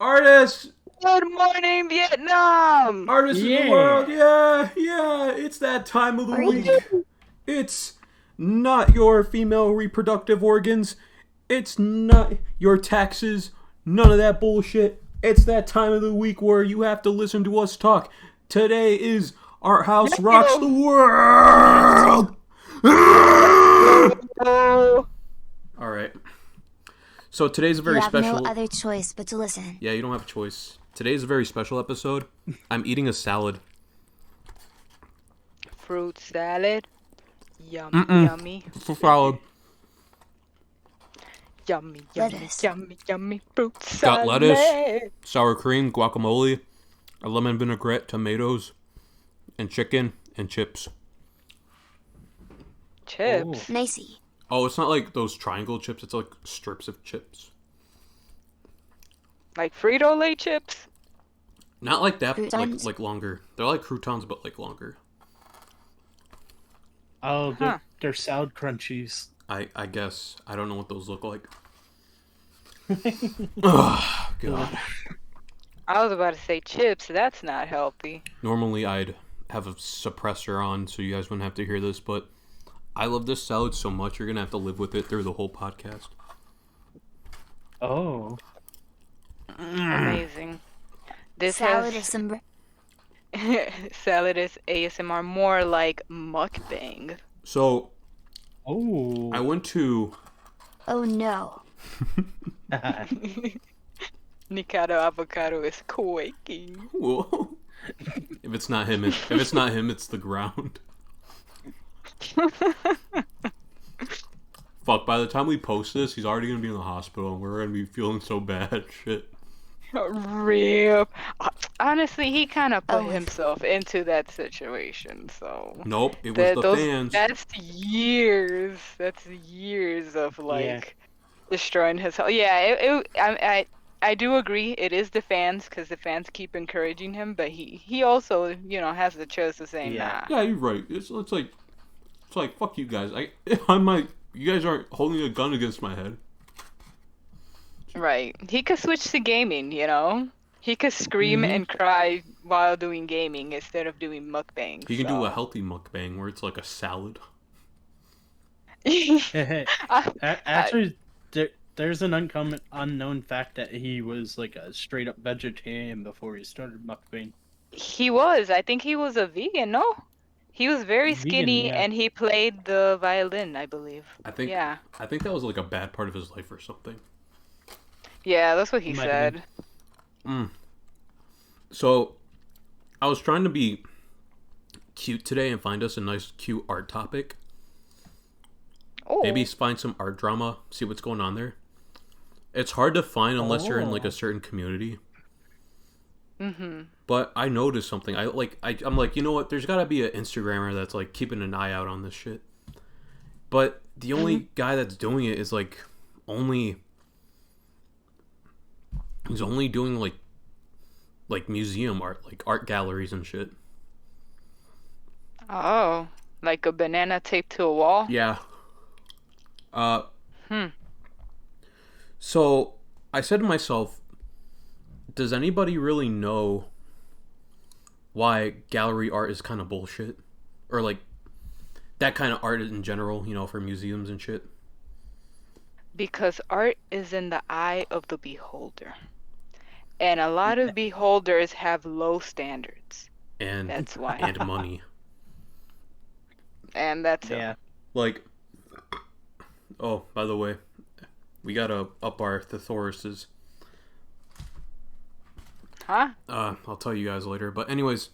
Artists! Good morning, Vietnam! Artists in the world! Yeah. Yeah! It's that time of the Are you week. It's not your female reproductive organs. It's not your taxes. None of that bullshit. It's that time of the week where you have to listen to us talk. Today is Arthouse Rocks The World! Oh, Alright. So today's a very you have special... no other choice but to listen. Yeah, you don't have a choice. Today's a very special episode. I'm eating a salad. fruit salad. Yum, yummy. It's a salad. Yummy, Lettuce. yummy fruit salad. Got lettuce, sour cream, guacamole, a lemon vinaigrette, tomatoes, and chicken, and chips. Chips. Nicey. Oh, it's not like those triangle chips. It's like strips of chips. Like Frito-Lay chips? Not like that, Croutons? like longer. They're like croutons, but like longer. Oh, Huh. they're salad crunchies. I guess. I don't know what those look like. Ugh, God. I was about to say chips. That's not healthy. Normally I'd have a suppressor on so you guys wouldn't have to hear this, but I love this salad so much you're going to have to live with it through the whole podcast. Oh. Amazing. This Salad has... is some. Salad is ASMR, more like mukbang. So, Oh. I went to... Oh no. Nikado avocado is quaking. Whoa. If it's not him, it's the ground. Fuck, by the time we post this, he's already gonna be in the hospital and we're gonna be feeling so bad. Shit. Rip. Honestly, he kind of put Oh. himself into that situation, so Nope, it was that the those fans. that's years. That's years of like Yeah. destroying his health. Yeah, I do agree. It is the fans because the fans keep encouraging him, but he also has the choice to say Yeah. Yeah, you're right. It's like fuck you guys. You guys aren't holding a gun against my head. nah. Right. He could switch to gaming. He could scream Mhm. and cry while doing gaming instead of doing mukbangs. You can do a so. healthy mukbang where it's like a salad. Actually, there's an unknown fact that he was like a straight up vegetarian before he started mukbang. He was. I think he was a vegan, no? He was very Vegan, skinny yeah. and he played the violin, I believe. I think Yeah. that was like a bad part of his life or something. Yeah, that's what he Might have been. said. So, I was trying to be cute today and find us a nice cute art topic. Oh. Maybe find some art drama, see what's going on there. It's hard to find unless you're in like a certain community. Mm-hmm. But I noticed something. I'm like, you know what? There's got to be an Instagrammer that's like keeping an eye out on this shit. But the only guy that's doing it is like he's only doing like museum art, like art galleries and shit. Oh. Like a banana taped to a wall? Yeah. Hmm. So I said to myself, does anybody really know why gallery art is kind of bullshit? Or like that kind of art in general, for museums and shit? Because art is in the eye of the beholder. And a lot of beholders have low standards. And That's why. and money. And that's Yeah. Like, oh, by the way, we gotta up our thesauruses. Huh? I'll tell you guys later. But anyways,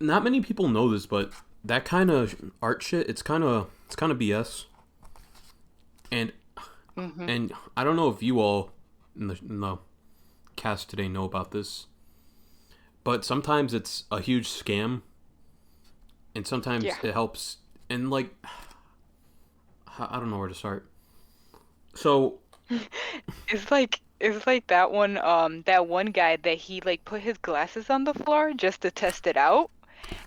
not many people know this, but that kind of art shit, it's kind of BS. And Mm-hmm. and I don't know if you all in the cast today know about this, but sometimes it's a huge scam, and sometimes Yeah. it helps. And like, I don't know where to start. So It's like that one guy that he like put his glasses on the floor just to test it out,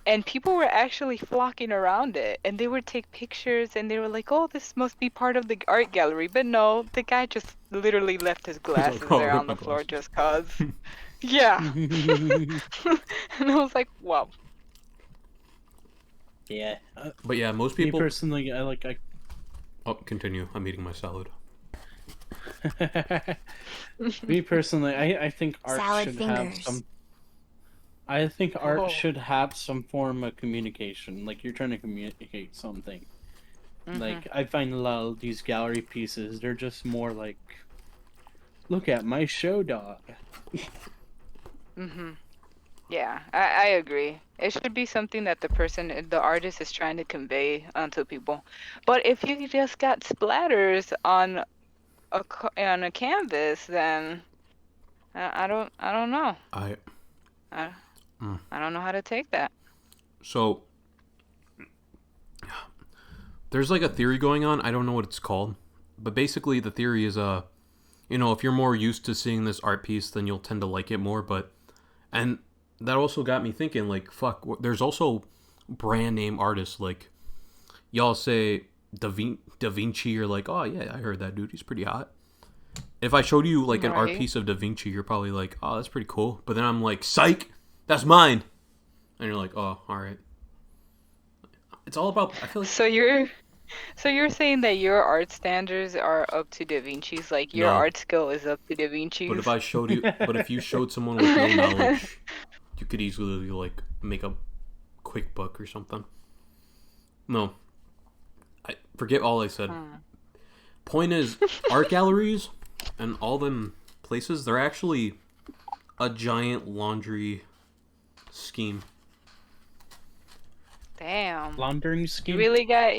and people were actually flocking around it, and they would take pictures, and they were like, "Oh, this must be part of the art gallery," but no, the guy just literally left his He's glasses like, oh, there rip on my the floor glasses. just cause. Yeah. And I was like, wow. Yeah. But yeah, most Me people. personally, I Oh, continue. I'm eating my salad. Me personally, I think art Salad should have fingers. some. I think art Oh. should have some form of communication. Like you're trying to communicate something. Like I find a lot of these gallery pieces, they're just more like, look at my show dog. Yeah, I agree. It should be something that the artist is trying to convey onto people. But if you just got splatters on on a canvas, then I don't know. I I don't know how to take that. So there's like a theory going on. I don't know what it's called, but basically the theory is if you're more used to seeing this art piece, then you'll tend to like it more. And that also got me thinking, like, fuck, there's also brand name artists, like, y'all say Da Vinci, you're like, oh yeah, I heard that dude, he's pretty hot. If I showed you like an art Right. piece of Da Vinci, you're probably like, oh, that's pretty cool. But then I'm like, psych, that's mine. And you're like, oh, all right. It's all about, I feel like, So you're saying that your art standards are up to Da Vinci's, like your No. art skill is up to Da Vinci's. but if you showed someone with no knowledge, you could easily like make a quick book or something. No, I forget all I said. Point is, art galleries and all them places, they're actually a giant laundry scheme. Damn. Laundering You scheme. really got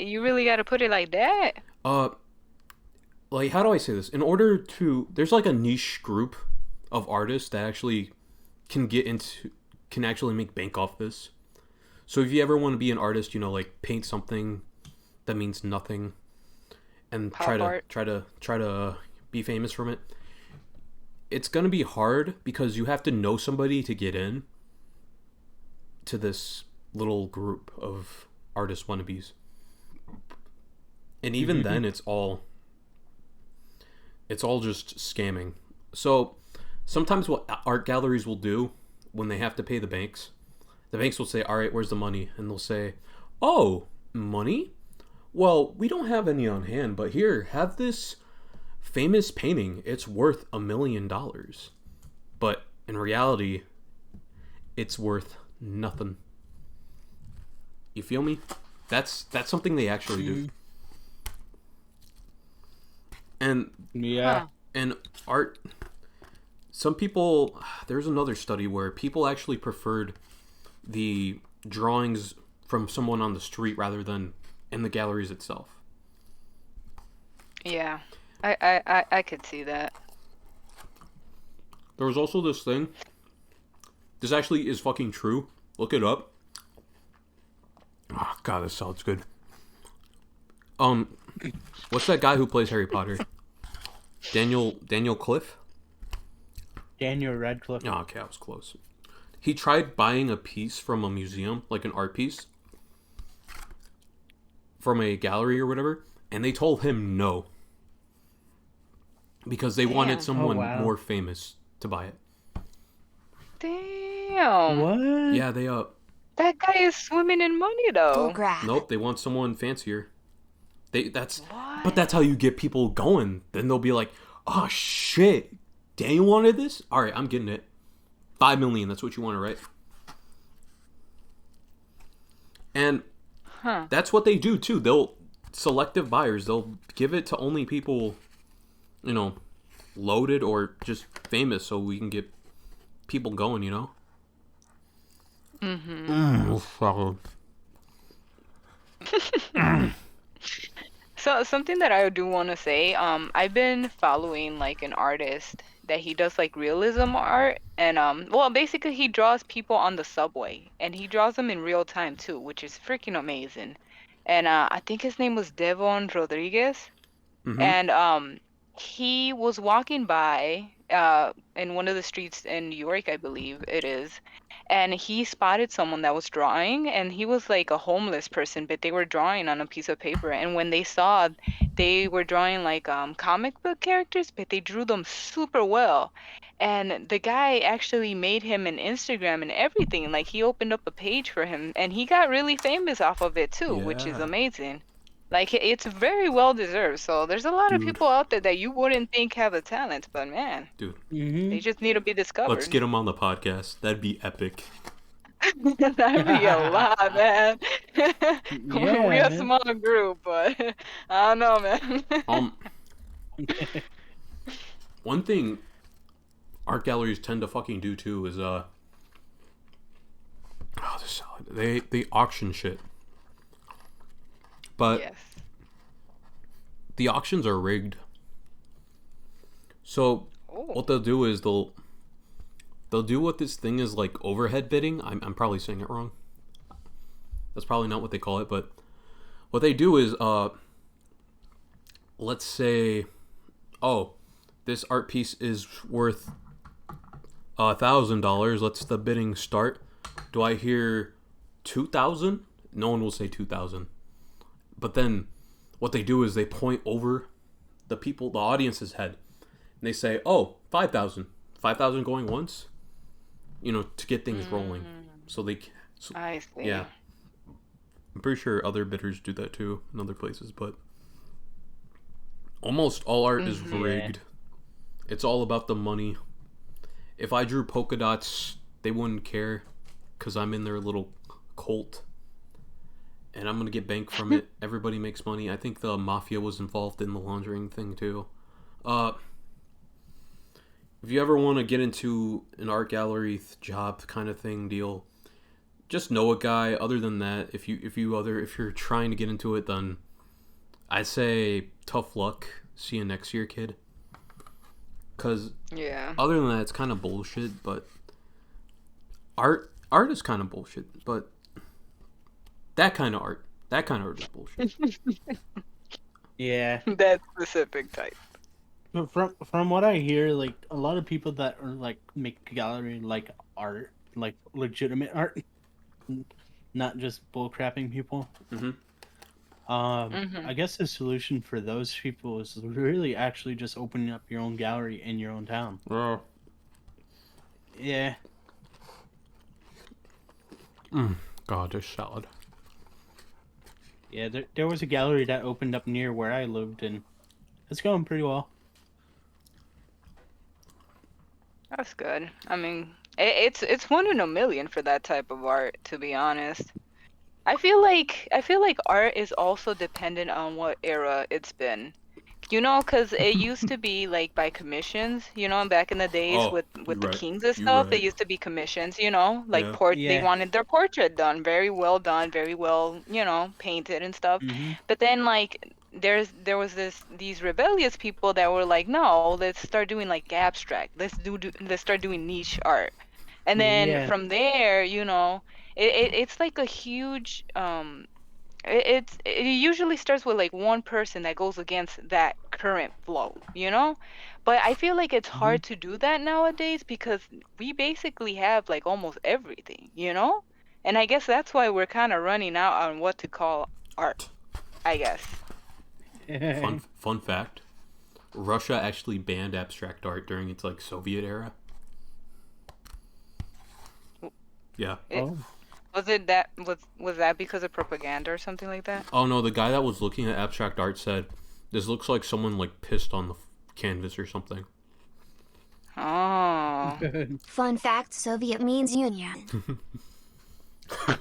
to put it like that. Like, how do I say this? There's like a niche group of artists that actually can actually make bank off this. So if you ever want to be an artist, like paint something that means nothing and Pop try art. to be famous from it, it's gonna be hard because you have to know somebody to get in to this little group of artist wannabes. And even then it's all just scamming. So sometimes what art galleries will do when they have to pay the banks will say, all right, where's the money? And they'll say, oh, money? Well, we don't have any on hand, but here, have this famous painting. It's worth $1 million. But in reality, it's worth nothing. You feel me? That's something they actually do. And Yeah. and art, some people, there's another study where people actually preferred the drawings from someone on the street rather than in the galleries itself. Yeah. I could see that. There was also this thing. This actually is fucking true. Look it up. Oh god, this sounds good. What's that guy who plays Harry Potter? Daniel Cliff? Daniel Radcliffe. Oh, okay, I was close. He tried buying a piece from a museum, like an art piece, from a gallery or whatever, and they told him no. Because they wanted Damn. someone Oh, wow. more famous to buy it. Damn. What? Yeah, they That guy is swimming in money though. Bullcrap. nope, they want someone fancier. But What? that's how you get people going. Then they'll be like, "Oh shit, Daniel wanted this? All right, I'm getting it. 5 million, that's what you wanted, right?" And Huh. that's what they do too. They'll selective buyers. They'll give it to only people, loaded or just famous, so we can get people going. So something that I do want to say, I've been following like an artist that he does like realism art, and well, basically he draws people on the subway, and he draws them in real time too, which is freaking amazing. And I think his name was Devon Rodriguez, Mhm. and he was walking by in one of the streets in New York, I believe it is. And he spotted someone that was drawing, and he was like a homeless person, but they were drawing on a piece of paper. And when they saw, they were drawing like comic book characters, but they drew them super well. And the guy actually made him an Instagram and everything. Like he opened up a page for him, and he got really famous off of it too, which is Yeah. amazing. Like it's very well deserved. So there's a lot of Dude. people out there that you wouldn't think have a talent, but man, Dude, they just need to be discovered. let's get him on the podcast. That'd be epic. That'd be a lot, man. Yeah, We a man. small group, but I don't know, man. One thing art galleries tend to fucking do too is oh, this salad. They auction shit. But Yes. the auctions are rigged. So what they'll do is they'll do what this thing is like overhead bidding. I'm probably saying it wrong. That's probably not what they call it, but what they do is let's say, oh, this art piece is worth $1,000. Let's the bidding start. Do I hear 2,000? No one will say 2,000. But then what they do is they point over the audience's head, and they say, oh, 5,000. 5,000 going once, to get things rolling. So I see. yeah. I'm pretty sure other bidders do that too in other places, but almost all art is rigged. It's all about the money. If I drew polka dots, they wouldn't care because I'm in their little cult. And I'm going to get bank from it. Everybody makes money. I think the mafia was involved in the laundering thing too. If you ever want to get into an art gallery job kind of thing deal, just know a guy. Other than that, if you're trying to get into it, then I say tough luck. See you next year, kid. Cause Yeah. other than that, it's kind of bullshit. But art is kind of bullshit. But that kind of art is bullshit. Yeah. That specific type. But from what I hear, like a lot of people that are like make gallery like art, like legitimate art, not just bullcrapping people. Mhm. I guess the solution for those people is really actually just opening up your own gallery in your own town. Oh. Yeah. God, this salad. Yeah, there was a gallery that opened up near where I lived, and it's going pretty well. That's good. I mean, it's one in a million for that type of art, to be honest. I feel like art is also dependent on what era it's been. Because it used to be like by commissions, back in the days Oh, with you're the right. kings and You're stuff, they right. used to be commissions, like Yeah. they Yeah. wanted their portrait done, very well done, very well, painted and stuff. Mm-hmm. But then like there was these rebellious people that were like, no, let's start doing like abstract. Let's start doing niche art. And then Yeah. from there, it's like a huge it usually starts with like one person that goes against that current flow, but I feel like it's hard to do that nowadays because we basically have like almost everything, and I guess that's why we're kind of running out on what to call art, I guess. Fun fact. Russia actually banned abstract art during its like Soviet era. Yeah. Oh. Was that because of propaganda or something like that? Oh no, the guy that was looking at abstract art said, "This looks like someone like pissed on the canvas or something." Oh. Fun fact, Soviet means Union.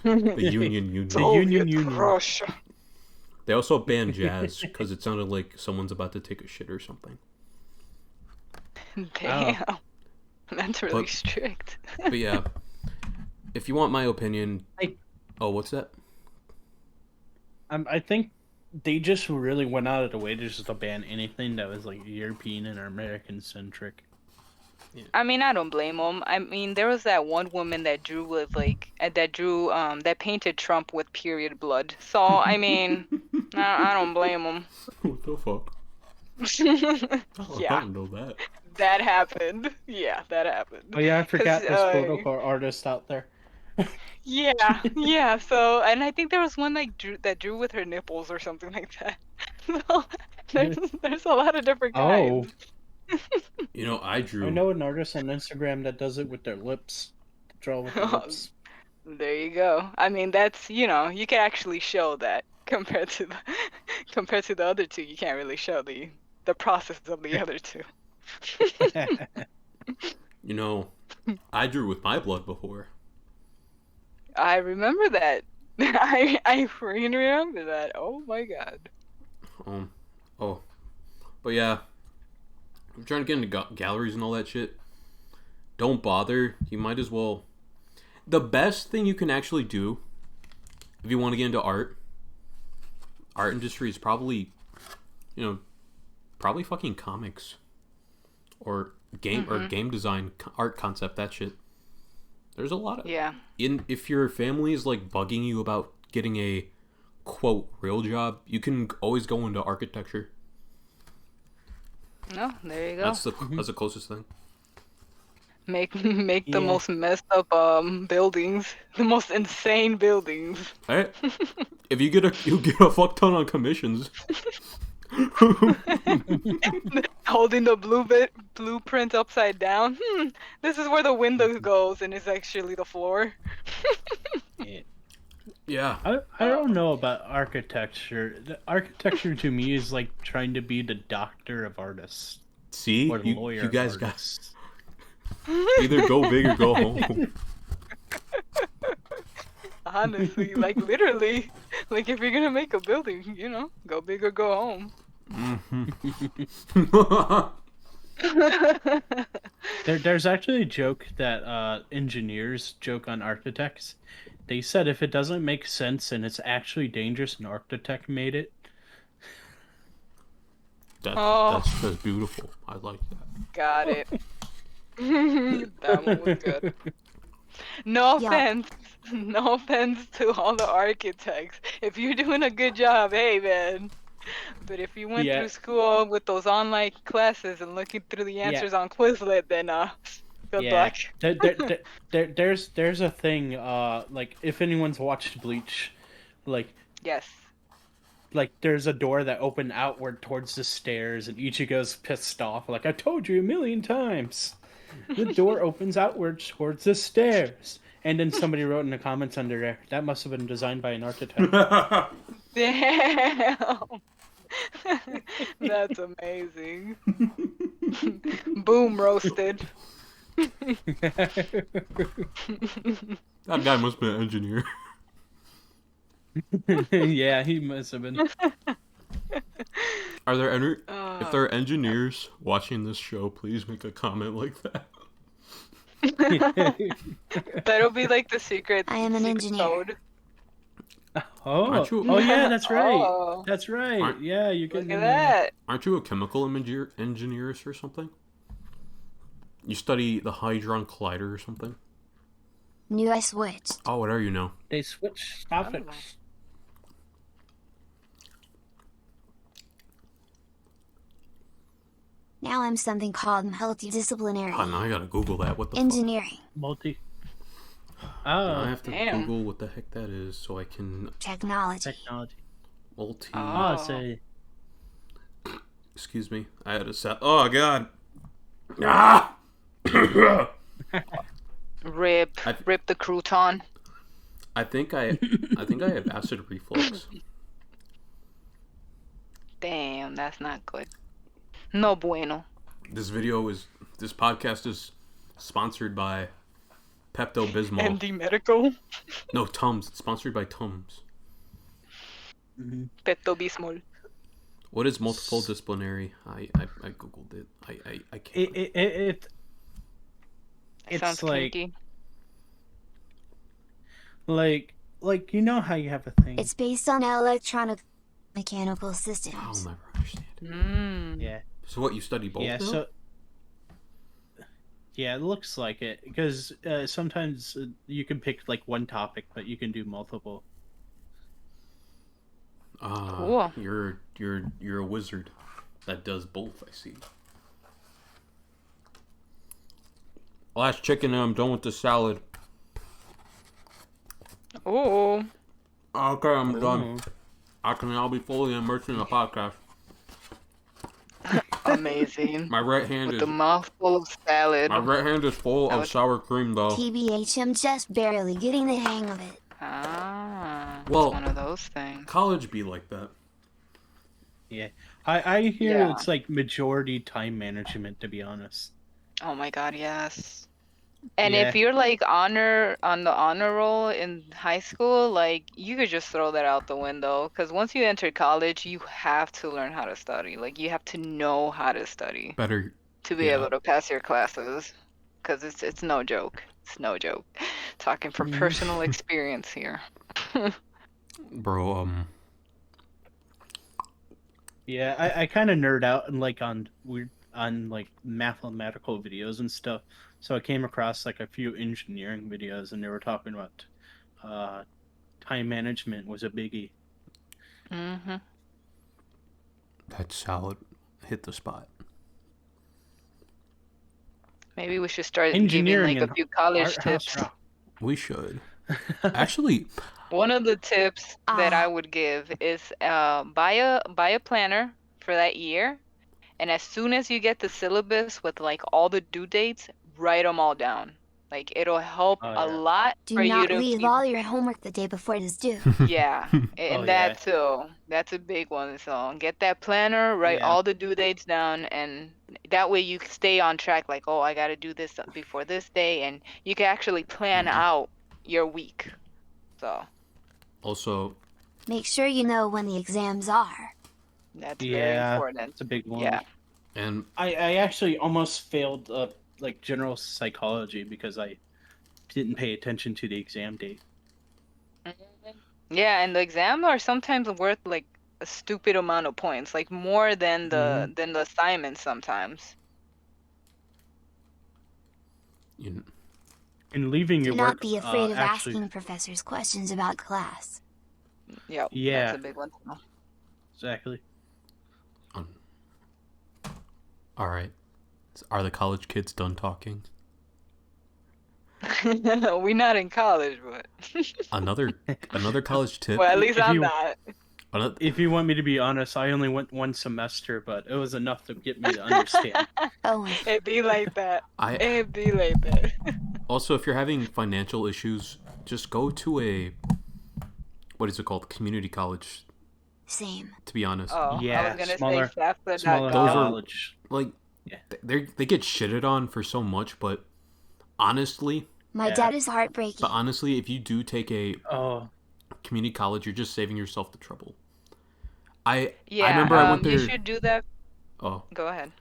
The Union. Union. Russia. They also banned jazz because it sounded like someone's about to take a shit or something. Damn. That's really But- strict. But yeah, if you want my opinion, I- oh, what's that? I think they just really went out of the way to just ban anything that was like European and American centric. I mean, I don't blame them. I mean, there was that one woman that drew with like that painted Trump with period blood. So I mean, I don't blame them. What the fuck? I Yeah, don't know that. That happened. Yeah, that happened. Oh yeah, I forgot 'Cause, there's photo artists out there. yeah. So, and I think there was one like drew with her nipples or something like that. So there's a lot of different Oh, kinds. You know, I I drew. know an artist on Instagram that does it with their lips. Draw with their lips. There you go. I mean, that's you can actually show that compared to the other two. You can't really show the process of the other two. You know, I drew with my blood before. I remember that. I freaking remember that. Oh my god. Oh, but yeah, I'm trying to get into galleries and all that shit. Don't bother. You might as well. The best thing you can actually do if you want to get into art industry is probably, probably fucking comics or game design, art concept, that shit. There's a lot of if your family is like bugging you about getting a quote real job, you can always go into architecture. No, there you go. That's the closest thing. Make the most messed up buildings, the most insane buildings. Alright. If you get a fuck ton on commissions. Holding the blueprint upside down. This is where the window goes, and it's actually the floor. Yeah. I don't know about architecture. The architecture to me is like trying to be the doctor of artists. See, Or lawyer you guys of artists. either go big or go home. Honestly, like literally, like if you're gonna make a building, go big or go home. There's actually a joke that engineers joke on architects. They said if it doesn't make sense and it's actually dangerous, an architect made it. That's beautiful. I like that. Got it. That one was good. No Yeah. offense. No offense to all the architects. If you're doing a good job, hey man. But if you went through school with those online classes and looking through the answers on Quizlet, then good luck. There's a thing, like if anyone's watched Bleach, like Yes. there's a door that opened outward towards the stairs, and Ichigo's pissed off, like I told you a million times. The door opens outwards towards the stairs. And then somebody wrote in the comments under there, that must have been designed by an architect. Damn. That's amazing. Boom, roasted. That guy must be an engineer. Yeah, he must have been. Are there if there are engineers watching this show, please make a comment like that. That'll be like the secret. I am an secret engineer. code. Oh yeah, that's right. Oh. That's right. Yeah, you Look can. at that. Aren't you a chemical engineer or something? You study the Hadron Collider or something? Knew I switched. Oh, what are you now? They switch I don't know. topics. Now I'm something called multidisciplinary. Oh, now I gotta Google that. What the Engineering. Multi. fuck? I Oh, have to Damn. Google what the heck that is so I can Technology. technology. multi. Oh. Say. Excuse me. I had to set. Oh god. Ah. Rip the crouton. I think I have acid reflux. Damn, that's not good. No bueno. This podcast is sponsored by Pepto Bismol. MD Medical. No, Tums. It's sponsored by Tums. Pepto Bismol. What is multiple disciplinary? I googled it. I can't. It's Sounds like kinky. like you know how you have a thing. It's based on electronic mechanical systems. I'll never understand it. Yeah. So what, you study both? Yeah. now? So. Yeah, it looks like it because sometimes you can pick like one topic, but you can do multiple. Cool. You're a wizard that does both. I see. Last chicken and I'm done with the salad. Ooh. Okay, I'm done. Ooh. I can now be fully immersed in the podcast. Amazing. My right hand With is the mouthful of salad. full That of was- sour cream though. TBH, I'm just barely getting the hang of it. Ah. Well- It's one of those things. College be like that. Yeah. I hear Yeah. it's like majority time management, to be honest. Oh my god, yes. And Yeah. if you're like on the honor roll in high school, like you could just throw that out the window. Because once you enter college, you have to learn how to study. Like you have to know how to study Better, to be yeah. able to pass your classes. Because it's no joke. It's no joke. Talking from Mhm. personal experience here. bro. Yeah, I kind of nerd out and like on like mathematical videos and stuff. So I came across like a few engineering videos, and they were talking about time management was a biggie. Mm-hmm. That salad hit the spot. Maybe we should start Engineering giving like a and few college Arthouse tips. Rock. We should. Actually, One of the tips that I would give is buy a planner for that year, and as soon as you get the syllabus with like all the due dates, write them all down. Like it'll help Oh, a yeah. lot Do for you not to leave keep. all your homework the day before it is due. Yeah, and Oh, that too. That's a big one. So get that planner, write Yeah. all the due dates down, and that way you stay on track. Like, oh, I got to do this before this day, and you can actually plan out your week. So also, Make sure you know when the exams are. that's very Yeah, important. it's a big one. Yeah. and I actually almost failed like general psychology because I didn't pay attention to the exam date. Yeah, and the exams are sometimes worth like a stupid amount of points, like more than the assignments sometimes. you, And leaving Do your not work be afraid of actually, asking professors questions about class. Yep. Yeah. That's a big one. exactly. all right. Are the college kids done talking? We're not in college, but Another college tip. well, at least If I'm you- not. Ano- If you want me to be honest, I only went one semester, but it was enough to get me to understand. Oh, and It be like that. I It be like that. also, if you're having financial issues, just go to a what is it called? Community college. same. To be honest, Oh, I Yeah, was gonna smaller- say FAFSA.gov. Smaller Those are- college. like Yeah. they get shitted on for so much, but honestly, My Yeah. dad is heartbreaking. if you do take a Oh, community college, you're just saving yourself the trouble. I Yeah, remember I went there. you should do that. Oh, Go ahead.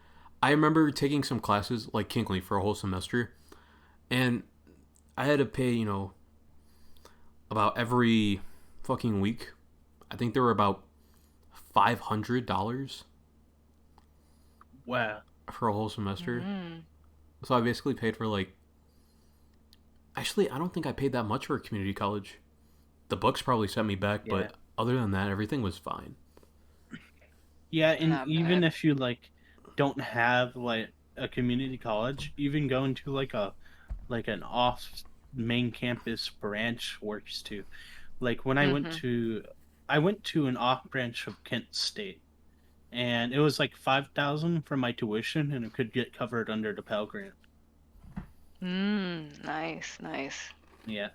I remember taking some classes like Kinkley for a whole semester, and I had to pay, about every fucking week. I think there were about $500 wow. for a whole semester. Mm. So I basically paid for Actually, I don't think I paid that much for a community college. The books probably set me back, Yeah. but other than that, everything was fine. Yeah, and Not even bad. if you like don't have like a community college, even going to like an off main campus branch works too. Like when I went to an off branch of Kent State, and it was like 5,000 for my tuition, and it could get covered under the Pell Grant. Nice. Yeah,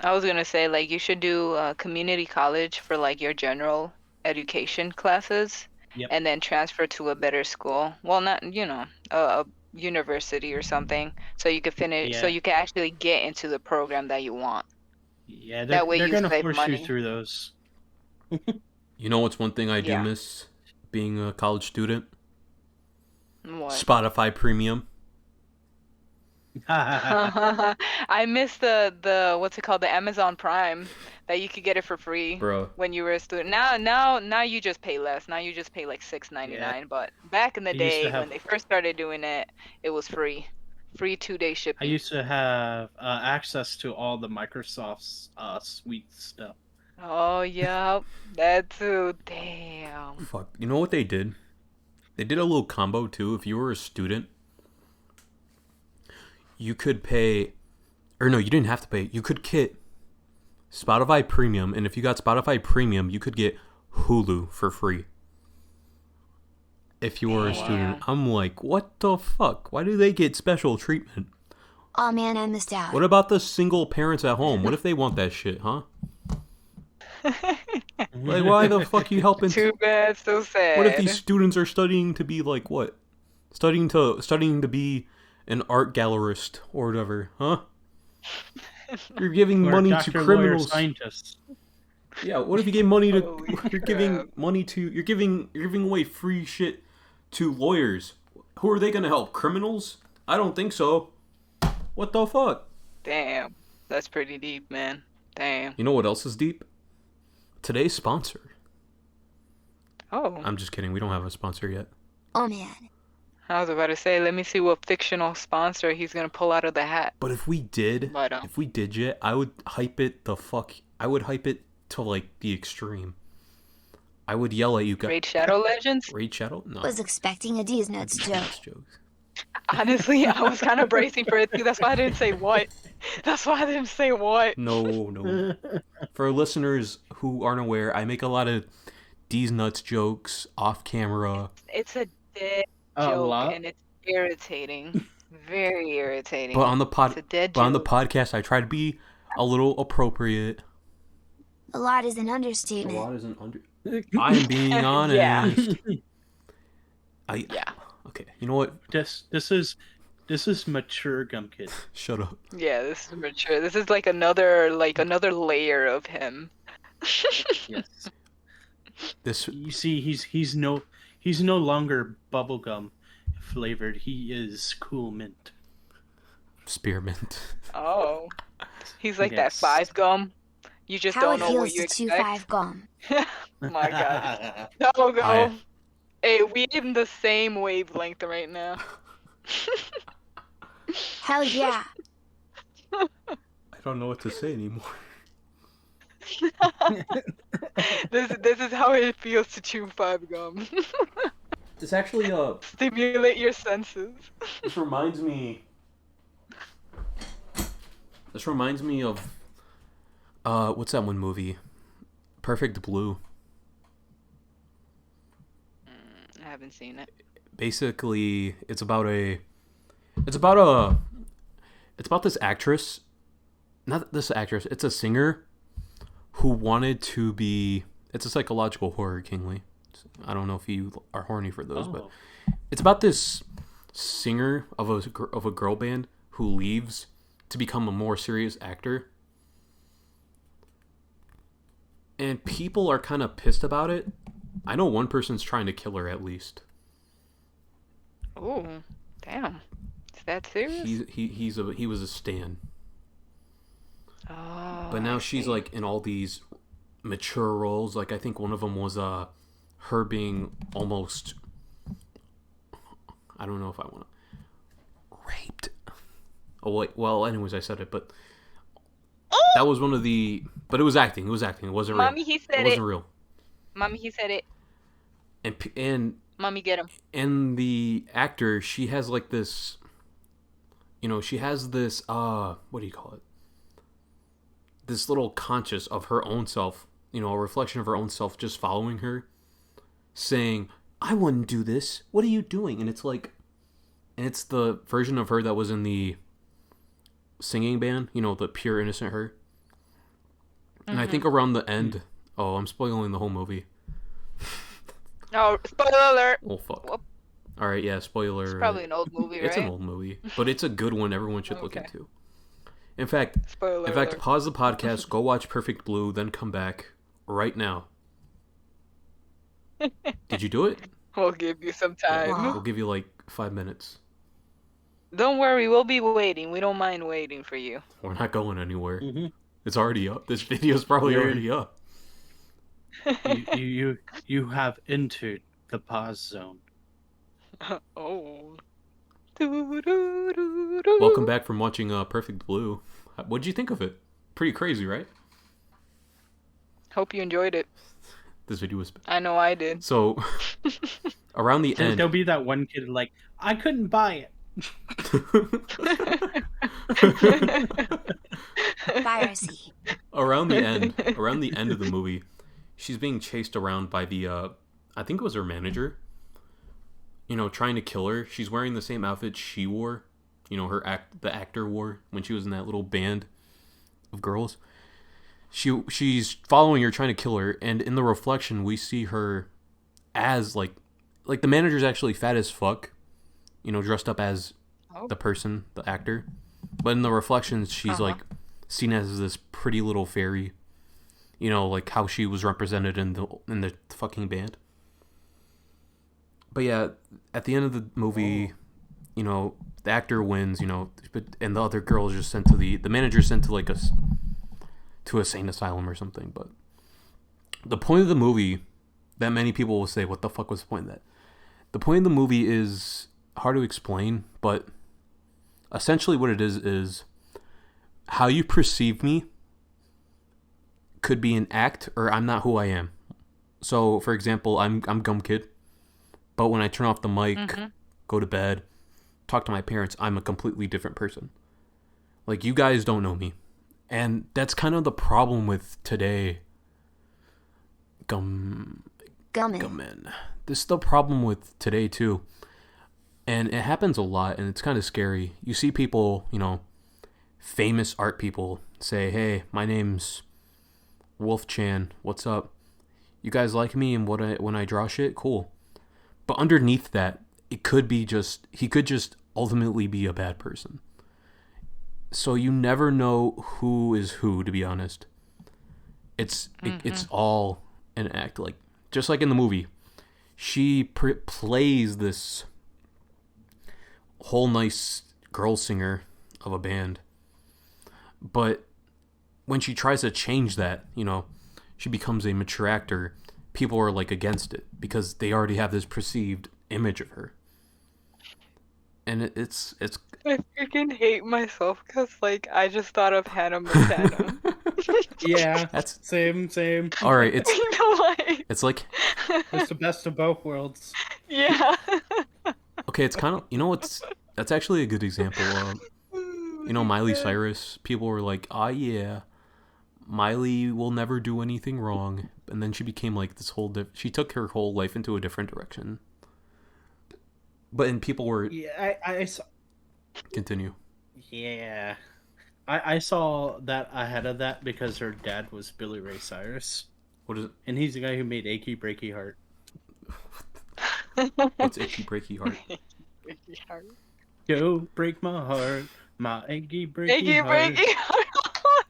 I was gonna say like you should do community college for like your general education classes, Yep. and then transfer to a better school. Well, not a university or something, so you could finish, so Yeah. you can actually get into the program that you want. yeah. That way They're you gonna save force money. you through those. You know what's one thing I do Yeah. miss being a college student? What? Spotify Premium. I miss the what's it called, the Amazon Prime, that you could get it for free Bro. when you were a student. Now you just pay less. Now you just pay like $6.99. But back in the I used to day have- when they first started doing it, it was free 2-day I shipping. used to have access to all the Microsoft's suite stuff. Oh yeah, that too. Damn. Fuck. You know what they did? They did a little combo too. If you were a student, you could pay, or no, you didn't have to pay. You could get Spotify Premium, and if you got Spotify Premium, you could get Hulu for free. If you were a student, I'm like, what the fuck? Why do they get special treatment? Oh man, I missed out. What about the single parents at home? What if they want that shit, huh? Like, why the fuck you helping? Too bad, so sad. What if these students are studying to be like what? Studying to be an art gallerist or whatever, huh? You're giving Or money Dr. to Lawyer criminals. Scientist. Yeah, what if you gave money to? Holy You're giving crap. money to. You're giving away free shit to lawyers. Who are they gonna help? Criminals? I don't think so. What the fuck? Damn, that's pretty deep, man. Damn. You know what else is deep? Today's sponsor. Oh, I'm just kidding. We don't have a sponsor yet. Oh man. I was about to say, let me see what fictional sponsor he's gonna pull out of the hat. But if we did, But, yet, I would hype it the fuck. I would hype it to like the extreme. I would yell at you guys. Raid Shadow Legends? Raid Shadow? No. Was expecting a D's nuts joke. That's jokes. Honestly, I was kind of bracing for it too. That's why I didn't say what. That's why I didn't say what. No. For listeners who aren't aware, I make a lot of D's nuts jokes off camera. It's a dead A joke, lot? and it's irritating. Very irritating. But on the It's a dead joke. podcast, I try to be a little appropriate. A lot is an A understatement. lot isn't under. I am being honest. Yeah. Yeah. Okay. You know what? This is mature GumKid. Shut up. Yeah, this is mature. This is like another layer of him. Yes. This. You see, he's no longer bubblegum flavored. He is cool mint. Spearmint. Oh, he's like Yes. that 5 gum. You just How don't it know what feels you to chew expect. 5 gum. My God. No go. I- Hey, we in the same wavelength right now. Hell yeah. I don't know what to say anymore. This is how it feels to chew 5 gum. This actually Stimulate your senses. This reminds me of what's that one movie? Perfect Blue. I haven't seen it. Basically, it's about this actress. Not this actress, it's a singer who wanted to be. It's a psychological horror, Kingly. I don't know if you are horny for those, but it's about this singer of a girl band who leaves to become a more serious actor. And people are kind of pissed about it. I know one person's trying to kill her at least. Oh, damn. Is that serious? He was a stan. Oh, But now I she's see. like in all these mature roles. Like I think one of them was her being almost, I don't know if I want to, raped. Oh wait, well anyways I said it, but that was one of the, but it was acting. It wasn't Mommy, real. he It said wasn't it. real. Mommy, he said it. And Mommy, get him. and the actor, she has like this, she has this what do you call it? This little conscious of her own self, a reflection of her own self just following her, saying, I wouldn't do this. What are you doing? And it's like, and it's the version of her that was in the singing band, the pure innocent her. And I think around the end, oh, I'm spoiling the whole movie. Oh, spoiler alert. Oh, fuck. Whoop. All right, yeah, spoiler. It's probably an old movie, right? It's an old movie, but it's a good one everyone should look Okay. into. In fact, Spoiler alert. pause the podcast, go watch Perfect Blue, then come back right now. Did you do it? We'll give you some time. Wow. We'll give you like 5 minutes. Don't worry, we'll be waiting. We don't mind waiting for you. We're not going anywhere. Mm-hmm. It's already up. This video's probably Weird. already up. You have entered the pause zone. Oh. Welcome back from watching Perfect Blue. What'd you think of it? Pretty crazy, right? Hope you enjoyed it. This video was... I know I did. So, around the end... There'll be that one kid like, I couldn't buy it. Piracy. around the end of the movie, she's being chased around by the I think it was her manager, trying to kill her. She's wearing the same outfit she wore, the actor wore when she was in that little band of girls. She's following her, trying to kill her, and in the reflection we see her as like the manager's actually fat as fuck, dressed up as the person, the actor. But in the reflections she's like seen as this pretty little fairy, like how she was represented in the fucking band. But yeah, at the end of the movie, the actor wins, but and the other girl is just sent to the manager's sent to like a sane asylum or something. But the point of the movie, that many people will say, what the fuck was the point of that? The point of the movie is hard to explain, but essentially what it is how you perceive me could be an act, or I'm not who I am. So, for example, I'm GumKid, but when I turn off the mic, go to bed, talk to my parents, I'm a completely different person. Like, you guys don't know me. And that's kind of the problem with today. Gummin. This is the problem with today, too. And it happens a lot, and it's kind of scary. You see people, famous art people say, hey, my name's Wolf Chan. What's up? You guys like me and when I draw shit? Cool. But underneath that, he could just ultimately be a bad person. So you never know who is who, to be honest. It's all an act. Like, just like in the movie, she plays this whole nice girl singer of a band. But when she tries to change that, she becomes a mature actor. People are like against it because they already have this perceived image of her. And it's I freaking hate myself because, like, I just thought of Hannah Montana. Yeah, That's same. all right. It's like It's the best of both worlds. Yeah. okay. It's kind of that's actually a good example. Miley Cyrus. People were like, yeah, Miley will never do anything wrong, and then she became like this whole. She took her whole life into a different direction. But and people were I saw. Continue. Yeah, I saw that ahead of that because her dad was Billy Ray Cyrus. What is it? And he's the guy who made Achy Breaky Heart. What's Achy Breaky Heart? Go break my heart, my achy breaky Achy heart. breaky heart.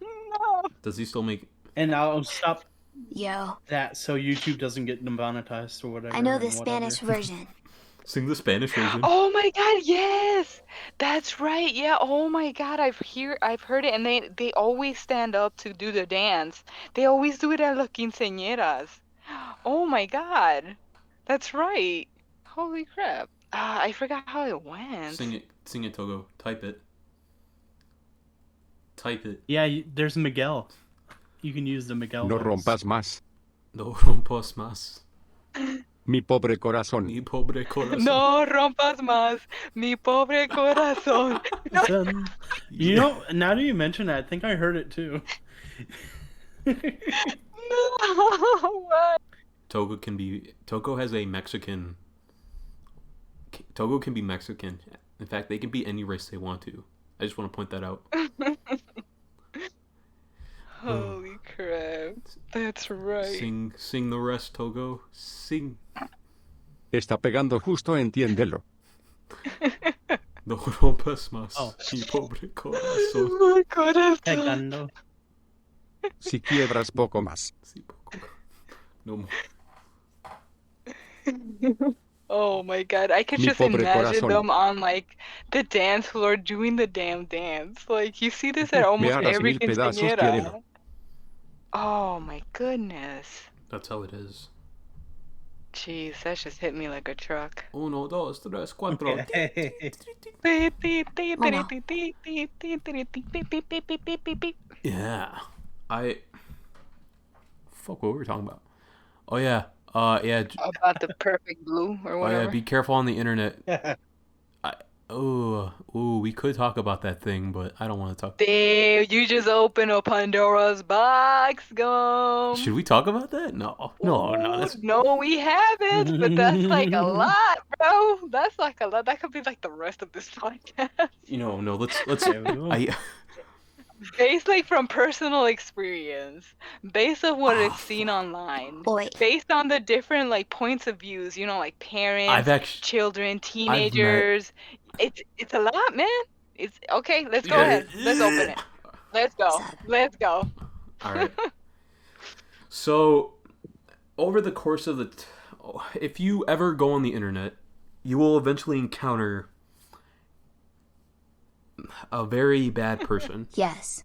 No. Does he still make? And I'll stop Yo, that so YouTube doesn't get demonetized or whatever. I know the and Spanish whatever. version. Sing the Spanish version. Oh my god, yes! That's right. Yeah, oh my god, I've heard it, and they always stand up to do the dance. They always do it at La Quinceañeras. Oh my god. That's right. Holy crap. I forgot how it went. Sing it, Togo. Type it. Yeah, there's Miguel. You can use the Miguel. No voice. rompas más, No rompas más. mi pobre corazón. Mi pobre corazón. No rompas más, mi pobre corazón. You know, now that you mention that, I think I heard it too. No, what? Togo has a Mexican. Togo can be Mexican. In fact, they can be any race they want to. I just want to point that out. Holy crap. That's right. Sing the rest, Togo. Sing. Está pegando justo, entiéndelo. No rompas más. Oh. Mi pobre corazón. My corazón. Pegando. Si quiebras poco más. Sí, poco. No more. Oh my god, I could Mi just pobre imagine corazón. them on like the dance floor doing the damn dance. Like you see this at almost harás every mil pedazos, quinceañera. quiero. Oh my goodness. That's how it is. Jeez, that just hit me like a truck. 1, 2, 3, 4. Yeah. Fuck, what were we talking about? Oh, yeah. Yeah. About the perfect blue or Oh, whatever. yeah. Be careful on the internet. ooh, we could talk about that thing, but I don't want to talk. Damn, you just opened a Pandora's box, Should Gum. we talk about that? No, no. Ooh, That's no, we haven't, but that's like a lot, bro. That's like a lot. That could be like the rest of this podcast. no. Let's. Yeah, we will. I. Based like from personal experience, based on what Ah, it's seen online, Boy. based on the different like points of views, you know, like parents, I've actually. children, met- teenagers. It's a lot, man. It's okay, let's go Yeah. ahead. Let's open it. Let's go. Sad. Let's go. All right. So, over the course of if you ever go on the internet, you will eventually encounter a very bad person. Yes.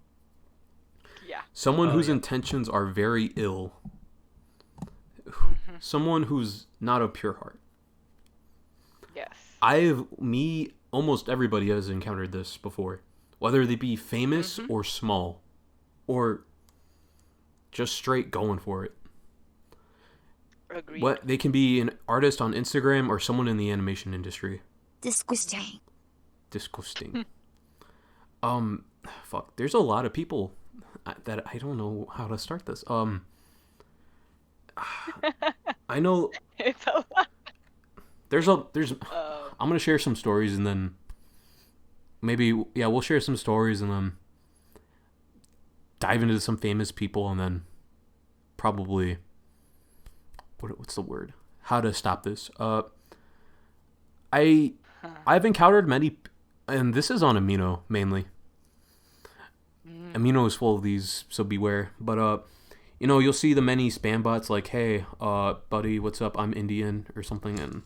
Yeah. Someone Oh, whose yeah. intentions are very ill. Mhm. Someone who's not of pure heart. Yes. Almost everybody has encountered this before. Whether they be famous or small. Or just straight going for it. Agreed. What they can be an artist on Instagram or someone in the animation industry. Disgusting. Disgusting. Fuck. There's a lot of people that I don't know how to start this. I know It's a lot. there's Uh, I'm gonna share some stories and then maybe we'll share some stories and then dive into some famous people and then probably what's the word? How to stop this? I've encountered many, and this is on Amino mainly. Amino is full of these, so beware. But you'll see the many spam bots like, "Hey, buddy, what's up? I'm Indian" or something, and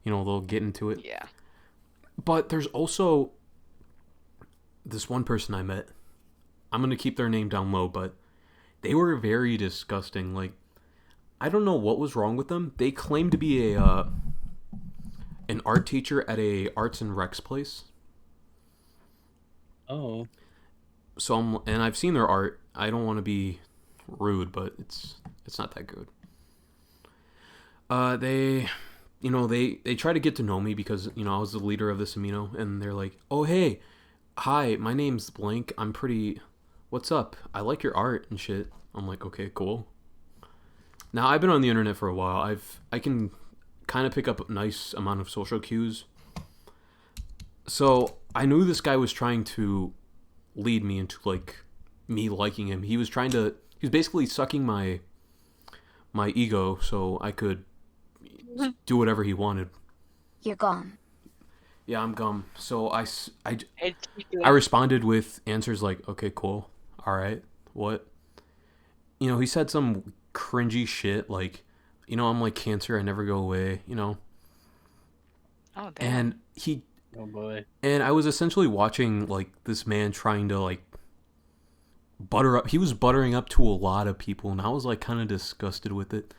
they'll get into it. yeah. But there's also this one person I met. I'm gonna keep their name down low, but they were very disgusting. Like, I don't know what was wrong with them. They claimed to be an art teacher at a arts and recs place. Oh. So I've seen their art. I don't want to be rude, but it's not that good. They try to get to know me because I was the leader of this amino, and they're like, "Oh hey, hi, my name's blank. I'm pretty. What's up? I like your art and shit." I'm like, "Okay, cool." Now I've been on the internet for a while. I can kind of pick up a nice amount of social cues. So I knew this guy was trying to lead me into like me liking him. He was basically sucking my ego so I could do whatever he wanted. You're gone. Yeah, I'm gum. So I It's responded with answers like, "Okay, cool. All right. What?" He said some cringy shit like, "I'm like cancer. I never go away." Oh damn. And Oh boy. And I was essentially watching like this man trying to like butter up. He was buttering up to a lot of people, and I was like kind of disgusted with it.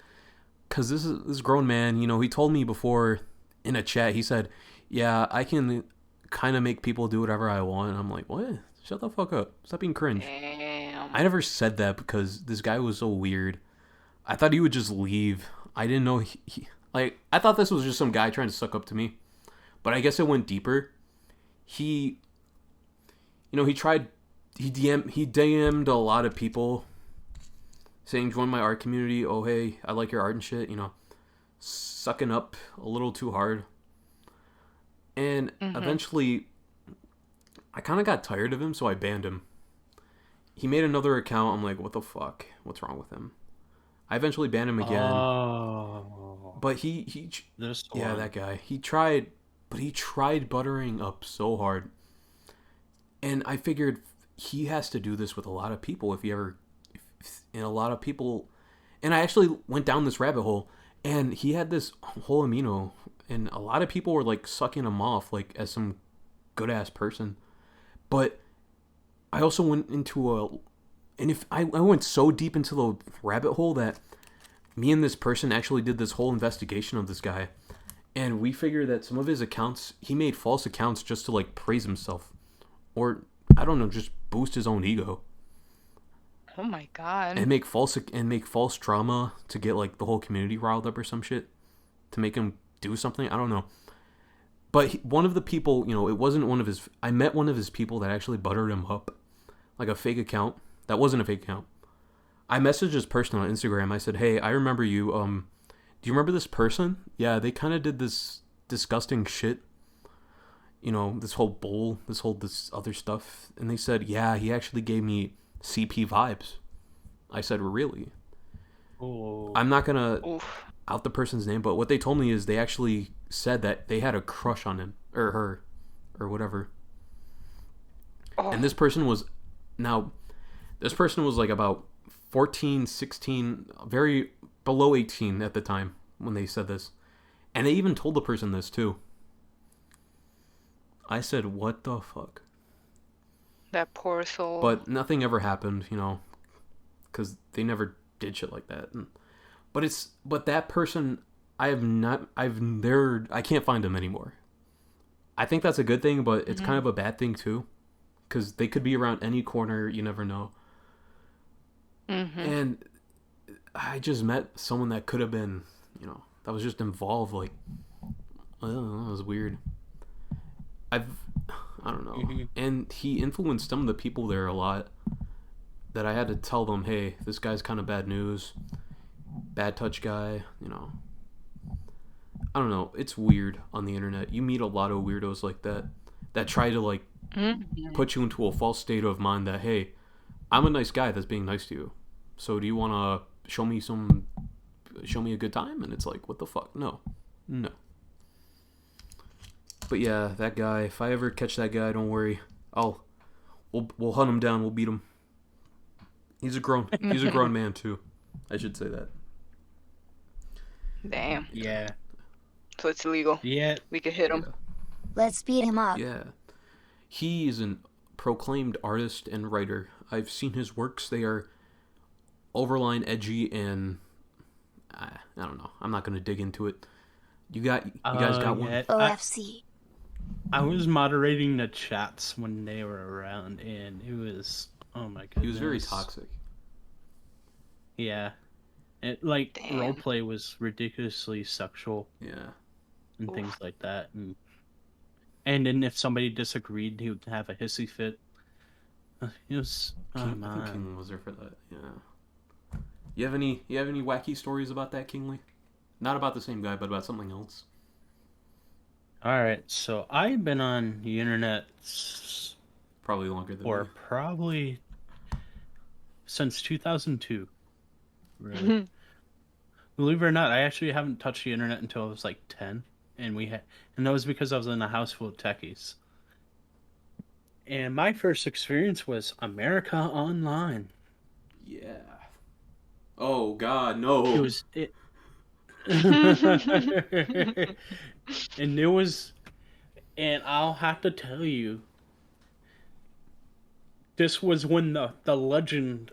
Cause this grown man, he told me before in a chat. He said, "Yeah, I can kind of make people do whatever I want." And I'm like, "What? Shut the fuck up! Stop being cringe." Damn. I never said that because this guy was so weird. I thought he would just leave. I didn't know I thought this was just some guy trying to suck up to me. But I guess it went deeper. He DM'd a lot of people saying, "Join my art community. Oh, hey, I like your art and shit." Sucking up a little too hard. And eventually, I kind of got tired of him, so I banned him. He made another account. I'm like, what the fuck? What's wrong with him? I eventually banned him again. Oh. But he This yeah, one. that guy. He tried buttering up so hard. And I figured he has to do this with a lot of people and a lot of people. And I actually went down this rabbit hole, and he had this whole amino, and a lot of people were like sucking him off like as some good ass person. But I also went into I went so deep into the rabbit hole that me and this person actually did this whole investigation of this guy. And we figured that some of his accounts, he made false accounts just to like praise himself. Or, I don't know, just boost his own ego. Oh my god. And make false drama to get like the whole community riled up or some shit. To make him do something. I don't know. But one of the people, it wasn't one of his. I met one of his people that actually buttered him up, like a fake account. That wasn't a fake account. I messaged this person on Instagram. I said, "Hey, I remember you. Do you remember this person? Yeah, they kind of did this disgusting shit. This whole bowl, this other stuff." And they said, "Yeah, he actually gave me CP vibes." I said, "Really?" Oh. I'm not gonna Oof. out the person's name, but what they told me is they actually said that they had a crush on him or her or whatever. Oh. And this person was like about 14, 16, very below 18 at the time when they said this. And they even told the person this too. I said, "What the fuck?" That poor soul. But nothing ever happened, because they never did shit like that. But that person, I can't find them anymore. I think that's a good thing, but it's kind of a bad thing too, because they could be around any corner. You never know. And I just met someone that could have been, that was just involved. Like, I don't know, it was weird. I don't know. And he influenced some of the people there a lot. That I had to tell them, "Hey, this guy's kind of bad news, bad touch guy." I don't know. It's weird on the internet. You meet a lot of weirdos like that try to like put you into a false state of mind that, hey, I'm a nice guy that's being nice to you. So do you want to show me a good time? And it's like, what the fuck? No. But yeah, that guy. If I ever catch that guy, don't worry. We'll hunt him down. We'll beat him. He's a grown man too. I should say that. Damn. Yeah. So it's illegal. Yeah. We could hit him. Yeah. Let's beat him up. Yeah. He is a proclaimed artist and writer. I've seen his works. They are overline edgy and I don't know. I'm not going to dig into it. You guys got one? OFC. I was moderating the chats when they were around, and it was, oh my goodness. He was very toxic. Yeah. Damn. Roleplay was ridiculously sexual. Yeah. And things like that. And then if somebody disagreed, he would have a hissy fit. It was, I think King was there for that. Yeah. You have any wacky stories about that, Kingly? Not about the same guy, but about something else. Alright, so I've been on the internet Probably longer than for me. probably since 2002. Really. Believe it or not, I actually haven't touched the internet until I was like 10, and that was because I was in a house full of techies. And my first experience was America Online. Yeah. Oh God, no. It was it. And there was, and I'll have to tell you, this was when the legend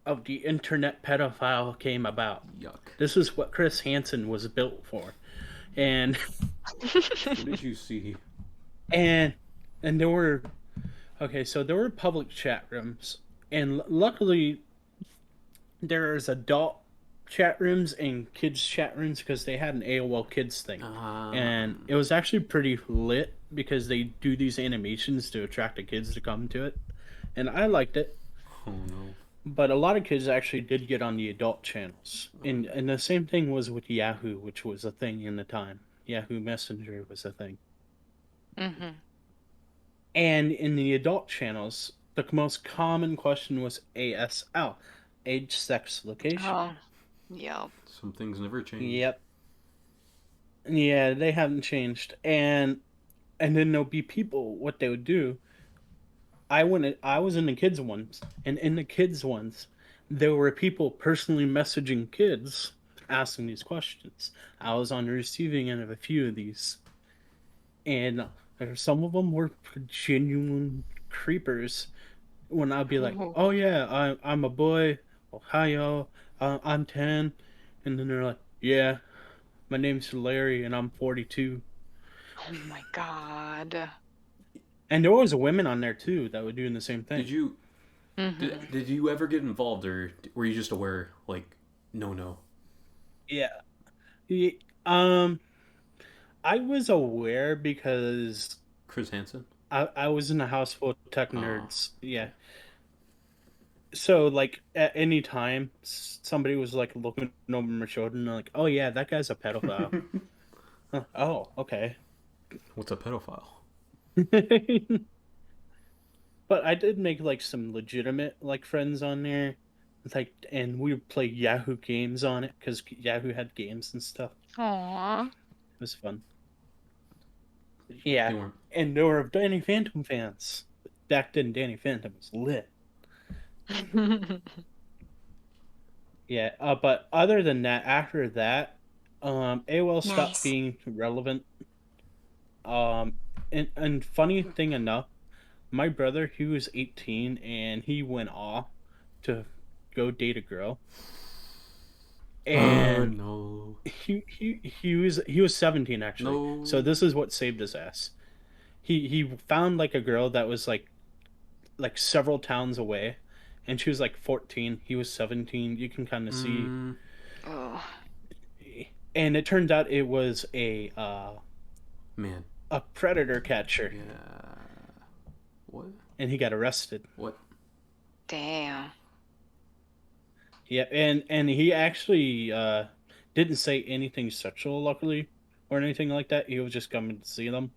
of the internet pedophile came about. Yuck. This is what Chris Hansen was built for. And What did you see? and there were public chat rooms, and luckily there's adult chat rooms and kids chat rooms because they had an AOL Kids thing. And it was actually pretty lit because they do these animations to attract the kids to come to it. And I liked it. Oh no. But a lot of kids actually did get on the adult channels. And the same thing was with Yahoo, which was a thing in the time. Yahoo Messenger was a thing. Mm-hmm. And in the adult channels, the most common question was ASL, age, sex, location. Oh, yep. Some things never change. Yep. Yeah, they haven't changed. And then there'll be people, what they would do, I was in the kids ones, and in the kids ones, there were people personally messaging kids asking these questions. I was on the receiving end of a few of these. And some of them were genuine creepers. When I'd be like, "Oh yeah, I'm a boy. Ohio. I'm 10," and then they're like, "Yeah, my name's Larry, and I'm 42." Oh my God. And there was women on there too that were doing the same thing. Did you did you ever get involved, or were you just aware? Like, no. Yeah. I was aware because Chris Hansen. I was in a house full of tech Oh. nerds. Yeah. So like at any time somebody was like looking over my shoulder and they're like, "Oh yeah, that guy's a pedophile." Oh, okay. What's a pedophile? But I did make like some legitimate like friends on there. It's like, and we would play Yahoo games on it because Yahoo had games and stuff. Aww. It was fun. They Yeah, weren't. and there were Danny Phantom fans. Back then, Danny Phantom was lit. Yeah, but other than that, after that, AOL stopped Nice. being relevant. And funny thing enough, my brother, he was 18 and he went off to go date a girl. And no. he was 17 actually. No. So this is what saved his ass. He found like a girl that was like several towns away, and she was like 14. He was 17. You can kind of see. Oh. And it turned out it was Man. a predator catcher, Yeah. What? and he got arrested. What? Damn. Yeah, and he actually didn't say anything sexual, luckily, or anything like that. He was just coming to see them.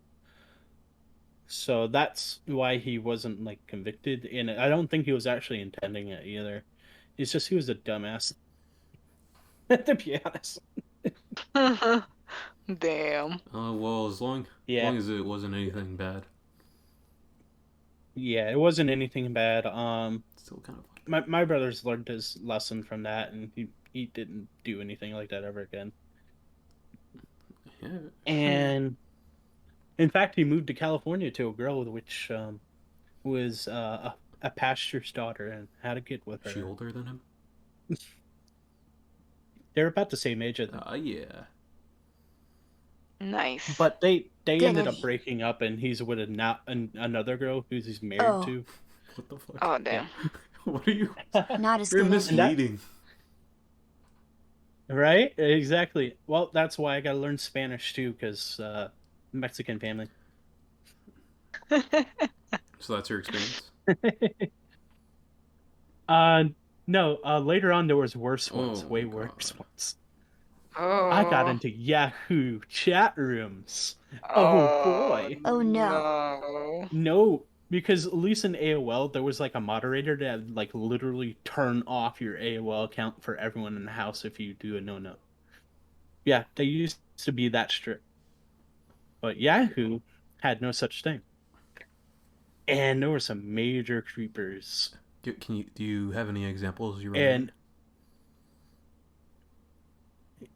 So that's why he wasn't like convicted, and I don't think he was actually intending it either. It's just he was a dumbass. To be honest. Damn. Well, as long Yeah. as it wasn't anything bad. Yeah, it wasn't anything bad. Still kind of fun. My brother's learned his lesson from that, and he didn't do anything like that ever again. Yeah. And in fact, he moved to California to a girl which was a pastor's daughter and had a kid with her. She older than him? They're about the same age, I think. Yeah. Nice. But they ended up Goody. breaking up, and he's with another girl who he's married Oh. to. What the fuck? Oh, damn. What are you? Not as You're good as me. misleading. Right? Exactly. Well, that's why I gotta learn Spanish too, because Mexican family. So that's your experience? No. Later on, there was worse ones, Oh, way God. worse ones. Oh. I got into Yahoo chat rooms. Oh boy. Oh, no. No. No, because at least in AOL, there was like a moderator that like literally turn off your AOL account for everyone in the house if you do a no-no. Yeah, they used to be that strict. But Yahoo had no such thing. And there were some major creepers. Do you have any examples you And remember?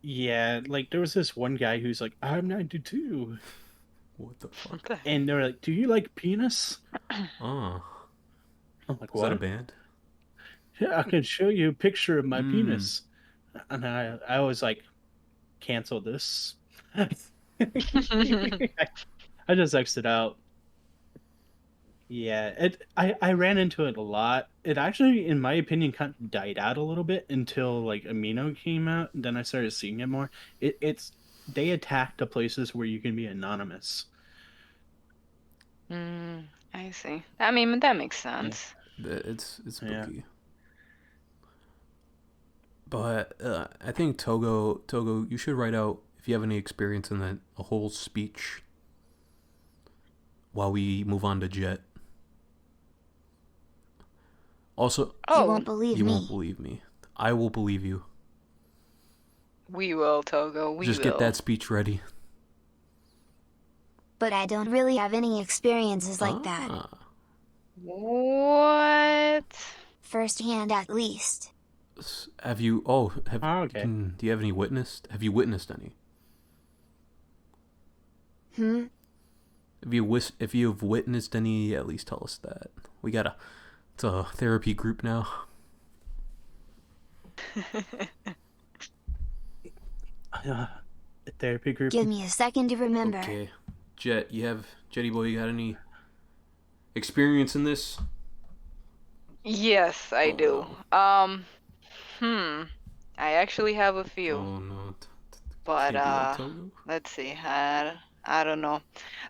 yeah, like there was this one guy who's like, I'm 92. What the fuck? What the heck? And they were like, do you like penis? Oh. I'm like, Is that a what? band? Yeah, I can show you a picture of my Mm. penis. And I was like, cancel this. I just exited out. Yeah, I ran into it a lot. It actually, in my opinion, kind of died out a little bit until like Amino came out, and then I started seeing it more. They attack the places where you can be anonymous. I see. I mean, that makes sense. It's spooky. Yeah. But I think Togo, you should write out if you have any experience in that a whole speech while we move on to Jet. Also, You won't believe you me. won't believe me. I will believe you. We will, Togo. We Just will. get that speech ready. But I don't really have any experiences like that. Ah. What? Firsthand, at least. Have you? Oh, okay. do you have any witnessed? Have you witnessed any? If you have witnessed any, at least tell us that. It's a therapy group now. A therapy group. Give me a second to remember. Okay, Jetty boy, you got any experience in this? Yes, I do. Oh, I actually have a few. Oh no. But Can't be like Togo. let's see. I don't know.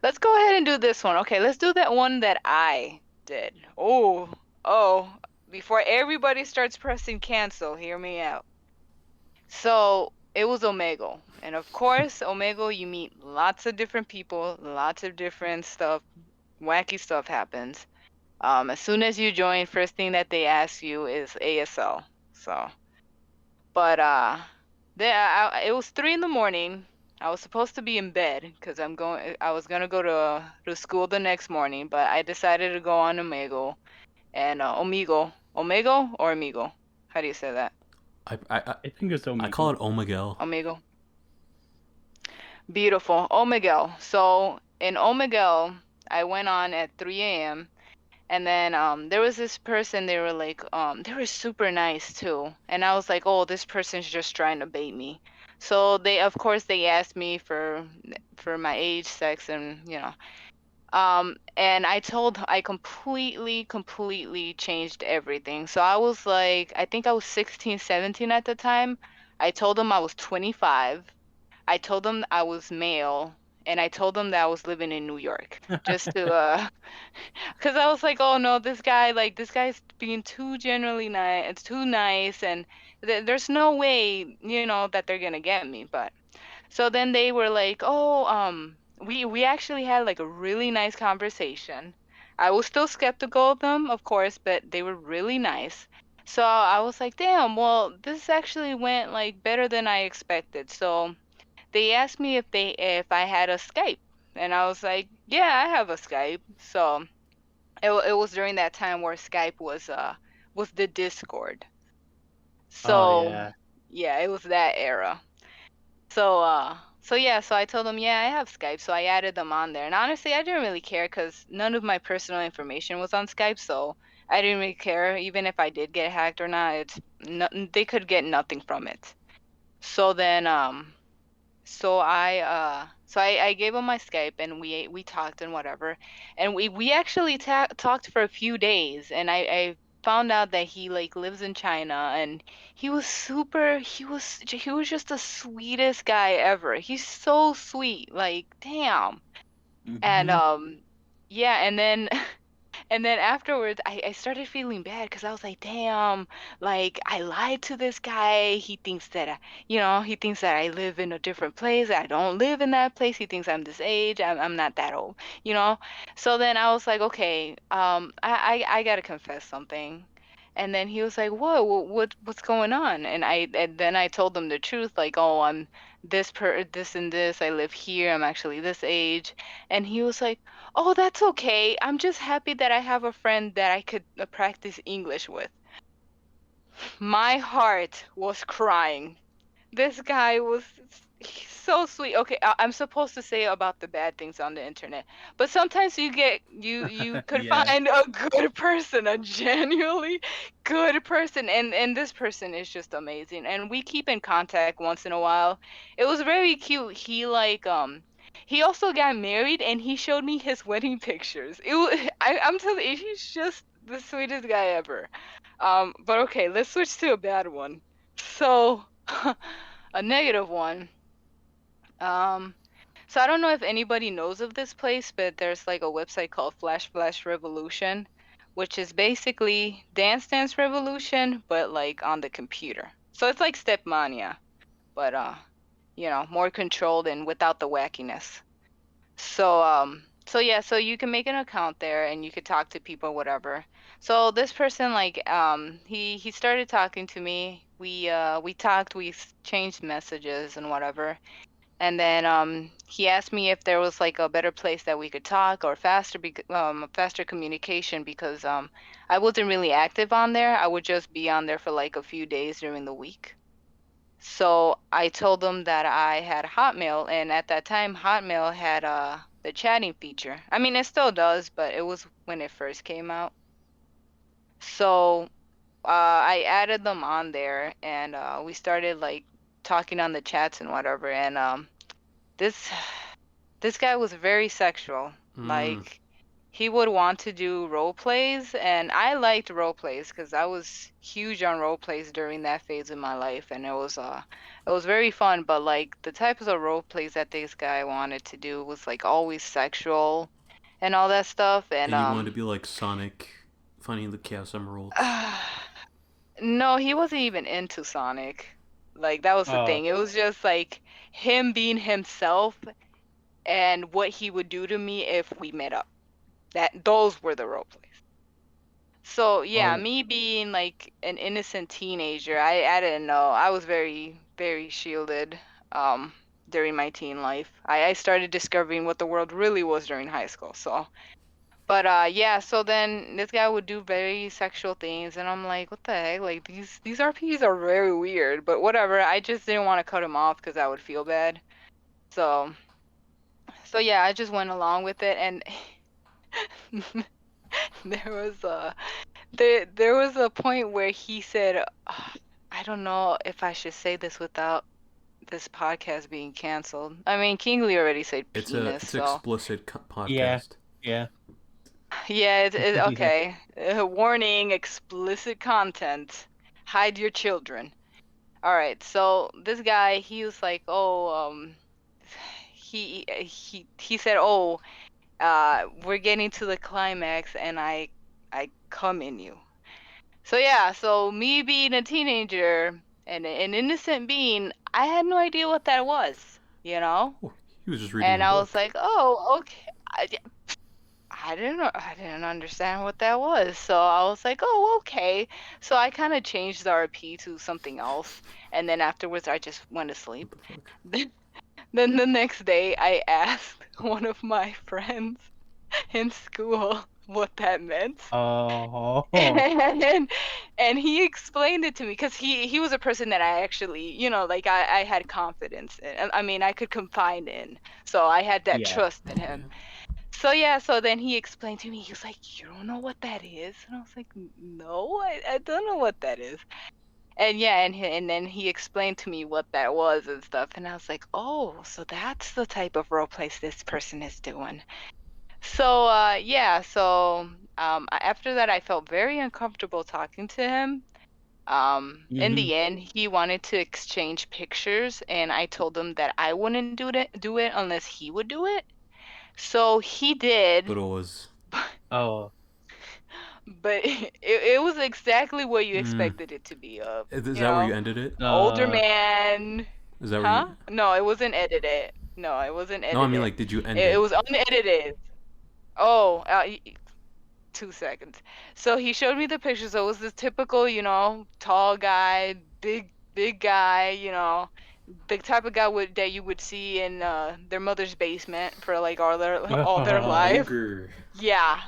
Let's go ahead and do this one. Okay, let's do that one that I did. Oh. Before everybody starts pressing cancel, hear me out. So it was Omegle. And of course, Omegle, you meet lots of different people, lots of different stuff, wacky stuff happens. As soon as you join, first thing that they ask you is ASL. So, but it was 3 in the morning. I was supposed to be in bed because I was gonna go to school the next morning, but I decided to go on Omegle and Omegle or Amigo. How do you say that? I think it's Omegle. I call it Omegle. Omegle. Beautiful. Omegle. So in Omegle, I went on at 3 a.m. And then there was this person, they were like, they were super nice too. And I was like, oh, this person's just trying to bait me. So of course, they asked me for my age, sex, and and I completely changed everything. So I was like, I think I was 16, 17 at the time. I told them I was 25. I told them I was male, and I told them that I was living in New York, just to because I was like, oh no, this guy's being too generally nice, it's too nice, and there's no way, that they're gonna get me. But so then they were like, oh, we actually had like a really nice conversation. I was still skeptical of them, of course, but they were really nice. So I was like, damn, well, this actually went like better than I expected. So they asked me if I had a Skype, and I was like, yeah, I have a Skype. So it was during that time where Skype was the Discord. Oh So yeah. yeah, it was that era. So I told them, yeah, I have Skype. So I added them on there. And honestly, I didn't really care because none of my personal information was on Skype, so I didn't really care even if I did get hacked or not. They could get nothing from it. So then I gave him my Skype and we talked and whatever. And we actually talked for a few days, and I found out that he like lives in China, and he was just the sweetest guy ever. He's so sweet. Like, damn. And Mhm. yeah, and then and then afterwards, I started feeling bad because I was like, damn, like I lied to this guy. He thinks that I live in a different place. I don't live in that place. He thinks I'm this age. I'm not that old, you know? So then I was like, okay, I gotta confess something. And then he was like, whoa, what's going on? And then I told him the truth, like, oh, I'm this and this. I live here. I'm actually this age. And he was like, oh, that's okay. I'm just happy that I have a friend that I could practice English with. My heart was crying. This guy was so sweet. Okay, I'm supposed to say about the bad things on the internet, but sometimes you could Yeah. find a good person, a genuinely good person, and this person is just amazing. And we keep in contact once in a while. It was very cute. He also got married, and he showed me his wedding pictures. I'm telling you, he's just the sweetest guy ever. But okay, let's switch to a bad one. So, a negative one. Um, so I don't know if anybody knows of this place, but there's like a website called Flash Flash Revolution, which is basically Dance Dance Revolution, but like on the computer. So it's like Stepmania, but more controlled and without the wackiness. So yeah, so you can make an account there and you could talk to people, whatever. So this person, like, he started talking to me. We talked, we exchanged messages and whatever. And then he asked me if there was like a better place that we could talk or faster communication because I wasn't really active on there. I would just be on there for like a few days during the week. So I told them that I had Hotmail, and at that time, Hotmail had the chatting feature. I mean, it still does, but it was when it first came out. So I added them on there, and we started like talking on the chats and whatever. And this this guy was very sexual. Mm. Like he would want to do role plays, and I liked role plays because I was huge on role plays during that phase of my life, and it was very fun. But like the types of role plays that this guy wanted to do was like always sexual and all that stuff, and And you wanted to be like Sonic, finding the Chaos Emeralds. no, he wasn't even into Sonic. Like that was the Oh. thing. It was just like him being himself and what he would do to me if we met up. Those were the role plays. So yeah, Oh. me being like an innocent teenager, I didn't know. I was very, very shielded during my teen life. I started discovering what the world really was during high school. So but yeah, so then this guy would do very sexual things, and I'm like, what the heck? Like these RPs are very weird, but whatever. I just didn't want to cut him off because I would feel bad. So yeah, I just went along with it, and there was a point where he said, I don't know if I should say this without this podcast being canceled. I mean, Kingsley already said It's penis, it's so explicit podcast. Yeah. yeah, it's okay. Warning, explicit content. Hide your children. All right, so this guy, he was like, oh, he said, oh, we're getting to the climax, and I come in you. So yeah, so me being a teenager and an innocent being, I had no idea what that was, you know? Oh, he was just reading And a I book. was like, oh, okay. I didn't know, I didn't understand what that was. So I was like, oh, okay. So I kind of changed the RP to something else, and then afterwards I just went to sleep. What the fuck? Then the next day I asked one of my friends in school what that meant. Oh. And he explained it to me because he was a person that I actually, you know, like I had confidence in. I mean, I could confide in. So I had that Yeah. trust in him. So yeah, so then he explained to me, he was like, you don't know what that is? And I was like, no, I don't know what that is. And yeah, and then he explained to me what that was and stuff. And I was like, oh, so that's the type of role plays this person is doing. So yeah, so after that I felt very uncomfortable talking to him. In the end, he wanted to exchange pictures, and I told him that I wouldn't do it unless he would do it. So he did, But it was. Oh. but it was exactly what you Mm. expected it to be. Is You that where know, you ended it? older man. Is that where Huh? you? No, it wasn't edited. No, it wasn't edited. No, I mean like, did you end It it? was unedited. Oh, 2 seconds. So he showed me the pictures. So it was this typical, you know, tall guy, big guy, you know, the type of guy that you would see in their mother's basement for like all their life. Ogre. Yeah.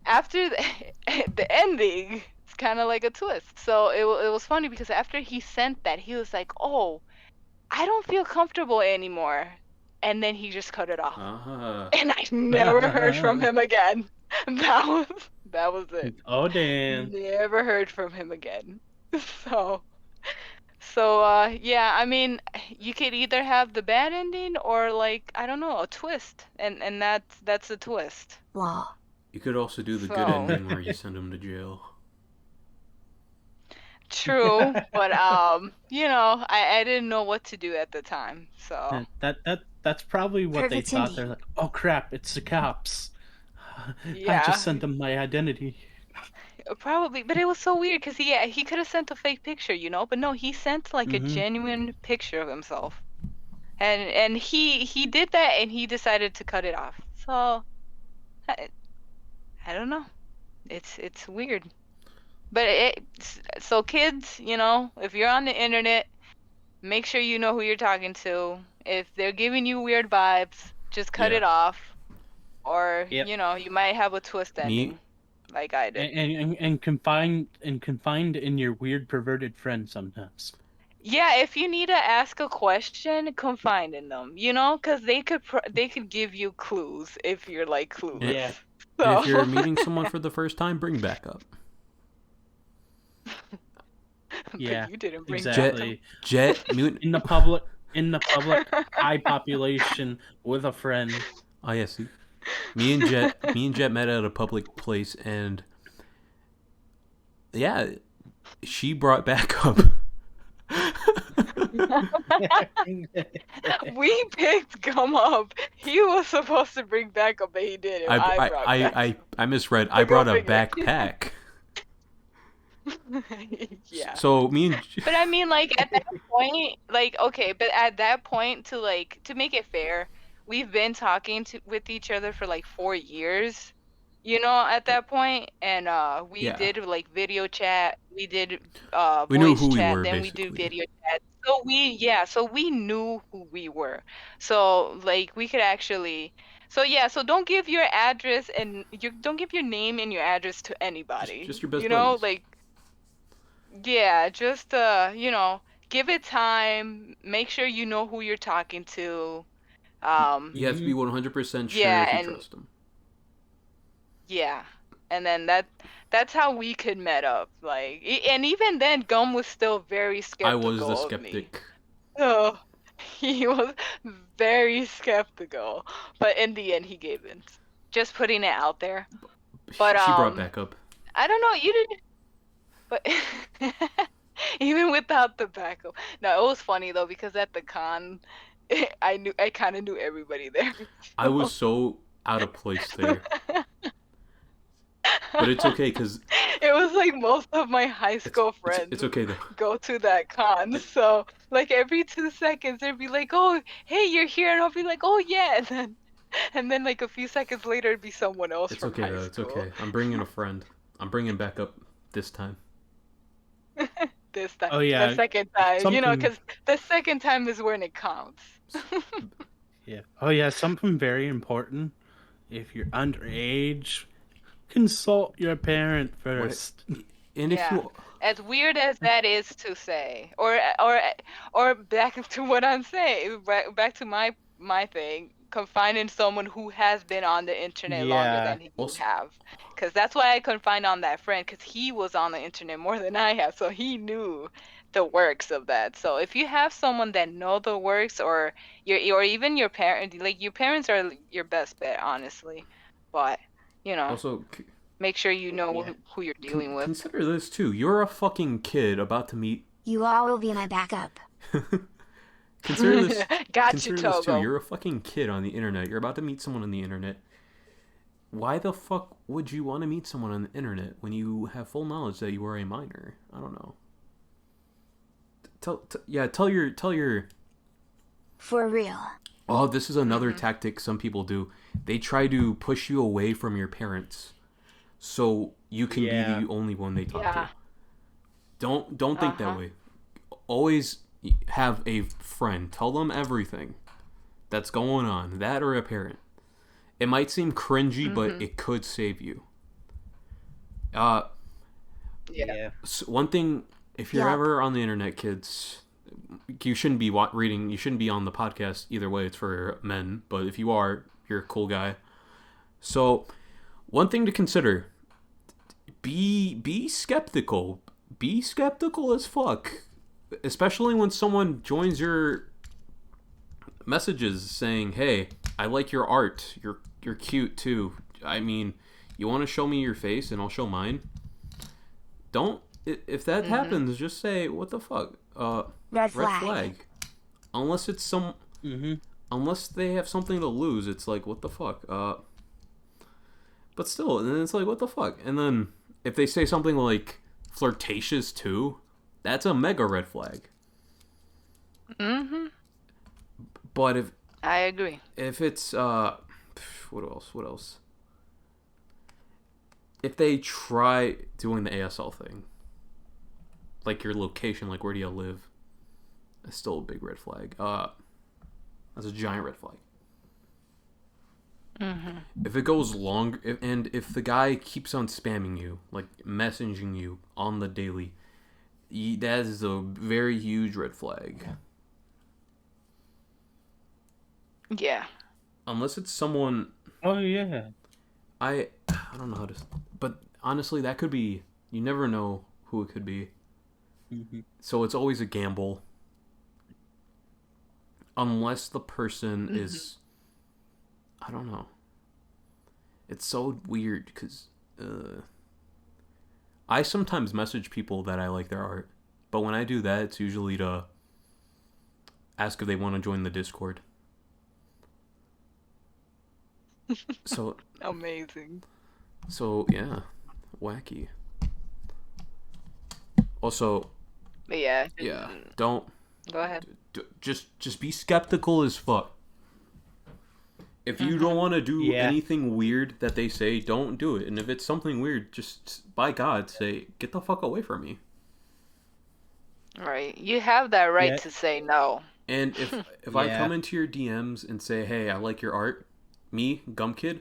After the ending, it's kind of like a twist. So it was funny because after he sent that, he was like, "Oh, I don't feel comfortable anymore," and then he just cut it off. And I never heard from him again. That was it. Oh, damn. Never heard from him again. So yeah, I mean, you could either have the bad ending or like, I don't know, a twist. And that's a twist. Law. You could also do the good So- ending where you send him to jail. True, but you know, I didn't know what to do at the time. So That's probably what they Perfect thought. ending. They're like, oh crap, it's the cops. I Yeah. just sent them my identity. probably, but it was so weird because he could have sent a fake picture, you know, but no, he sent like a Mhm. genuine picture of himself, and he did that, and he decided to cut it off. So I don't know, it's weird, but so kids, you know, if you're on the internet, make sure you know who you're talking to. If they're giving you weird vibes, just cut Yeah. it off, or Yep. you know, you might have a twist ending, like I did. And confined in your weird perverted friend sometimes. Yeah, if you need to ask a question, confide in them, you know, because they could give you clues if you're like clueless. Yeah. And So if you're meeting someone for the first time, bring backup. but Yeah, you didn't bring Exactly. Jet, mute. In the public high population with a friend. Oh, yeah, see. Me and Jet met at a public place, and yeah, she brought back up. We picked Gum up. He was supposed to bring backup, but he didn't. I brought back. I misread. I But go brought a figure. backpack. Yeah. So me and But I mean, like at that point, like okay, but at that point, to make it fair, we've been talking with each other for like 4 years, at that point, and we Yeah. did like video chat, we did We knew voice who we chat, were, then we do basically. video chat. So we knew who we were. So like we could actually. So yeah, so don't give your address and don't give your name and your address to anybody. Just your best You know, buddies. like. Yeah, just give it time. Make sure you know who you're talking to. You have to be 100% sure Yeah, if you and trust them. yeah, and then that's how we could met up. Like, and even then, Gum was still very I skeptical was the of me. skeptic. So he was very skeptical, but in the end, he gave in. Just putting it out there. But She brought back up. I don't know. You didn't. But even without the backup, no, it was funny though because at the con, I kind of knew everybody there. I was so out of place there. But it's okay, because It was like most of my high school friends it's okay though. go to that con. So like every 2 seconds they'd be like, "Oh, hey, you're here," and I'll be like, "Oh yeah," and then like a few seconds later it'd be someone else It's from okay high though. It's school. okay. I'm bringing a friend. I'm bringing back up this time. This time, Oh, yeah, the second time, something- because the second time is when it counts. Yeah. Oh yeah, something very important. If you're underage, consult your parent first. And if Yeah. you As weird as that is to say, or back to what I'm saying, back to my thing, confining someone who has been on the internet longer Yeah. than you Also- have, because that's why I confined on that friend, because he was on the internet more than I have, so he knew the works of that. So if you have someone that know the works, or even your parent, like your parents are your best bet, honestly, but also make sure you know Yeah. who you're dealing with. consider this too. You're a fucking kid about to meet. You all will be my backup. Consider this. Got Consider you, this too. Togo. You're a fucking kid on the internet. You're about to meet someone on the internet. Why the fuck would you want to meet someone on the internet when you have full knowledge that you are a minor? I don't know. Tell your. For real. Oh, this is another tactic some people do. They try to push you away from your parents, so you can be Yeah. the only one they talk Yeah. to. Don't think that Uh-huh. way. Always have a friend. Tell them everything that's going on. That or a parent. It might seem cringy, but it could save you. Yeah. So one thing, if you're Yeah. ever on the internet, kids, you shouldn't be reading. You shouldn't be on the podcast either way. It's for men, but if you are, you're a cool guy. So, one thing to consider: be skeptical. Be skeptical as fuck, especially when someone joins your messages saying, "Hey, I like your art. You're cute too. I mean, you want to show me your face and I'll show mine." Don't if that happens, just say, "What the fuck?" Red Red flag. flag. Unless it's unless they have something to lose, it's like, what the fuck? But still, and then it's like, what the fuck? And then if they say something like flirtatious too, that's a mega red flag. But I agree. if it's what else? If they try doing the ASL thing, like your location, like where do you live, it's still a big red flag. That's a giant red flag. If it goes long, and if the guy keeps on spamming you, like messaging you on the daily, that is a very huge red flag. Yeah. Unless it's someone Oh yeah. I don't know how to, but honestly, that could be. You never know who it could be. So it's always a gamble. Unless the person is, I don't know. It's so weird because I sometimes message people that I like their art, but when I do that, it's usually to ask if they want to join the Discord. So Amazing. yeah, wacky. Also, But yeah. yeah, don't Go ahead. just be skeptical as fuck. If you don't want to do Yeah. anything weird that they say, don't do it. And if it's something weird, just by God say, get the fuck away from me. Right. You have that right Yeah. to say no. And if I Yeah. come into your DMs and say, hey, I like your art, me, GumKid,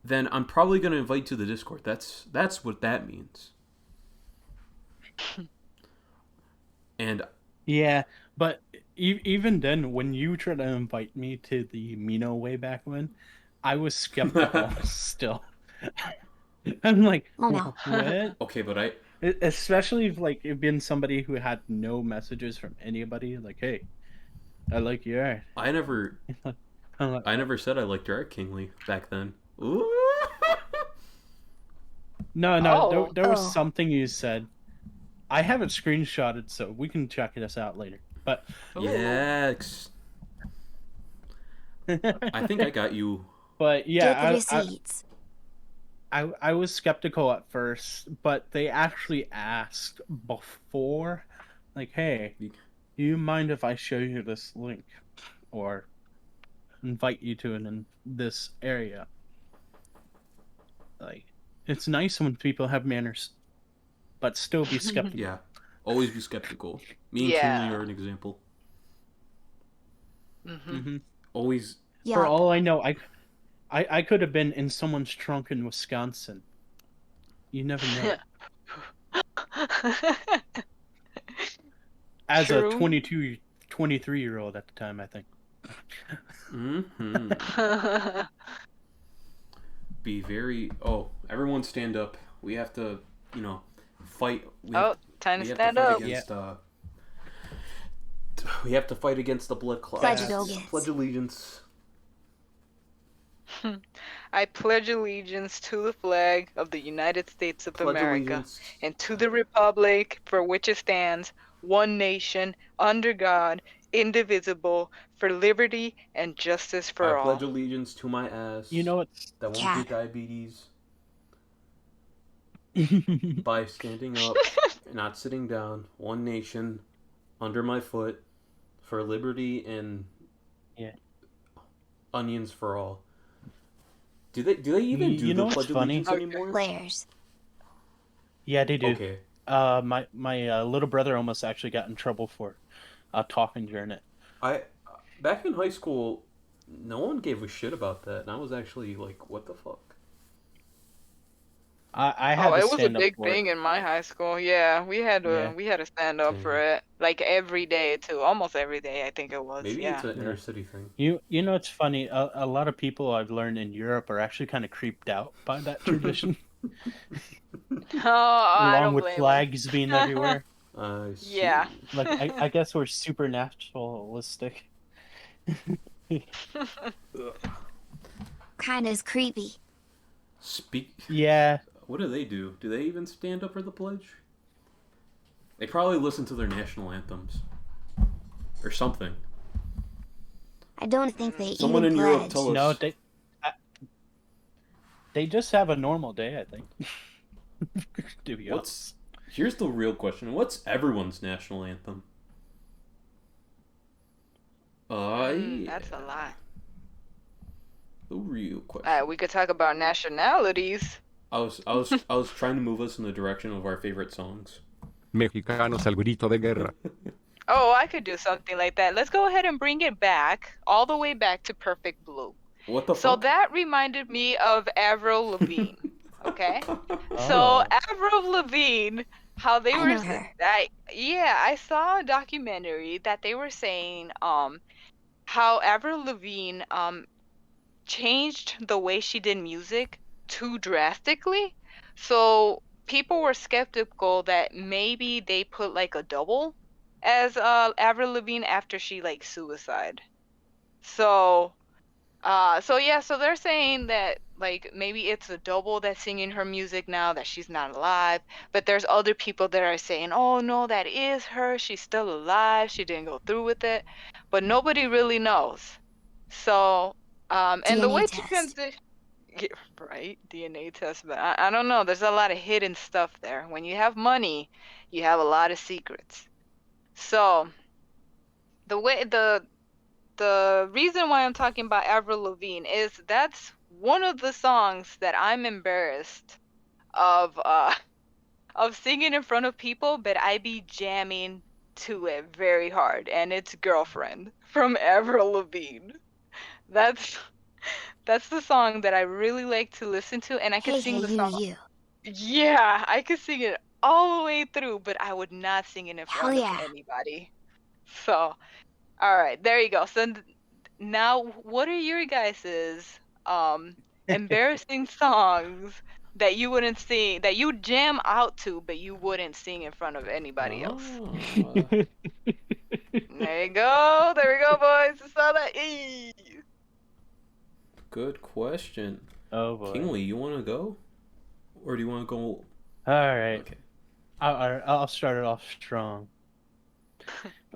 then I'm probably gonna invite you to the Discord. That's what that means. And Yeah, but even then, when you tried to invite me to the Mino way back when, I was skeptical still. I'm like, Oh, no. what? okay, but Especially if like you've been somebody who had no messages from anybody, like, hey, I like your art. I never I'm like, I never said I liked your art, Kingly, back then. Ooh. no, Oh. there was Oh. something you said. I have it screenshotted, so we can check this out later. But Yes. I think I got you. but Get the yeah, receipts. I was skeptical at first, but they actually asked before, like, hey, do you mind if I show you this link or invite you to it in this area? Like, it's nice when people have manners, but still be skeptical. Yeah. Always be skeptical. Me and Yeah. Kingly are an example. Mm-hmm. Always. For Yup. all I know, I could have been in someone's trunk in Wisconsin. You never know. As True. a 23-year-old at the time, I think. Mm-hmm. Be very. Oh, everyone stand up. We have to, fight. Oh, time to we have stand to fight up. against. We have to fight against the blood clots. Pledge allegiance. Pledge allegiance. I pledge allegiance to the flag of the United States of Pledge America allegiance. and to the republic for which it stands, one nation, under God, indivisible, for liberty and justice for I all. pledge allegiance to my ass. You know it's that won't Cat. get diabetes by standing up, not sitting down. One nation, under my foot, for liberty and Yeah. onions for all. Do they even do You know the what's pledge funny? allegiance anymore? Layers. Yeah, they do. Okay. My little brother almost actually got in trouble for talking during it. Back in high school, no one gave a shit about that, and I was actually like, what the fuck? I had to it was a stand up big for thing it. in my high school. Yeah, we had to stand up for it, like every day too, almost every day. I think it was. Maybe yeah. it's an inner city thing. You know it's funny. A lot of people I've learned in Europe are actually kind of creeped out by that tradition, Oh, I along don't with blame 'em. flags being everywhere. I see. Yeah. Like I guess we're super naturalistic. Kinda is creepy. Yeah. What do? Do they even stand up for the pledge? They probably listen to their national anthems. Or something. I don't think they Someone even in Europe pledge. tell us. No, they just have a normal day, I think. To be honest. Here's the real question. What's everyone's national anthem? That's a lot. The real question. We could talk about nationalities. I was trying to move us in the direction of our favorite songs. Mexicanos al grito de guerra. Oh, I could do something like that. Let's go ahead and bring it back, all the way back to Perfect Blue. What the So fuck? that reminded me of Avril Lavigne. Okay? So Oh. Avril Lavigne, how they I were know her. I saw a documentary that they were saying how Avril Lavigne changed the way she did music too drastically. So people were skeptical that maybe they put like a double as Avril Lavigne after she like suicide. So So they're saying that like maybe it's a double that's singing her music now that she's not alive, but there's other people that are saying, "Oh no, that is her. She's still alive. She didn't go through with it." But nobody really knows. So, and the DNA way to test. yeah, right, DNA test, but I don't know. There's a lot of hidden stuff there. When you have money, you have a lot of secrets. So, the way the reason why I'm talking about Avril Lavigne is that's one of the songs that I'm embarrassed of of singing in front of people, but I be jamming to it very hard, and it's Girlfriend from Avril Lavigne. That's that's the song that I really like to listen to, and I could Hey, hey, sing the song. you. Yeah, I could sing it all the way through, but I would not sing it in Hell front of yeah. anybody. So, all right, there you go. So now, what are your guys's embarrassing songs that you wouldn't sing, that you jam out to, but you wouldn't sing in front of anybody else? Ah, There you go. There we go, boys. I saw that. Eee. good question. Oh boy. Kingly, you want to go? Or do you want to go? All right. Okay. I'll start it off strong.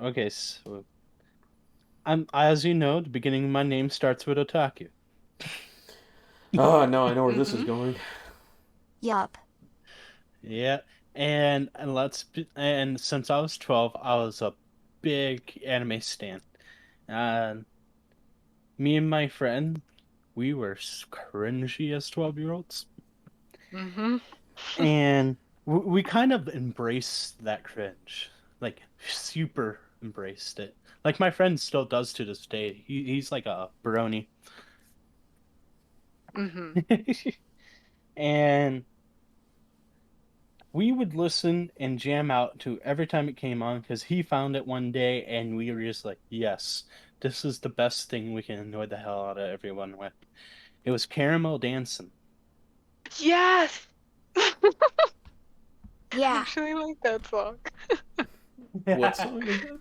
Okay, so as you know, the beginning of my name starts with otaku. Oh, no, I know where this is going. Yup. Yeah, and and since I was 12, I was a big anime stan. And me and my friend, we were cringy as 12-year-olds, Mm-hmm. and we kind of embraced that cringe, like super embraced it. Like my friend still does to this day. He's like a brony. Mm-hmm. And we would listen and jam out to every time it came on because he found it one day and we were just like, yes, this is the best thing we can annoy the hell out of everyone with. It was Caramel Dancing. Yes. I Yeah. actually like that song. What song is that?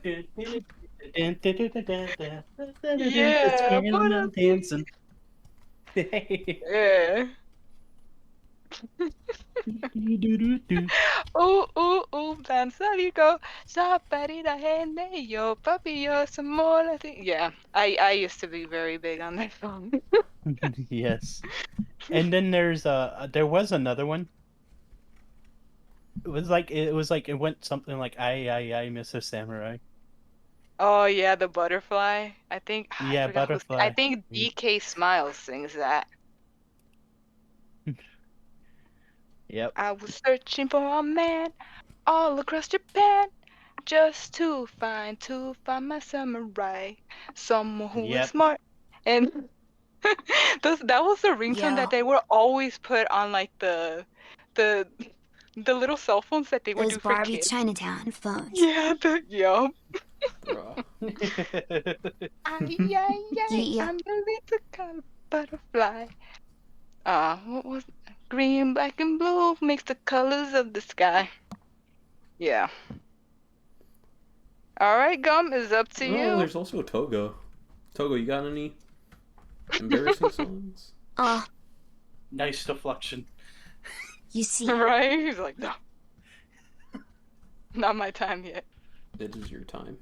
It's Yeah, but Caramel Dancing. yeah. Danzalico, saperi da gente, yo, papi, yo, samola. Yeah, I used to be very big on that song. Yes. And then there was another one. It went something like I Mr. Samurai. Oh yeah, the butterfly. I think I Yeah, forgot who's. I Butterfly. think DK Smiles sings that. Yep. I was searching for a man all across Japan just to find my samurai, someone who is Yep. smart. And that was the ringtone Yo. that they were always put on like the the little cell phones that they would Those do for Barbie kids. Chinatown phones. Yeah, yup. Bruh. Ay, Yeah. I'm the little color butterfly. What was green, black, and blue makes the colors of the sky. Yeah. All right, Gum is up to Oh, you. there's also Togo. Togo, you got any embarrassing songs? Nice deflection. You see. Right? He's like, no, not my time yet. It is your time.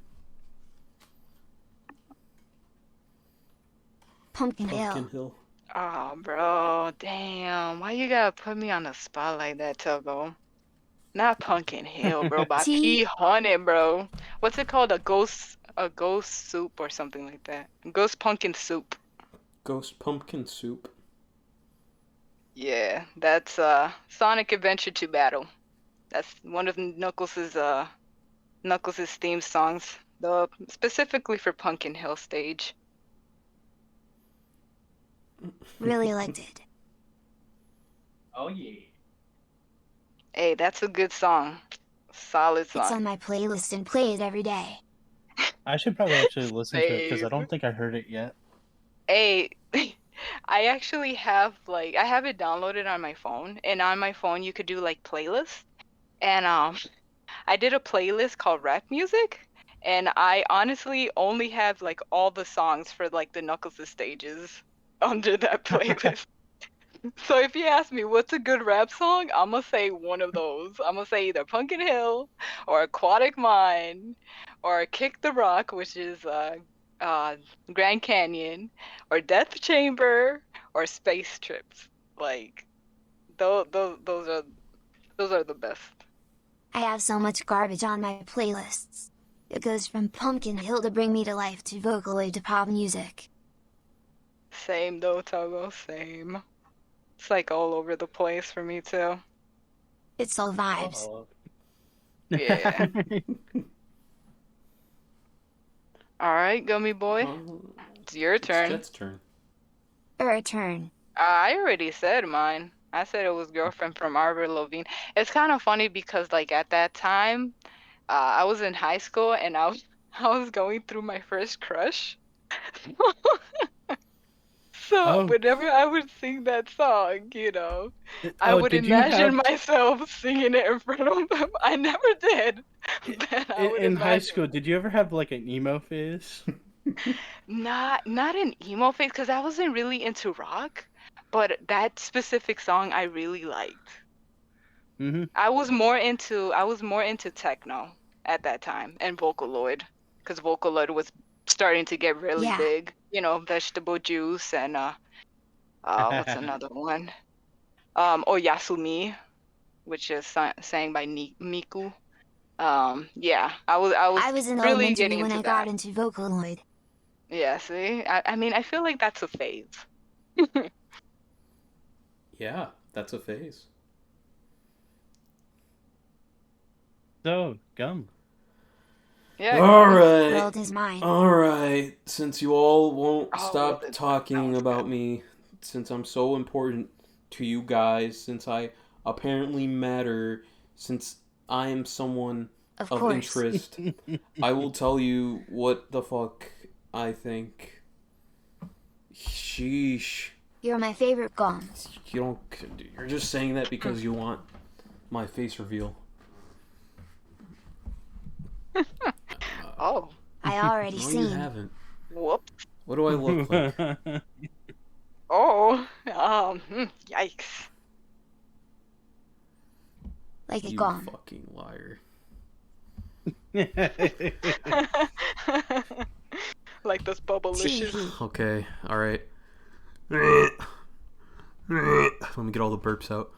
Pumpkin Pumpkin Hill. Hill. Oh, bro, damn. Why you gotta put me on the spot like that, Togo? Not Pumpkin Hill, bro, by T. P100, bro. What's it called? A ghost soup or something like that. Ghost pumpkin soup. Ghost Pumpkin Soup. Yeah, that's Sonic Adventure 2 Battle. That's one of Knuckles' theme songs, specifically for Pumpkin Hill stage. Really liked it. Oh yeah. Hey, that's a good song. Solid It's song. on my playlist and play it every day. I should probably actually listen to it because I Same. don't think I heard it yet. Hey, I actually have I have it downloaded on my phone, and on my phone you could do like playlists. And I did a playlist called Rap Music, and I honestly only have like all the songs for like the Knuckles' stages. under that playlist. So if you ask me what's a good rap song, I'm gonna say one of those. I'm gonna say either Pumpkin Hill or Aquatic Mine or Kick the Rock, which is uh Grand Canyon, or Death Chamber or Space Trips. Like those are the best. I have so much garbage on my playlists. It goes from Pumpkin Hill to Bring Me to Life to Vocaloid to pop music. Same though, Togo, same. It's like all over the place for me too. It's all vibes. Uh-oh. Yeah. All right, Gummy Boy, it's your It's turn. Jet's turn. Turn. I already said mine. I said it was Girlfriend from Avril Lavigne. It's kind of funny because like at that time, I was in high school and I was going through my first crush. So Oh. whenever I would sing that song, I would did you imagine have myself singing it in front of them. I never did, but I would in high imagine. school? Did you ever have like an emo phase? Not an emo phase because I wasn't really into rock, but that specific song I really liked. Mm-hmm. I was more into techno at that time and Vocaloid because Vocaloid was starting to get really Yeah. big. Vegetable Juice and what's another one? Oyasumi, which is sang by Miku. Yeah, I was in really elementary getting when into I that. got into Vocaloid. Yeah, see, I mean, I feel like that's a phase. Yeah, that's a phase. So, Gum. Yeah. All Gummy. right. World is mine. All right. Since you all won't Oh, stop that talking sounds about good. me, since I'm so important to you guys, since I apparently matter, since I am someone Of of course. interest, I will tell you what the fuck I think. Sheesh. You're my favorite Gum. You're just saying that because you want my face reveal. Oh, I already No, you seen. haven't. whoops. What do I look like? Oh, yikes. Like a You Gum. fucking liar. Like those bubblicious. Gee. Okay, alright. Let me get all the burps out.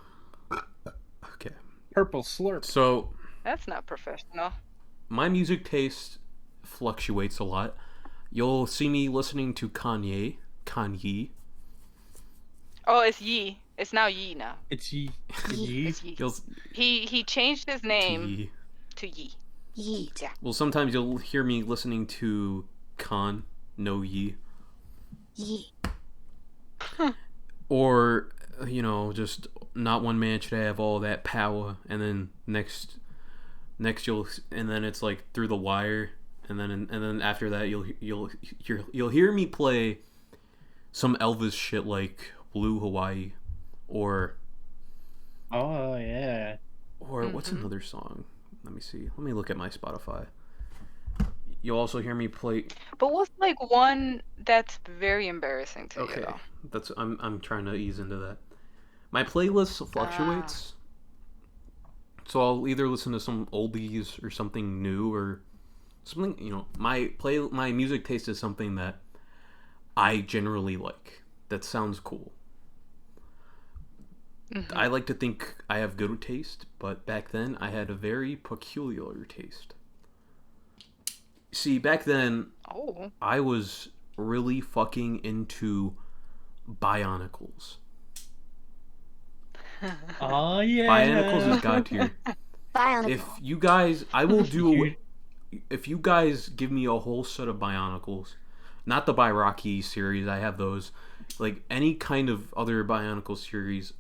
Okay. Purple slurp. So, That's not professional. my music taste fluctuates a lot. You'll see me listening to Kanye. Oh, it's Yee. It's now Yee now. It's ye. It's Yee. You'll He changed his name Yee. to Yee. Yeet. Yeah. Well, sometimes you'll hear me listening to Khan, no Yee. Yeet. Or, just not one man should have all that power, and then next and then it's like Through the Wire, and then after that you'll hear me play some Elvis shit like Blue Hawaii, or Oh yeah. what's another song? Let me see. Let me look at my Spotify. You'll also hear me play. But what's like one that's very embarrassing to you Okay, though? I'm trying to ease into that. My playlist fluctuates, so I'll either listen to some oldies or something new or something. My music taste is something that I generally like. That sounds cool. Mhm. I like to think I have good taste, but back then I had a very peculiar taste. See, back then Oh. I was really fucking into Bionicles. Oh yeah. Bionicles is god tier. Bionicle. If you guys, I will do. If you guys give me a whole set of Bionicles, not the Byraki series, I have those. Like any kind of other Bionicle series,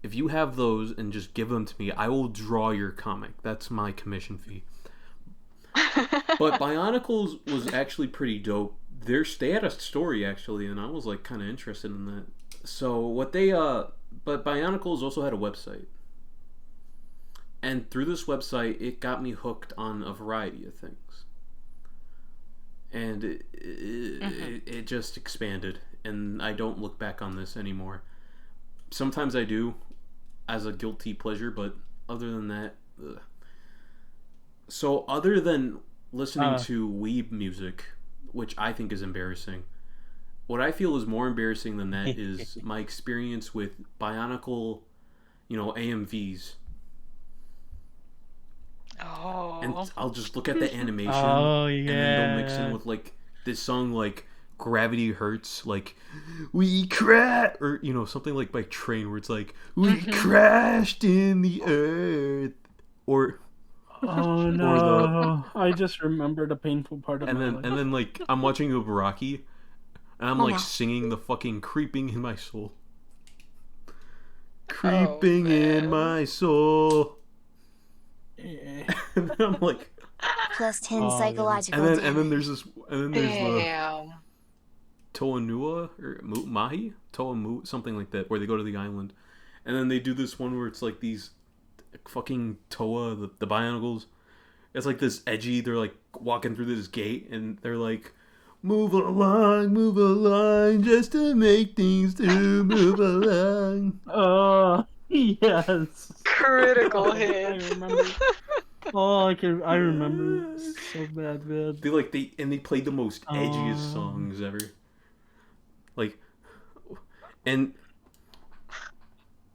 if you have those and just give them to me, I will draw your comic. That's my commission fee. But Bionicles was actually pretty dope. They had a story actually, and I was like kind of interested in that. So but Bionicles also had a website, and through this website, it got me hooked on a variety of things. and it just expanded, and I don't look back on this anymore. Sometimes I do, as a guilty pleasure, but other than that, ugh. So other than listening to weeb music, which I think is embarrassing, what I feel is more embarrassing than that is my experience with Bionicle, AMVs. Oh. And I'll just look at the animation, and then they'll mix in with like this song like Gravity Hurts, like we crash, or something like by Train, where it's like we crashed in the earth, or oh no, I just remembered a painful part of my life. And then like I'm watching Ubaraki, and I'm Oh, like no. singing the fucking "Creeping in My Soul," creeping in my soul. And I'm like, Plus 10 Oh, psychological and damage. then there's the Damn. Toanua or Mahi, something like that, where they go to the island, and then they do this one where it's like these fucking Toa, the Bionicles. It's like this edgy. They're like walking through this gate, and they're like, move along, just to make things to move along. Oh yes, Critical I hit. remember. Oh, I remember so bad, man. They played the most edgiest songs ever. Like, and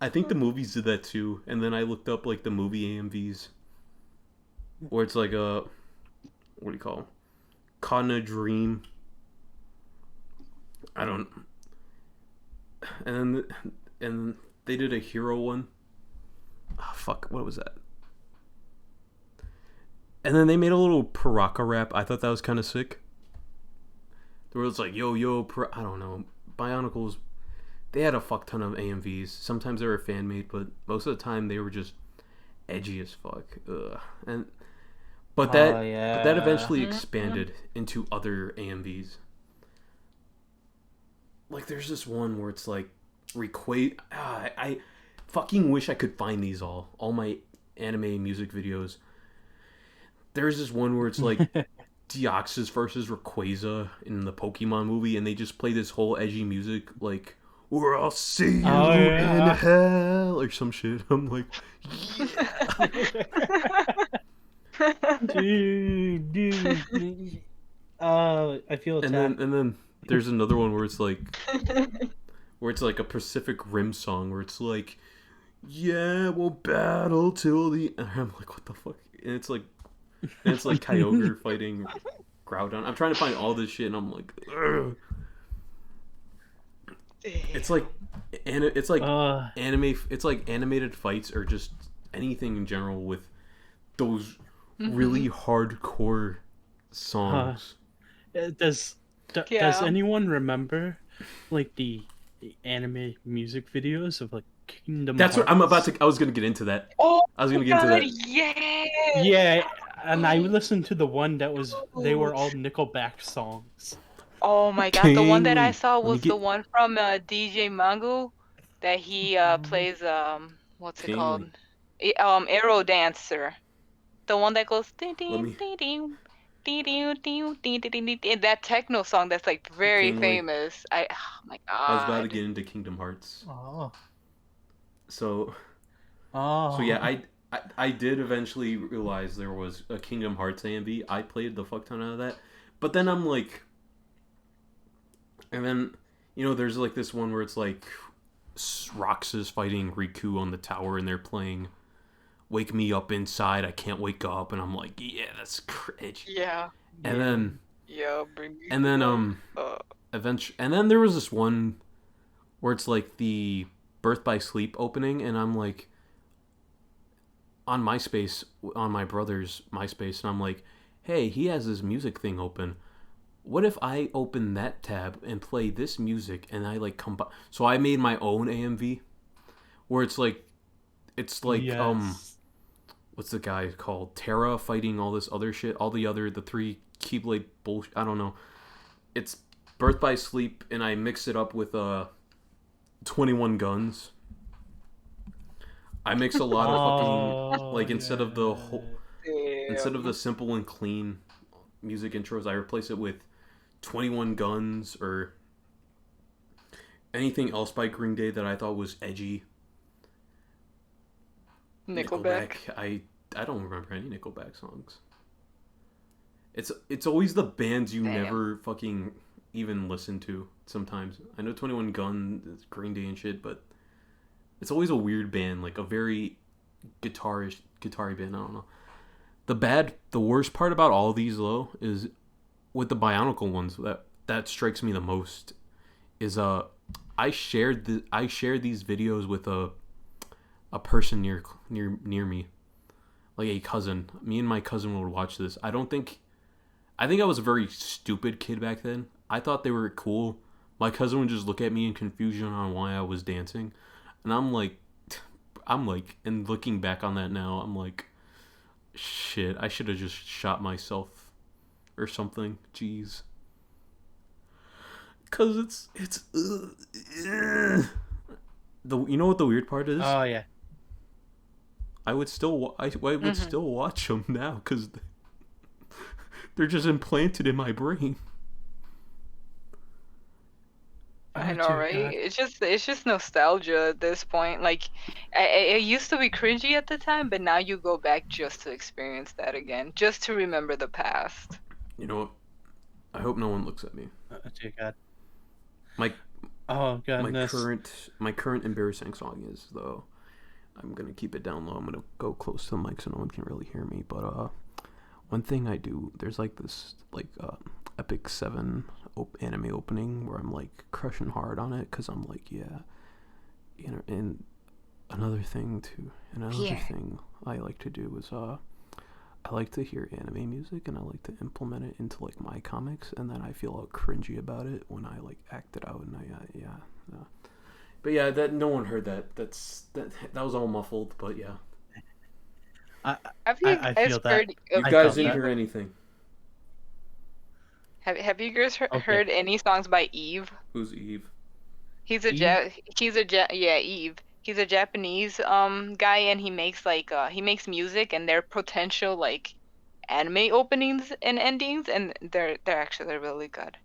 I think the movies did that too. And then I looked up like the movie AMVs, where it's like what do you call 'em? Caught in a Dream. I don't. And they did a hero one. Oh, fuck, what was that? And then they made a little Paraka rap. I thought that was kind of sick. Where it's like, yo, I don't know. Bionicles, they had a fuck ton of AMVs. Sometimes they were fan made, but most of the time they were just edgy as fuck. Ugh. But that eventually expanded into other AMVs. Like there's this one where it's like I fucking wish I could find these all my anime music videos. There's this one where it's like Deoxys versus Rayquaza in the Pokemon movie, and they just play this whole edgy music, like, or I'll see you in hell, or some shit. I'm like, yeah. dude. I feel attacked. And then there's another one where it's like a Pacific Rim song, where it's like, yeah, we'll battle till the. And I'm like, what the fuck? And it's like Kyogre fighting Groudon. I'm trying to find all this shit, and I'm like, ugh. It's like anime. It's like animated fights, or just anything in general with those really hardcore songs. Does anyone remember like the anime music videos of like Kingdom That's Hearts? what I'm about to. I was gonna get into that. Oh, I was gonna get into that. Yeah. Yeah, and I listened to the one that was they were all Nickelback songs. Oh my god, the one that I King. saw Let me was get- the one from DJ Mango that he plays what's it King, called? like- Arrow Dancer. The one that goes Let me- that techno song that's like very King, like- famous. Oh my I was about to god. get into Kingdom Hearts. Oh. So Oh. yeah, I did eventually realize there was a Kingdom Hearts AMV. I played the fuck ton out of that, but then I'm like, and then there's like this one where it's like Roxas fighting Riku on the tower, and they're playing "Wake Me Up Inside, I Can't Wake Up," and I'm like, yeah, that's cringe. Yeah. And then Bring me and then and then there was this one where it's like the Birth by Sleep opening, and I'm like on MySpace, on my brother's MySpace, and I'm like, hey, he has this music thing open. What if I open that tab and play this music, and I like so I made my own AMV where it's like Yes. what's the guy called? Terra fighting all this other shit, the three Keyblade bullshit. I don't know. It's Birth by Sleep, and I mix it up with 21 Guns. I mix a lot of fucking like instead of the simple and clean music intros, I replace it with 21 Guns or anything else by Green Day that I thought was edgy. Nickelback. I don't remember any Nickelback songs. It's always the bands you Damn. never fucking even listen to sometimes. I know 21 Gun, Green Day and shit, but it's always a weird band, like a very guitar-y band, I don't know. The worst part about all these though is with the Bionicle ones that strikes me the most is I shared these videos with a person near me, like a cousin. Me and my cousin would watch this. I think I was a very stupid kid back then. I thought they were cool. My cousin would just look at me in confusion on why I was dancing, and I'm like, and looking back on that now, I'm like, shit, I should have just shot myself or something. Jeez. Cause it's you know what the weird part is? Oh yeah. I would still still watch them now because they're just implanted in my brain. I Oh, know, dear right? God. It's just nostalgia at this point. Like, it used to be cringy at the time, but now you go back just to experience that again, just to remember the past. You know what? I hope no one looks at me. Oh, dear God. My Oh goodness. my current embarrassing song is though. I'm gonna keep it down low. I'm gonna go close to the mic so no one can really hear me. But one thing I do, there's like this Epic 7 anime opening where I'm like crushing hard on it because I'm like, yeah, you know. And another thing I like to do is I like to hear anime music and I like to implement it into like my comics, and then I feel all cringy about it when I like act it out, and but yeah, that no one heard that. That was all muffled, but yeah. Have you I guys feel that. heard? You I guys felt didn't that. hear anything. Have you guys Okay. heard any songs by Eve? Who's Eve? He's a Eve? yeah, Eve. He's a Japanese guy, and he makes he makes music, and they're potential like anime openings and endings, and they're actually really good.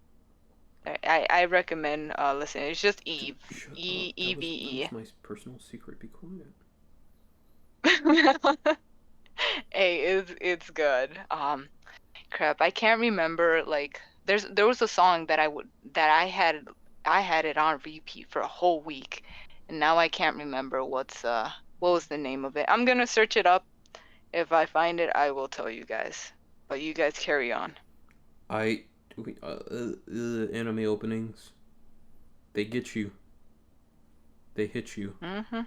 I recommend listening. It's just Eve. Shut up. EVE. That was my personal secret. Be quiet. Hey, it's good. Crap, I can't remember. Like, there was a song that I had it on repeat for a whole week, and now I can't remember what was the name of it. I'm gonna search it up. If I find it, I will tell you guys. But you guys carry on. Anime openings. They get you. They hit you. Mm-hmm.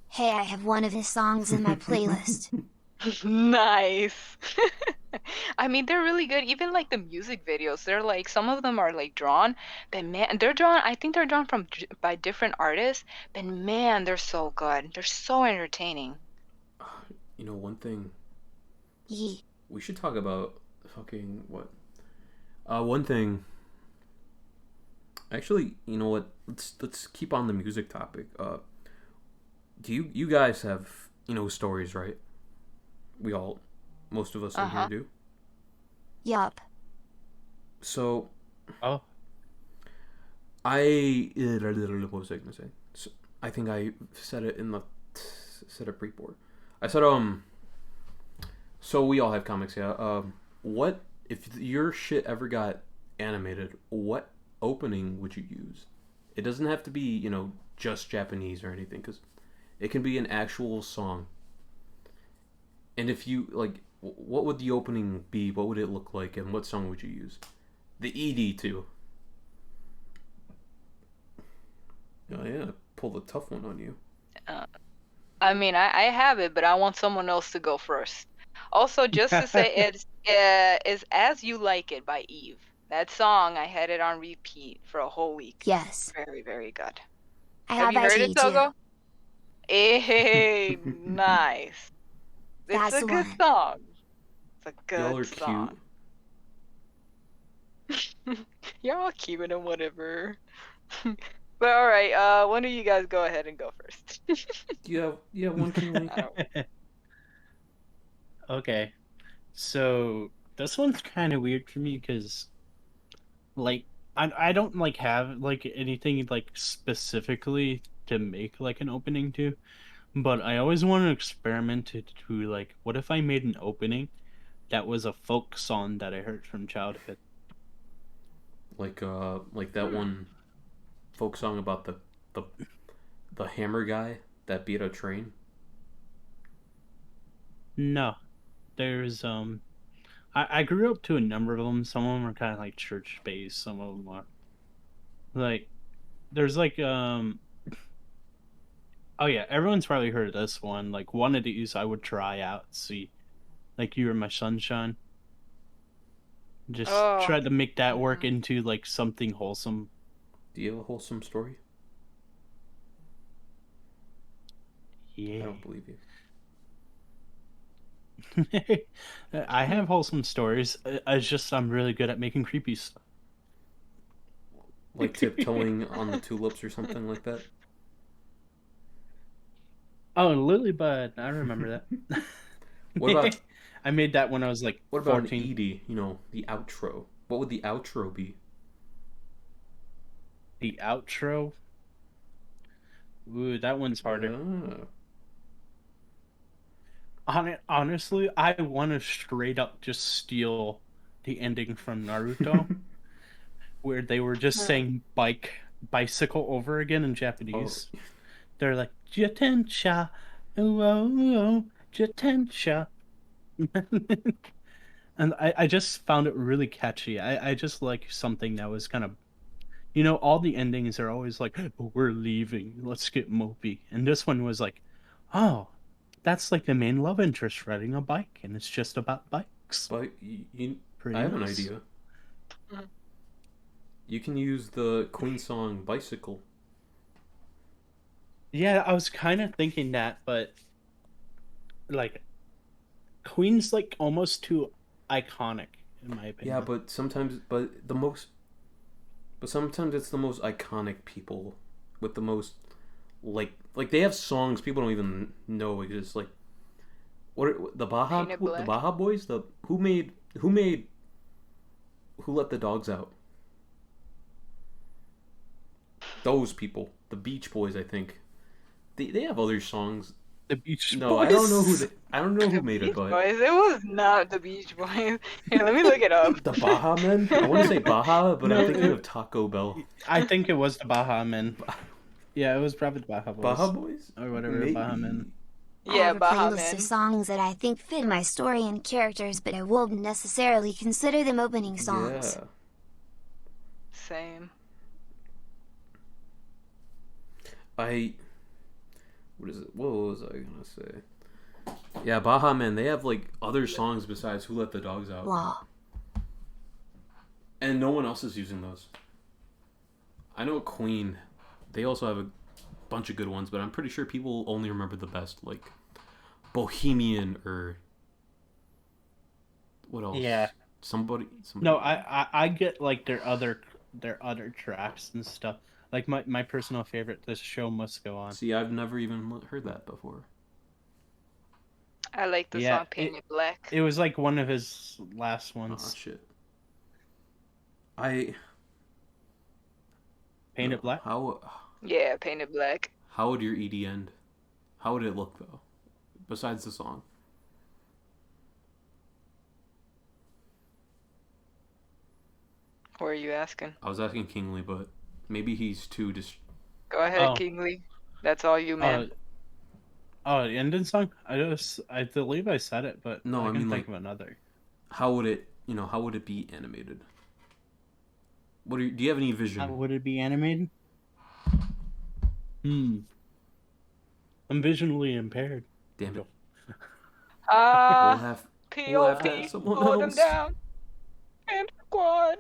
Hey, I have one of his songs in my playlist. Nice. I mean, they're really good. Even like the music videos, they're like some of them are like drawn, but man, they're drawn. I think they're drawn by different artists, but man, they're so good. They're so entertaining. You know, one thing Yee. we should talk about fucking what? One thing. Actually, you know what? Let's keep on the music topic. Do you guys have stories, right? Most of us in here do. Yup. So Oh. what was I gonna say? So, I think I said it said it pre-board. I said so we all have comics, yeah. What if your shit ever got animated? What opening would you use? It doesn't have to be just Japanese or anything, because it can be an actual song. And if you like, what would the opening be? What would it look like? And what song would you use? The ED too. Oh yeah, pull the tough one on you. I mean, I have it, but I want someone else to go first. Also, just to say, is As You Like It by Eve. That song, I had it on repeat for a whole week. Yes. Very, very good. I Have have you heard IT it, too. Togo? Hey, nice. It's That's a the good one. song. It's a Y'all are good song. cute. Y'all keeping it whatever. But all right, one of you guys go ahead and go first. You have one, Kinley? Okay. So this one's kind of weird for me because like I don't like have like anything like specifically to make like an opening to, but I always want to experiment to like, what if I made an opening that was a folk song that I heard from childhood? Like that one folk song about the the hammer guy that beat a train. No, there's I grew up to a number of them. Some of them are kind of like church based. Some of them are like there's like oh yeah, everyone's probably heard of this one. Like one of these I would try out, see, like You Were My Sunshine. Just Oh. try to make that work into like something wholesome. Do you have a wholesome story? Yeah. I don't believe you. I have wholesome stories. It's just I'm really good at making creepy stuff. Like tiptoeing on the tulips or something like that. Oh, Lilybud. I remember that. What about I made that when I was like what about an 14. Edie? You know, the outro. What would the outro be? The outro. Ooh, that one's harder. Honestly, I want to straight up just steal the ending from Naruto, where they were just saying bicycle over again in Japanese. Oh. They're like Jitensha, oh, Jitensha. And I just found it really catchy. I just like something that was kind of, you know, all the endings are always like, oh, we're leaving, let's get mopey. And this one was like, oh, that's like the main love interest riding a bike, and it's just about bikes. But Pretty I have nice. an idea. You can use the Queen song Bicycle. Yeah, I was kind of thinking that, but like Queen's like almost too iconic in my opinion. Yeah, but sometimes it's the most iconic people with the most like they have songs people don't even know exist. Like the Baja Painted Black. the Baja Boys, the who made Who Let the Dogs Out? Those people, the Beach Boys, I think. They have other songs. The Beach No, Boys. I don't know who made Beach it, but Boys. It was not the Beach Boys. Here, let me look it up. the Baja Men. I want to say Baja, but No, I'm thinking of Taco Bell. I think it was the Baja Men. Yeah, it was probably the Baja Boys. Baja Boys Or whatever, Maybe. Baja Men. I Yeah, have a Baja playlist Man. of songs that I think fit my story and characters, but I won't necessarily consider them opening songs. Yeah. Same. What is it? What was I gonna say? Yeah, Baja Men. They have like other songs besides "Who Let the Dogs Out," Wow. and no one else is using those. I know Queen. They also have a bunch of good ones, but I'm pretty sure people only remember the best, like Bohemian or what else? Yeah. Somebody. No, I get like their other tracks and stuff. Like my personal favorite, "This Show Must Go On." See, I've never even heard that before. I like the Yeah, song Painted Black. It was like one of his last Oh ones. shit. Painted Black. Yeah, Painted Black. How would your ED end? How would it look though? Besides the song. What are you asking? I was asking Kingly, but maybe he's too Go ahead, Oh. Kingly. That's all you, man. Oh, the ending song. I believe I said it, but No, I I can mean, think like- of another. How would it be animated? Do you have any vision? How would it be animated? I'm visually impaired. Damn it. We'll Ah, have P.O.P. someone Hold him else. down. And squad.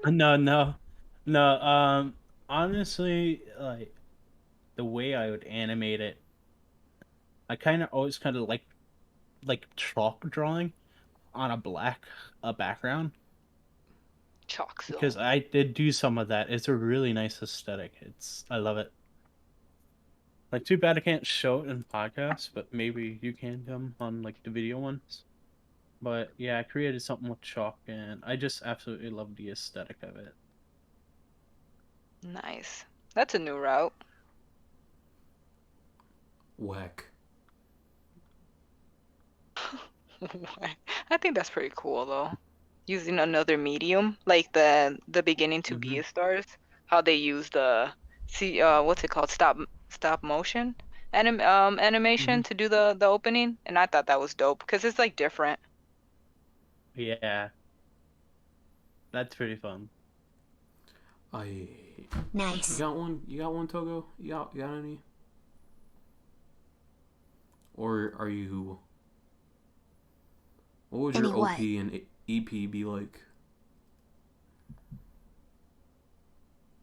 No. Honestly, like the way I would animate it, I always kind of like chalk drawing on a black background, Chalk zone. because I did do some of that. It's a really nice aesthetic. I love it. Like, too bad I can't show it in podcasts, but maybe you can come on like the video ones. But yeah, I created something with chalk, and I just absolutely love the aesthetic of it. Nice. That's a new route. Whack. I think that's pretty cool though. Using another medium, like the beginning to be Mhm. a stars, how they use the what's it called? Stop motion animation Mhm. to do the opening, and I thought that was dope because it's like different. Yeah, that's pretty fun. You Nice. got one? You got one, Togo? You got any? Or are you? What would your Any what? OP and EP be like?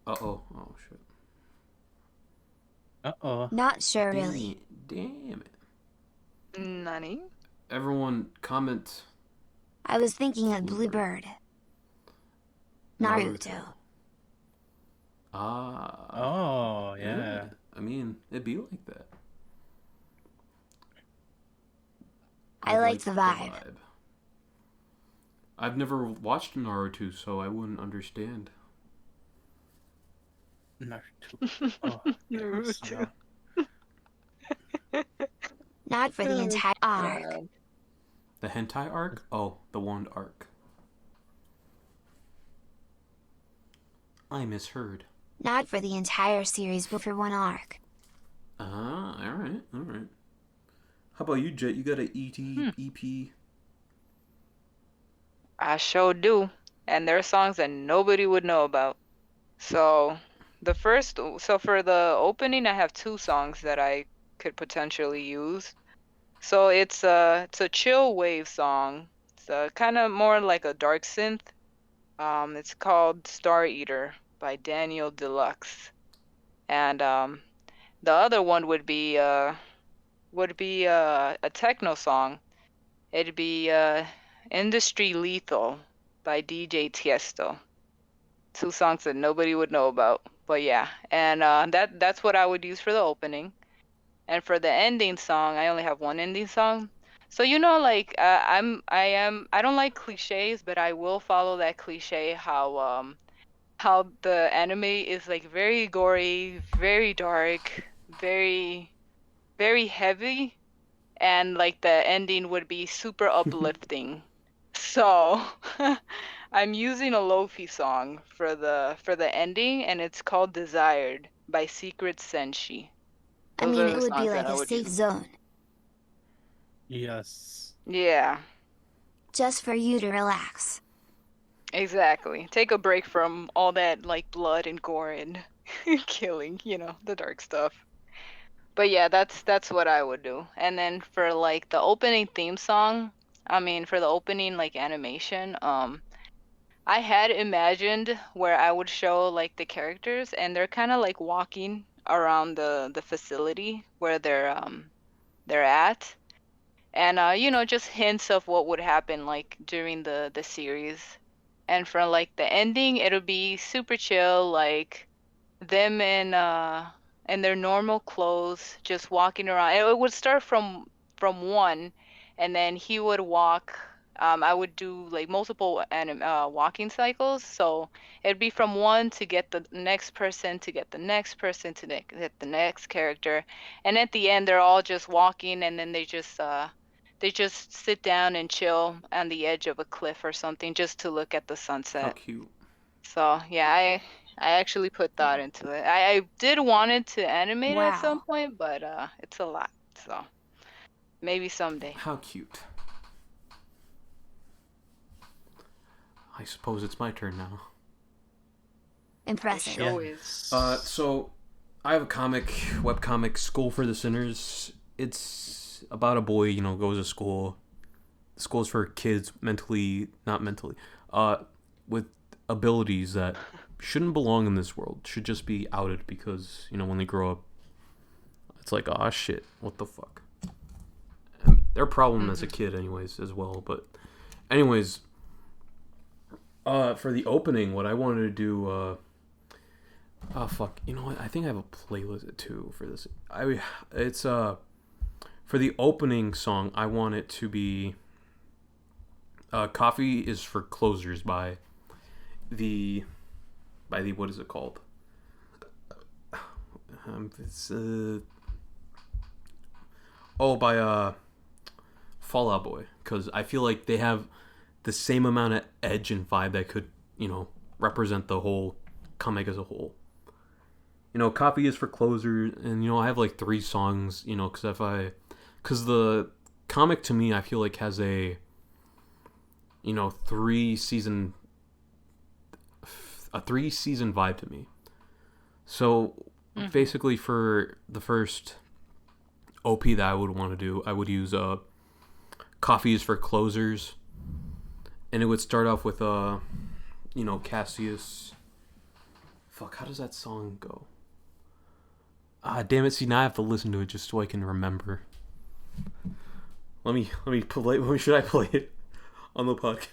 Oh shit. Uh-oh. Not sure really. Damn it. Nani? Everyone comment I was thinking of Bluebird. Naruto. Ah. Oh, yeah. I mean, it'd be like that. I like the vibe. I've never watched Naruto, so I wouldn't understand. Naruto. Oh, goodness, Naruto. no. Not for the entire arc. God. The hentai arc? Oh, the wand arc. I misheard. Not for the entire series, but for one arc. Ah, alright. How about you, Jet? You got an EP? I sure do, and there are songs that nobody would know about. So so for the opening, I have two songs that I could potentially use. So it's a chill wave song. It's kind of more like a dark synth. It's called Star Eater by Daniel Deluxe. And the other one would be a techno song. It'd be Industry Lethal by DJ Tiesto. Two songs that nobody would know about. But yeah, and that's what I would use for the opening. And for the ending song, I only have one ending song. So like I don't like cliches, but I will follow that cliche how the anime is like very gory, very dark, very very heavy, and like the ending would be super uplifting. So I'm using a Lofi song for the ending, and it's called Desired by Secret Senshi. I Those mean, are it the would be songs that like I a would safe use. zone. Yes. Yeah, Just for you to relax. exactly. Take a break from all that like blood and gore and killing, the dark stuff. But yeah, that's what I would do. And then for like the opening theme song, I mean for the opening like animation, I had imagined where I would show like the characters and they're kind of like walking around the facility where they're at. And just hints of what would happen like during the series. And for like the ending, it'll be super chill, like them in their normal clothes, just walking around. It would start from one, and then he would walk. I would do like multiple walking cycles, so it'd be from one to get the next person, to get the next person, to get the next character, and at the end they're all just walking, and then they just sit down and chill on the edge of a cliff or something just to look at the How sunset. cute. So yeah, I actually put thought into it. I did want it to animate at some Wow. point, but it's a lot. So maybe someday. How cute. I suppose it's my turn now. Impressive. Show is. So I have a webcomic, School for the Sinners. It's about a boy, goes to school. School's for kids with abilities that shouldn't belong in this world. Should just be outed because, when they grow up, it's like, oh shit, what the fuck. I mean, they're a problem as a kid anyways as well, but anyways, for the opening, what I wanted to do, oh fuck, you know what? I think I have a playlist too for this. It's for the opening song, I want it to be "Coffee is for Closers" by the what is it called? It's by Fall Out Boy, because I feel like they have the same amount of edge and vibe that could, represent the whole comic as a whole. Copy is for closers, and I have like 3 songs, because the comic to me I feel like has a 3-season vibe to me. So basically for the first OP that I would want to do, I would use Coffee is for Closers, and it would start off with Cassius. Fuck, how does that song go? Damn it! See, now I have to listen to it just so I can remember. Let me play. When should I play it on the podcast?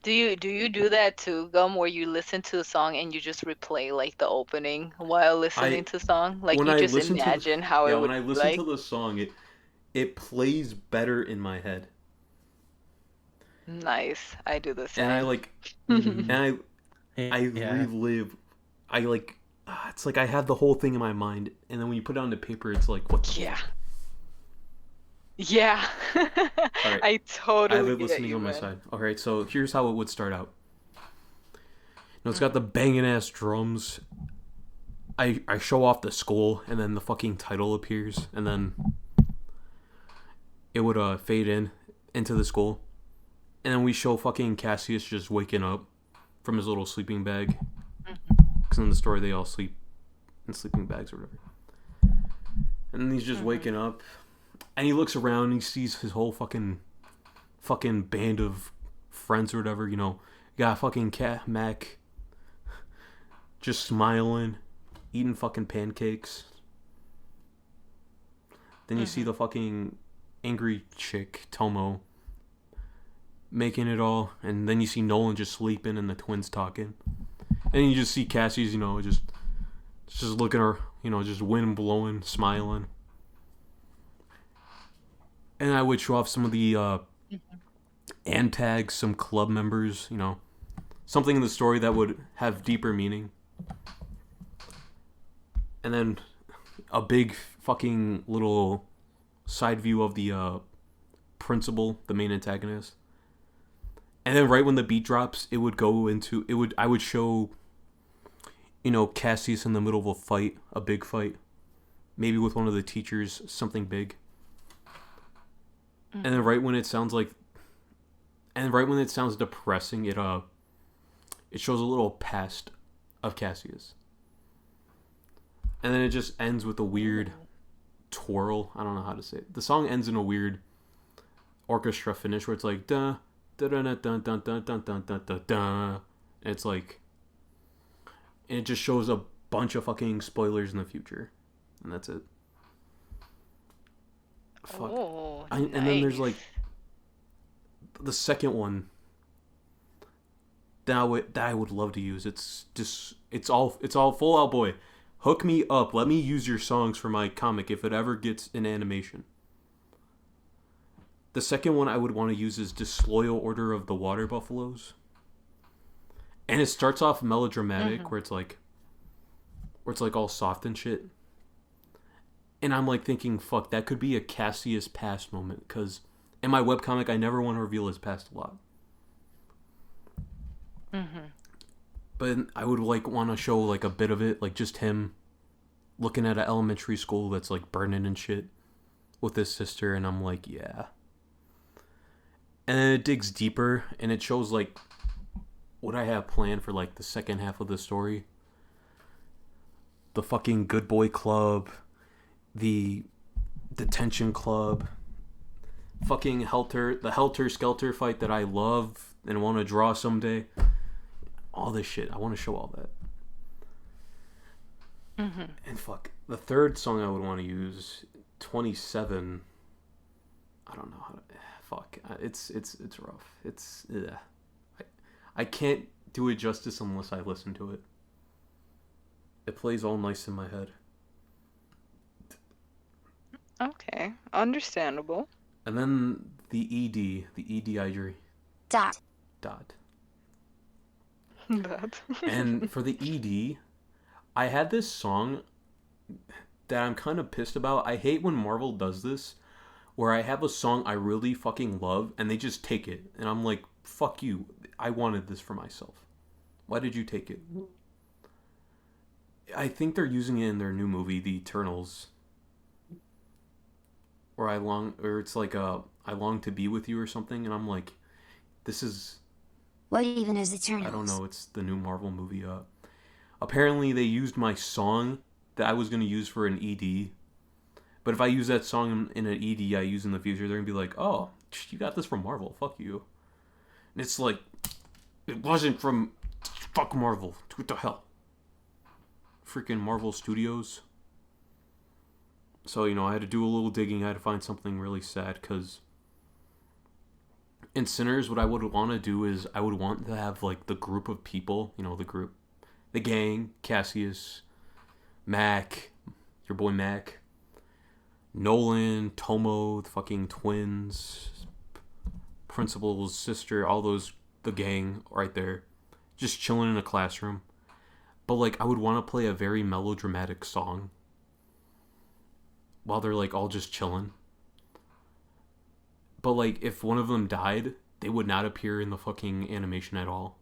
Do you do that too, Gum, where you listen to a song and you just replay like the opening while listening to the song? Like you just imagine how it would when I listen to the song, it plays better in my head. Nice. I do the same. And I relive. It's like I have the whole thing in my mind, and then when you put it on the paper, it's like, what the fuck? Yeah. Right. I totally I have it get listening you, on my man. side. Alright, so here's how it would start out. It's got the banging ass drums. I show off the skull, and then the fucking title appears, and then it would fade into the skull. And then we show fucking Cassius just waking up from his little sleeping bag. Because in the story they all sleep in sleeping bags or whatever. And then he's just waking up. And he looks around and he sees his whole fucking band of friends or whatever, You got fucking Cat Mac just smiling, eating fucking pancakes. Then you see the fucking angry chick, Tomo, making it all. And then you see Nolan just sleeping and the twins talking. And you just see Cassie's, just looking at her, just wind blowing, smiling. And I would show off some of the antags, some club members, something in the story that would have deeper meaning. And then a big fucking little side view of the principal, the main antagonist. And then right when the beat drops, I would show, Cassius in the middle of a fight, a big fight. Maybe with one of the teachers, something big. And then right when it sounds depressing, it shows a little past of Cassius. And then it just ends with a weird twirl. I don't know how to say it. The song ends in a weird orchestra finish where it's like da da da da da da da da da da da. And it's like, and it just shows a bunch of fucking spoilers in the future, and that's it. Fuck. Oh, And then there's like the second one that I would love to use. It's all Full Out Boy. Hook me up. Let me use your songs for my comic if it ever gets an animation. The second one I would want to use is Disloyal Order of the Water Buffaloes. And it starts off melodramatic, where it's like all soft and shit. And I'm like thinking, fuck, that could be a Cassius past moment, because in my webcomic I never want to reveal his past a lot. But I would like want to show like a bit of it, like just him looking at an elementary school that's like burning and shit with his sister, and I'm like, yeah. And then it digs deeper and it shows like what I have planned for like the second half of the story. The fucking Good Boy Club, the Detention Club, fucking the Helter Skelter fight that I love and want to draw someday. All this shit. I want to show all that. And fuck. The third song I would want to use, 27. I don't know how to. Fuck. It's rough. It's. I can't do it justice unless I listen to it. It plays all nice in my head. Okay, understandable. And then the ED. Dot. That. And for the ED, I had this song. that I'm kind of pissed about. I hate when Marvel does this, where I have a song I really fucking love, and they just take it. And I'm like, fuck you. I wanted this for myself. Why did you take it? I think they're using it in their new movie, The Eternals. Or it's like I long to be with you or something, and I'm like, this is... What even is Eternals? I don't know, it's the new Marvel movie. Apparently they used my song that I was going to use for an ED. But if I use that song in an ED I use in the future, they're going to be like, oh, you got this from Marvel, fuck you. And it's like, it wasn't from... Fuck Marvel. What the hell? Freaking Marvel Studios. So, I had to do a little digging. I had to find something really sad, because in Sinners, what I would want to do is I would want to have, like, the group of people, the gang, Cassius, Mac, your boy Mac, Nolan, Tomo, the fucking twins, Principal's sister, all those, the gang right there, just chilling in a classroom. But, like, I would want to play a very melodramatic song while they're, like, all just chilling. But, like, if one of them died, they would not appear in the fucking animation at all.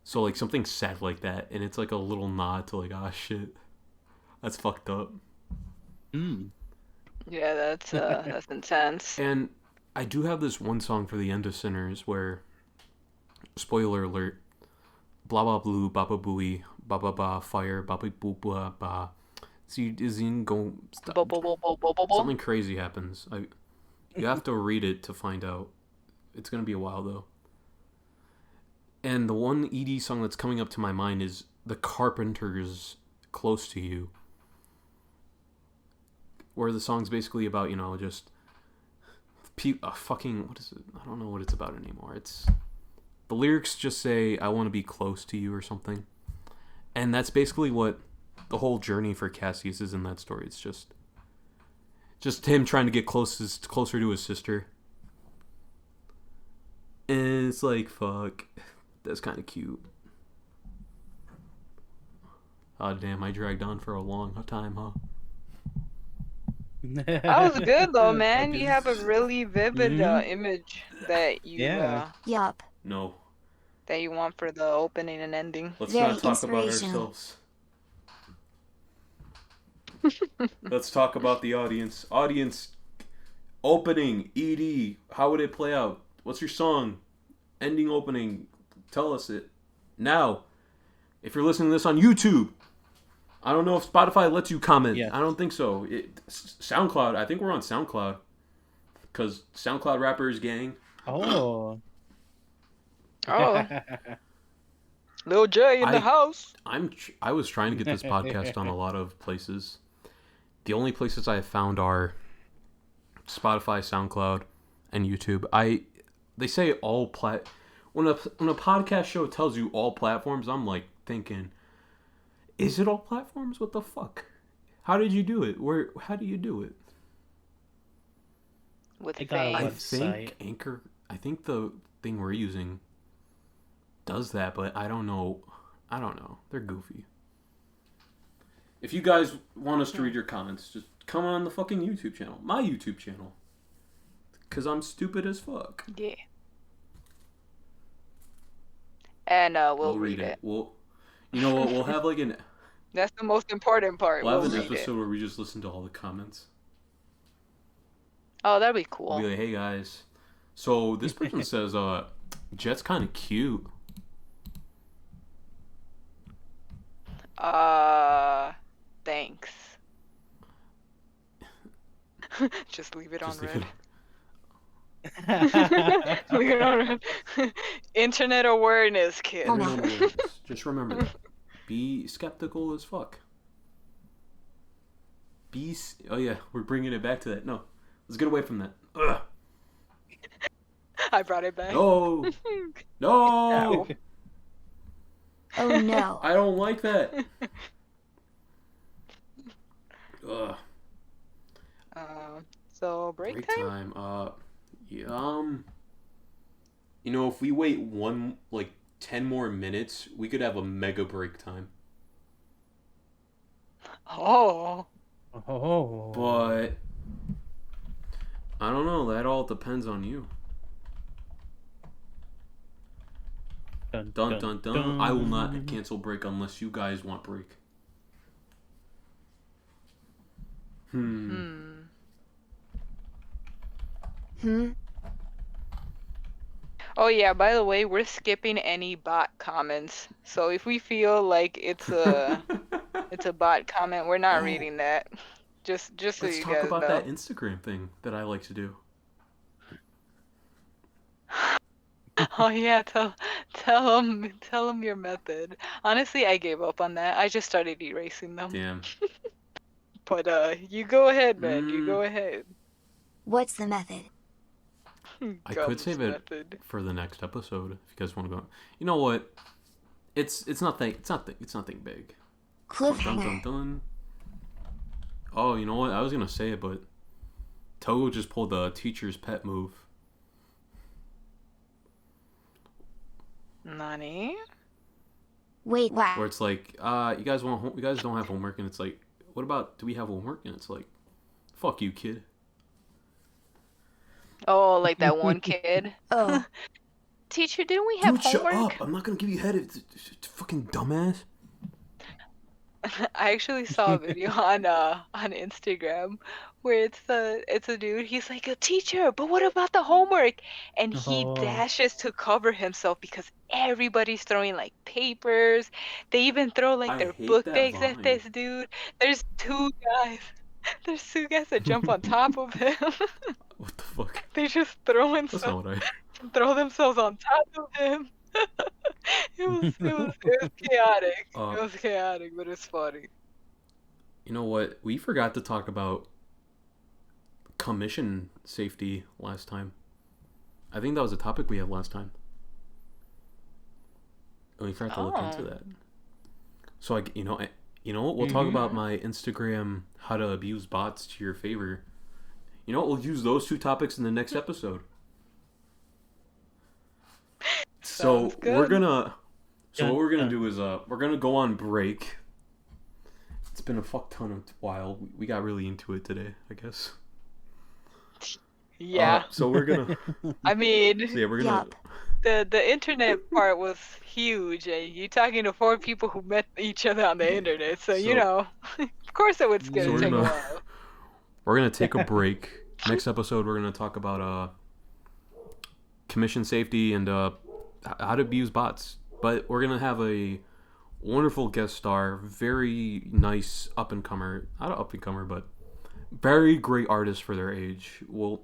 So, like, something sad like that, and it's, like, a little nod to, like, shit. That's fucked up. Yeah, that's intense. And I do have this one song for the end of Sinners where, spoiler alert, blah blah blue, ba ba booey, ba ba ba, fire, ba ba boo ba ba. See, go something crazy happens. You have to read it to find out. It's gonna be a while though. And the one ED song that's coming up to my mind is The Carpenters' "Close to You," where the song's basically about, just fucking, what is it? I don't know what it's about anymore. The lyrics just say, I want to be close to you or something. And that's basically what the whole journey for Cassius is in that story. It's just him trying to get closer to his sister. And it's like, fuck, that's kind of cute. Oh, damn, I dragged on for a long time, huh? That was good though, man. You have a really vivid image that you Yup. No. that you want for the opening and ending. Let's Very not talk about inspirational. ourselves. Let's talk about the audience. Audience, opening, ED, how would it play out? What's your song? Ending, opening, tell us it. Now, if you're listening to this on YouTube, I don't know if Spotify lets you comment. Yes. I don't think so. SoundCloud, I think we're on SoundCloud. Because SoundCloud Rappers Gang. Oh. Oh, Lil J in the house. I was trying to get this podcast on a lot of places. The only places I have found are Spotify, SoundCloud, and YouTube. They say all when a podcast show tells you all platforms, I'm like thinking, is it all platforms? What the fuck? How did you do it? How do you do it? With I got a I fame. think Anchor. I think the thing we're using does that, but I don't know. They're goofy. If you guys want us to read your comments, just come on the fucking YouTube channel. My YouTube channel. Because I'm stupid as fuck. Yeah. And we'll read it. You know what? We'll have like That's the most important part. We'll have We'll an read episode where we just listen to all the comments. Oh, that'd be cool. We'll be like, hey guys. So this person says, Jet's kind of cute. Thanks. Just leave it on red. Leave it on red. Internet awareness, kid. Oh, no. Internet awareness. Just remember that. Be skeptical as fuck. Oh yeah, we're bringing it back to that. No, let's get away from that. Ugh. I brought it back. No. No. Oh no. I don't like that. Ugh. So break time? Yeah, if we wait 10 more minutes, we could have a mega break time. Oh. Oh. But I don't know. That all depends on you. Dun, Dun dun dun. I will not cancel break unless you guys want break. Hmm. Oh yeah, by the way, we're skipping any bot comments. So if we feel like it's a bot comment, we're not Oh. reading that. Just so Let's you talk guys about know. that Instagram thing that I like to do. Oh yeah, tell them your method. Honestly, I gave up on that. I just started erasing them. Damn. But you go ahead, man. You go ahead. What's the method? I could Gum's save it method. for the next episode if you guys want to go. You know what? It's nothing big. Dun dun Cliffhanger. dun. Oh, you know what? I was gonna say it, but Togo just pulled the teacher's pet move. Nani? Wait, Where what? it's like, you guys don't have homework, and it's like, what about, do we have homework? And it's like, fuck you, kid. Oh, like that one kid. Oh, Teacher, didn't we have Dude, shut homework? up! I'm not gonna give you head. It's fucking dumbass. I actually saw a video on Instagram where it's a dude. He's like, a teacher, but what about the homework? And he Oh. dashes to cover himself because everybody's throwing like papers. They even throw like I their hate book that bags at vine. this dude. There's two guys. There's two guys that jump on top of him. What the fuck? They just That's not what I. throw themselves on top of him. It was chaotic. It was chaotic, but it's funny. You know what? We forgot to talk about commission safety last time. I think that was a topic we had last time. And we forgot to look into that. So you know what? We'll talk about my Instagram how to abuse bots to your favor. You know what? We'll use those two topics in the next episode. So Sounds good. we're gonna. So what we're gonna do is we're gonna go on break. It's been a fuck ton of while. We got really into it today, I guess. Yeah. So we're gonna. I mean, So yeah, we're gonna. yup. the internet part was huge. You're talking to 4 people who met each other on the internet, so you know, of course it was gonna So take a while. we're gonna take a break. Next episode, we're gonna talk about commission safety and how to abuse bots. But we're gonna have a wonderful guest star, very nice up and comer, not up and comer, but very great artist for their age. We'll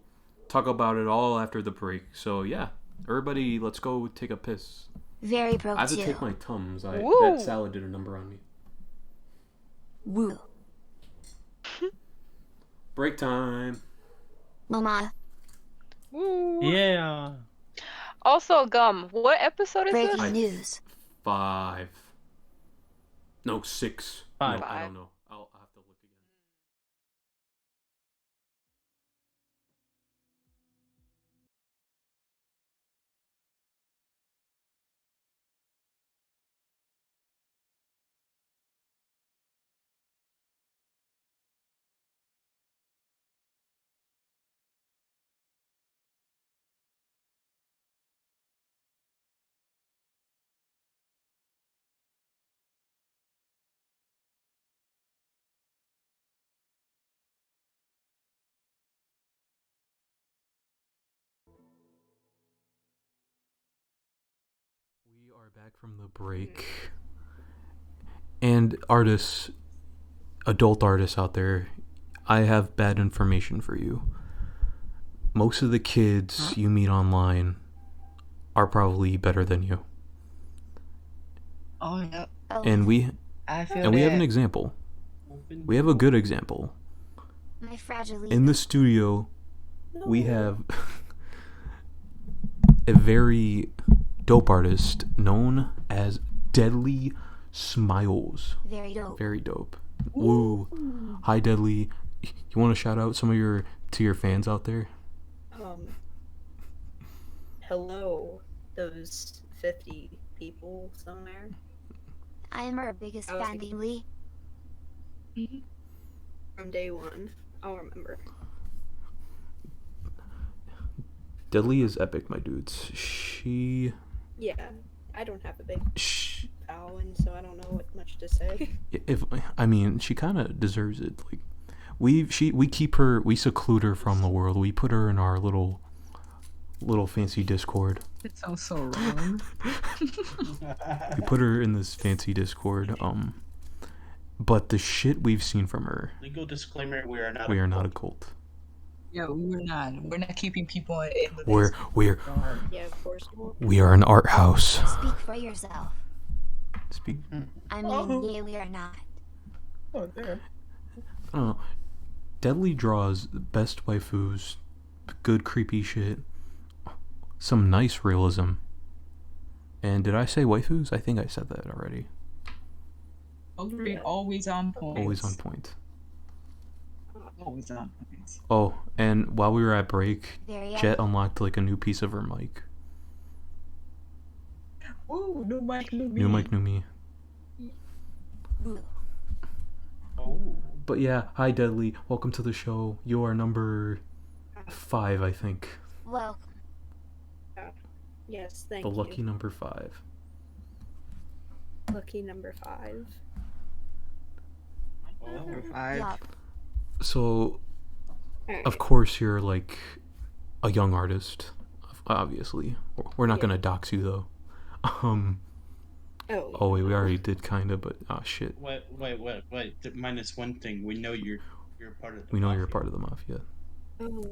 talk about it all after the break. So yeah, everybody, let's go take a piss. Very broke I have to too. take my Tums. Woo. That salad did a number on me. Woo. Break time. Mama, Woo. Yeah. Also, Gum, what episode is breaking this? news. 5. No, 6. 5. No, I Five. don't know. I'll have to look again. We are back from the break. And artists, adult artists out there, I have bad information for you. Most of the kids you meet online are probably better than you. Oh yeah, Oh, And we I feel and we have an that. example. We have a good example. my fragile. In the studio, we have a very dope artist known as Deadly Smiles. Very dope. Very dope. Woo. Hi, Deadly. You want to shout out some of your fans out there? Hello, those 50 people somewhere. I am our biggest I was fan, Lee. From day one. I'll remember. Deadly is epic, my dudes. She. Yeah, I don't have a big Sh- pal, and so I don't know what much to say. if I mean, she kind of deserves it. Like, we keep her, we seclude her from the world. We put her in our little fancy Discord. It sounds so wrong. We put her in this fancy Discord. But the shit we've seen from her. Legal disclaimer: we are not. We are not a cult. Yeah, we're not. We're not keeping people in the We're Yeah, of course. we are an art house. Speak for yourself. Speak. I mean, yeah, we are not. Oh, there. I don't know. Deadly draws the best waifus, good creepy shit, some nice realism. And did I say waifus? I think I said that already. Always on point. Always on point. Always on point. Oh, and while we were at break, Very Jet unlocked like a new piece of her mic. Ooh, new mic, new me. New mic, new me. Oh. But yeah, hi Deadly, welcome to the show. You are number 5, I think. Welcome. Yes, thank The you. lucky number 5. Lucky number 5. Number 5. Yup. So, Alright. of course, you're like a young artist, obviously. We're not Yeah. gonna dox you though. Oh wait, we already did kinda, but shit. Wait. Minus one thing. We know you're part of. We know you're a part of the mafia. Oh,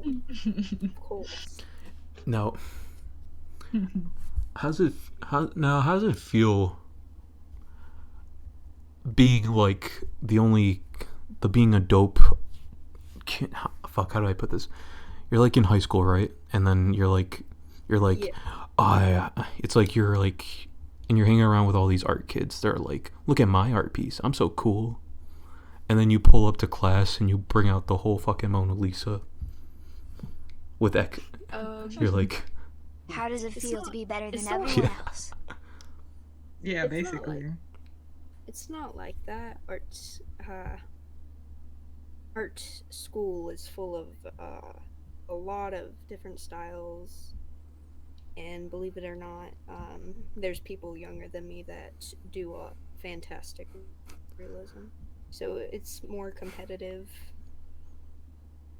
of course. Now, how's it feel being like being a dope kid? Fuck, how do I put this? You're like in high school, right? And then you're like Yeah. it's like you're like, and you're hanging around with all these art kids. They're like, look at my art piece, I'm so cool. And then you pull up to class and you bring out the whole fucking Mona Lisa with you're like, How does it It's feel not- to be better it's than not everyone like- else? Yeah, It's not basically. It's not like that. Art school is full of a lot of different styles, and believe it or not, there's people younger than me that do a fantastic realism. So it's more competitive.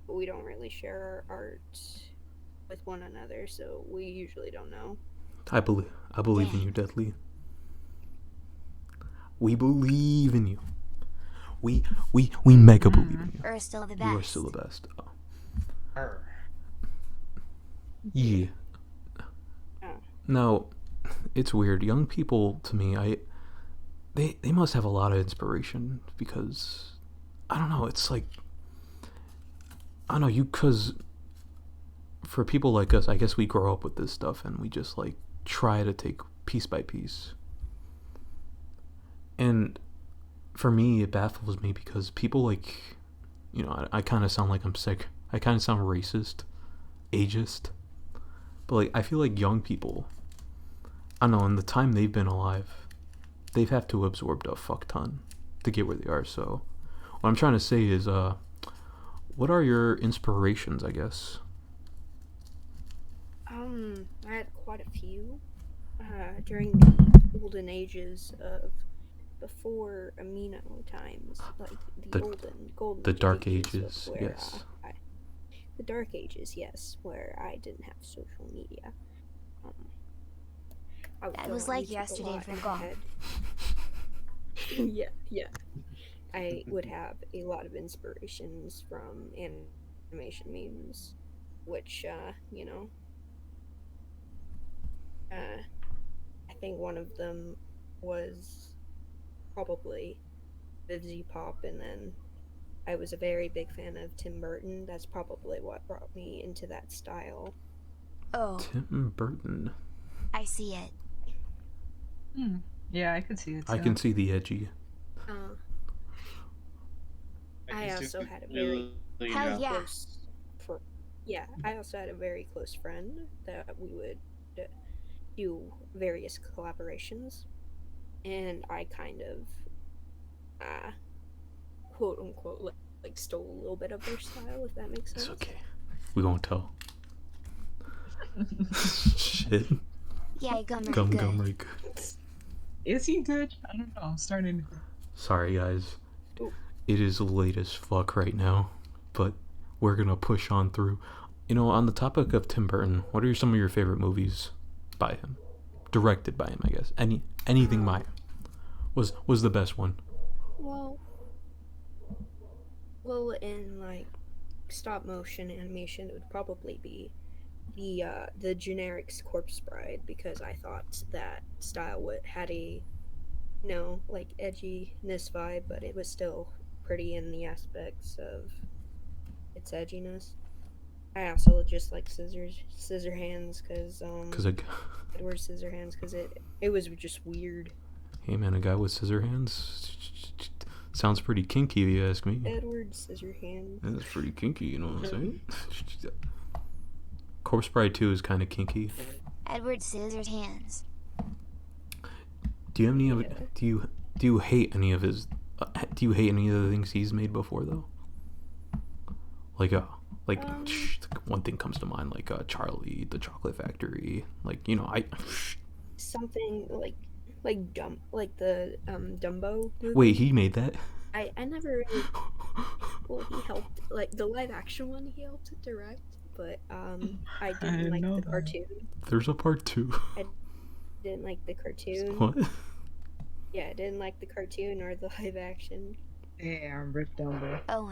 We don't really share our art with one another, so we usually don't know. I believe in you, Deadly. We believe in you. We mega believe in you. Or still the best? You are still the best. Oh. Her. Yeah. Oh. No, it's weird. Young people, to me, they must have a lot of inspiration because I don't know. It's like I don't know because for people like us, I guess we grow up with this stuff and we just like try to take piece by piece. And for me, it baffles me because people like, I kind of sound like I'm sick. I kind of sound racist, ageist. But like, I feel like young people, I don't know, in the time they've been alive, they've have to absorb a fuck ton to get where they are. So what I'm trying to say is, what are your inspirations, I guess? I had quite a few during the golden ages of before Amino times, like the golden The dark of ages, where, yes. The dark ages, yes, where I didn't have social media. I would That go was on like YouTube a yesterday lot for in my golf. head. Yeah. I would have a lot of inspirations from animation memes, which, I think one of them was probably Vivzy Pop, and then I was a very big fan of Tim Burton. That's probably what brought me into that style. Oh, Tim Burton. I see it. Yeah, I could see it too. I can see the edgy. I also had a very Hell yeah. I also had a very close friend that we would do various collaborations, and I kind of quote unquote like stole a little bit of their style, if that makes sense. It's okay. We won't tell. Shit. Yeah, Gum Gum good. Gum right good. Is he good? I don't know. I'm starting to. Sorry guys. Ooh. It is late as fuck right now, but we're gonna push on through. You know, on the topic of Tim Burton, what are some of your favorite movies by him? Directed by him, I guess. Anything by him was the best one. Well, in like stop motion animation, it would probably be the generic Corpse Bride, because I thought that style had a like edginess vibe, but it was still pretty in the aspects of its edginess. I also just like Scissorhands because Edward Scissorhands, because it was just weird. Hey man, a guy with scissor hands sounds pretty kinky if you ask me. Edward Scissorhands. That's pretty kinky, you know what I'm saying? Corpse Bride 2 is kind of kinky. Edward Scissor's Hands. Do you have any of do you hate any of his do you hate any of the things he's made before though? Like one thing comes to mind, like Charlie, the Chocolate Factory, like something like the Dumbo movie. Wait, he made that? I never really, well, he helped, like the live action one he helped direct, but I didn't like the cartoon. There's a part 2. I didn't like the cartoon. What? Yeah, I didn't like the cartoon or the live action. Damn, Rick Dumbo. Oh,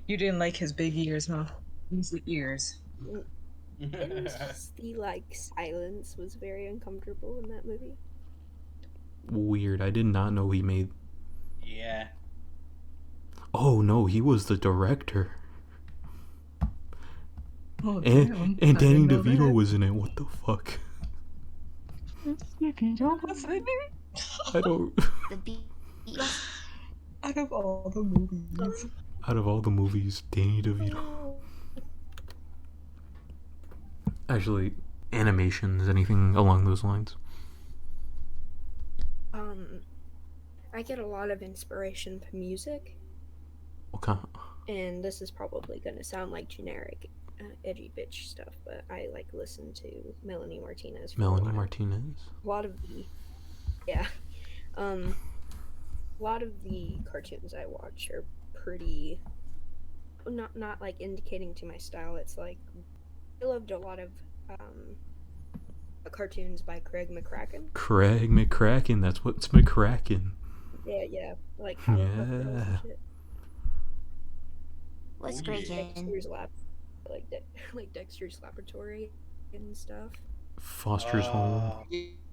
You didn't like his big ears, huh? His ears. It was just the silence was very uncomfortable in that movie. Weird. I did not know he made. Yeah. Oh no, he was the director. Oh, and damn. Danny DeVito was in it. What the fuck? DeVito was in it? I don't. the beat. Out of all the movies. Out of all the movies, Danny DeVito. Actually, animations, anything along those lines? I get a lot of inspiration from music. What kind? And this is probably gonna sound like generic, edgy bitch stuff, but I listen to Melanie Martinez. A lot of the cartoons I watch are pretty not like indicating to my style. It's like I loved a lot of cartoons by Craig McCracken. Craig McCracken, that's what's McCracken. Yeah, like Powerpuff Girls and shit. What's Kraken? Dexter's Lab, like Dexter's Laboratory and stuff. Foster's Home.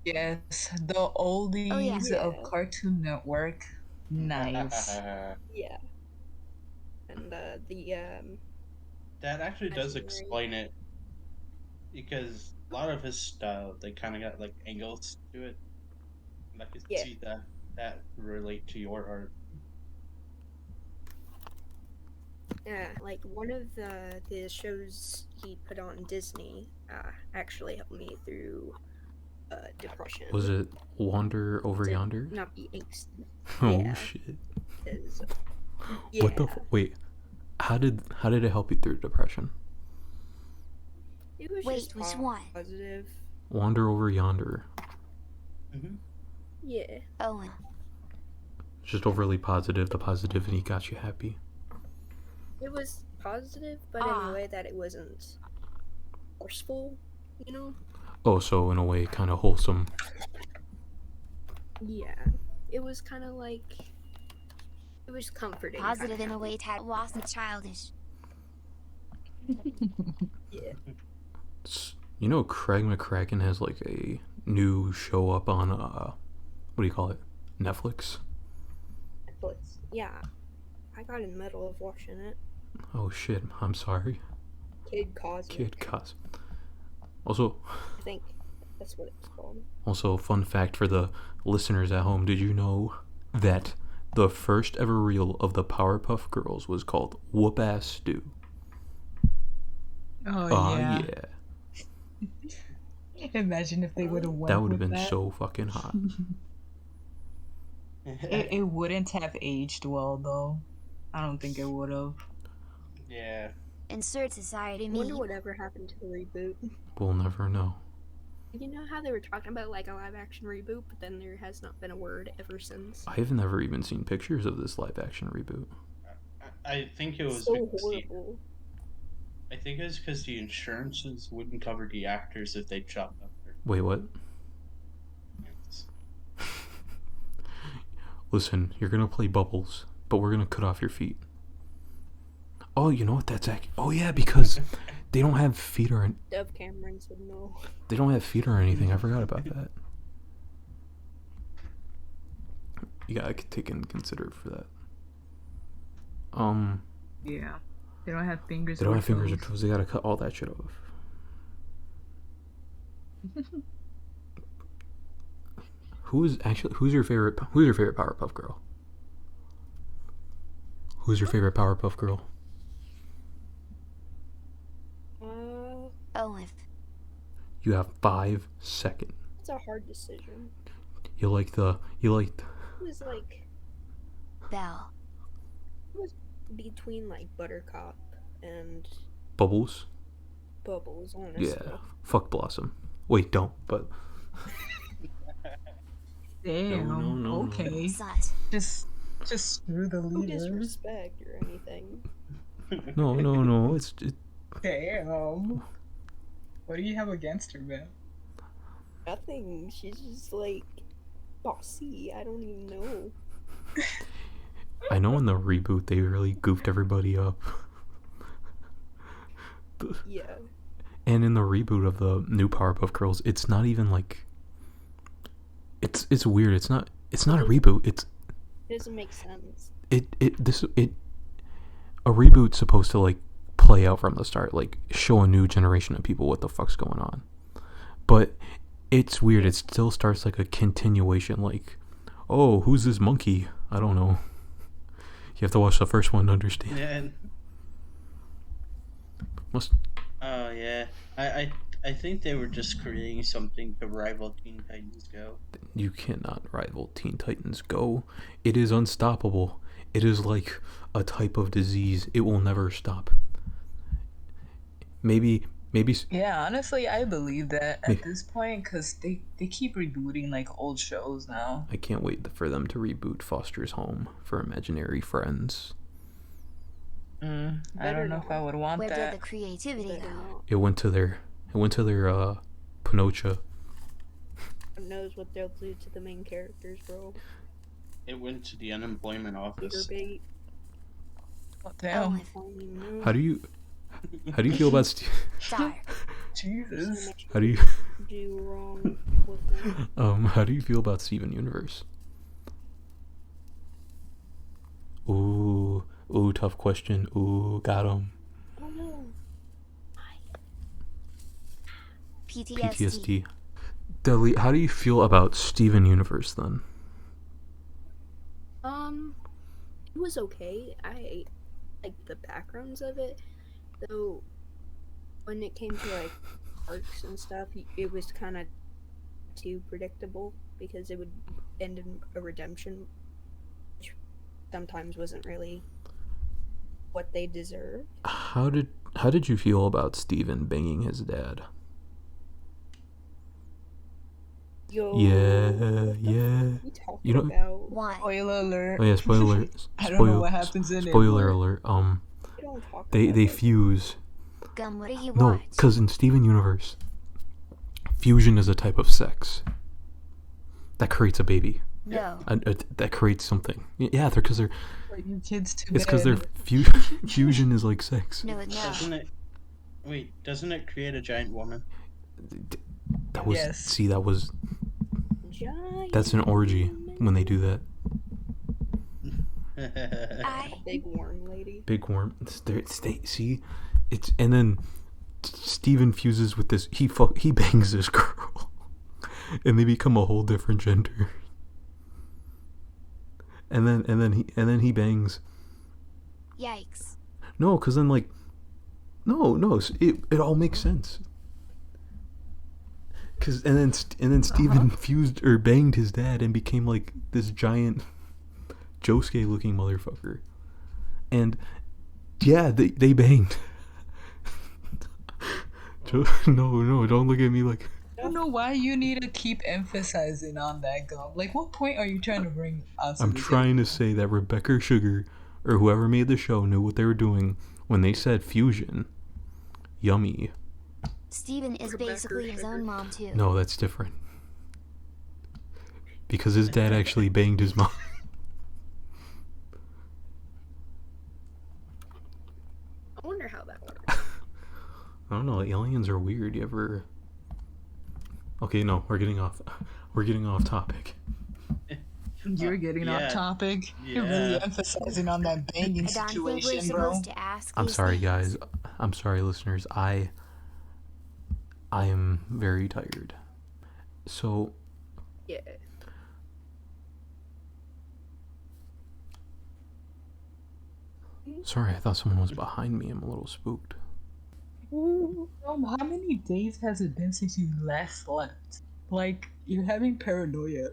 Yes, the oldies of Cartoon Network. Nice. Yeah. And that actually does explain it, because a lot of his style, they kind of got like angles to it, and I could see that relate to your art. Yeah, like one of the shows he put on Disney actually helped me through depression. Was it Wander Over Yonder? Not be angst. Oh Yeah. shit. What the wait? How did it help you through depression? It was just which one? Positive. Wander Over Yonder. Mm-hmm. Yeah. Owen. Just overly positive. The positivity got you happy. It was positive, but in a way that it wasn't forceful, you know? Oh, so in a way, kind of wholesome. Yeah. It was kind of like... It was comforting. Positive in a way that wasn't childish. Yeah. You know, Craig McCracken has like a new show up on what do you call it? Netflix. Netflix. Yeah. I got in the middle of watching it. Oh shit! I'm sorry. Kid Cosmic. Kid Cos. Also, I think that's what it's called. Also, fun fact for the listeners at home: did you know that the first ever reel of the Powerpuff Girls was called Whoop Ass Stew? Oh yeah. Yeah. Imagine if they would have won. That would have been so fucking hot. It wouldn't have aged well though. I don't think it would have. Yeah. Insert society I wonder meme. whatever happened to the reboot. We'll never know. You know how they were talking about like a live action reboot, but then there has not been a word ever since. I've never even seen pictures of this live action reboot. I think it was So because horrible. I think it was because the insurances wouldn't cover the actors if they chopped up their Wait, what? hands. Listen, you're gonna play Bubbles, but we're gonna cut off your feet. Oh, you know what? Oh yeah, because they don't have feet or Dove Cameron said no. they don't have feet or anything. I forgot about that. Yeah, I could take in consider for that. Yeah. They don't have fingers. They don't or have fingers or toes. toes. They gotta cut all that shit off. Who's your favorite Powerpuff Girl? Who's your favorite Powerpuff Girl? Olive. You have 5 seconds. It's a hard decision. You like It was like Belle. between like Buttercup and Bubbles? Bubbles, honestly. Yeah. Fuck Blossom. Wait, don't. But Damn. no. Okay. Sus. Just screw the No leaders. disrespect or anything. no. It's Damn. What do you have against her, man? Nothing. She's just like bossy. I don't even know. I know in the reboot they really goofed everybody up. Yeah. And in the reboot of the new Powerpuff Girls, it's not even like it's weird. It's not a reboot. It doesn't make sense. A reboot's supposed to like play out from the start, like show a new generation of people what the fuck's going on. But it's weird. It still starts like a continuation, like, oh, who's this monkey? I don't know. You have to watch the first one to understand. Yeah. Must Oh yeah. I think they were just creating something to rival Teen Titans Go. You cannot rival Teen Titans Go. It is unstoppable. It is like a type of disease. It will never stop. Maybe Yeah, honestly, I believe that Me- at this point because they keep rebooting like old shows now. I can't wait for them to reboot Foster's Home for Imaginary Friends. I Better don't know if I not. would want Where did the that. creativity Better go? not. It went to their Pinocha. God knows what they'll do to the main characters, bro. It went to the unemployment office. Bait. Oh, damn. Olive. I don't even know. How do you feel about Star. Jesus. how do you do wrong with them? how do you feel about Steven Universe? Ooh, tough question. Ooh, got him. I don't know. PTSD. Deli, how do you feel about Steven Universe then? It was okay. I liked the backgrounds of it, though. When it came to like arcs and stuff, it was kind of too predictable because it would end in a redemption, which sometimes wasn't really what they deserved. How did you feel about Steven banging his dad? Yo, Yeah. we talking You know- about? Why? Spoiler alert. Oh yeah, spoiler. I don't know what happens in it. Spoiler but- alert. We don't talk They about they it. fuse. Gum, what do you No, want? because in Steven Universe, fusion is a type of sex that creates a baby. No. That creates something. Yeah, because they're. Put you kids to It's because bed. their fusion is like sex. No. Doesn't it? Wait, doesn't it create a giant woman? That was Yes. see that was Giant that's an orgy when they do that. big worm lady. Big worm. See, it's and then Steven fuses with this. He bangs this girl, and they become a whole different gender. And then he bangs. Yikes. No, because then like, no, it all makes sense. And then Steven fused or banged his dad and became like this giant Josuke looking motherfucker. And yeah, they banged. No, don't look at me like. I don't know why you need to keep emphasizing on that, Gum. Like, what point are you trying to bring us? I'm trying to say that Rebecca Sugar, or whoever made the show, knew what they were doing when they said fusion. Yummy. Steven is basically his own mom too. No, that's different. Because his dad actually banged his mom. I wonder how that works. I don't know. Aliens are weird. You ever? Okay, no, we're getting off topic. You're getting off topic. Yeah. You're really emphasizing on that banging I don't think we're situation, bro. supposed to ask. I'm these sorry, things. guys. I'm sorry, listeners. I am very tired. So, Yeah. sorry, I thought someone was behind me. I'm a little spooked. How many days has it been since you last slept? Like, you're having paranoia.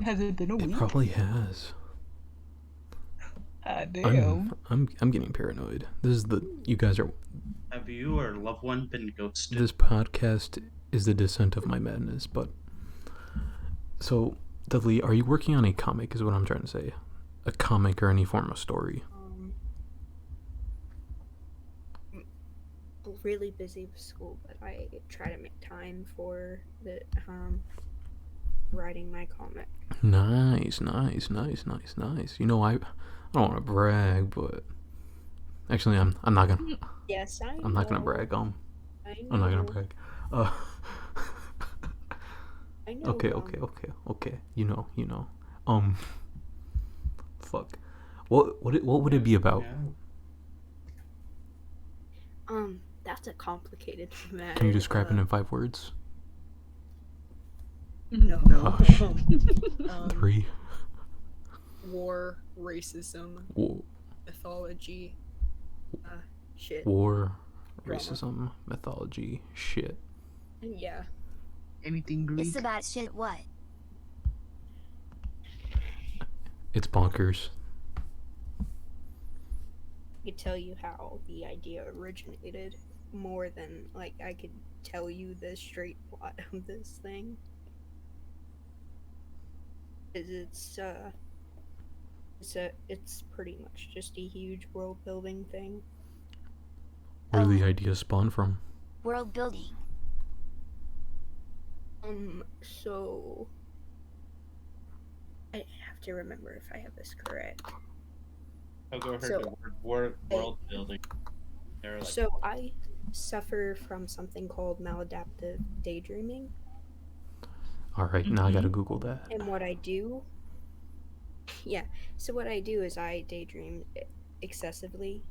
Has it been a It week? probably has. Ah, damn. I'm getting paranoid. You guys are. Have you or loved one been ghosted? This podcast is the descent of my madness, but. So, Dudley, are you working on a comic, is what I'm trying to say. A comic or any form of story. Really busy with school, but I try to make time for the writing my comic. Nice. You know, I don't want to brag, but actually, I'm not gonna. Yes, I'm not gonna brag. I know. I'm not gonna brag. I know. Okay. You know. Fuck. What would it be about? That's a complicated matter. Can you describe it in 5 words? No. Oh, shit. 3. War, racism, War, mythology, shit. war, racism, mythology, shit. Yeah. Anything Greek? It's about shit what? It's bonkers. I could tell you how the idea originated more than like I could tell you the straight plot of this thing. 'Cause it's pretty much just a huge world building thing. Where did the idea spawn from? World building. So I have to remember if I have this correct. I'll go ahead So- to world building. They're like, So I suffer from something called maladaptive daydreaming, Alright, now I gotta Google that. and what I do, so what I do is I daydream excessively,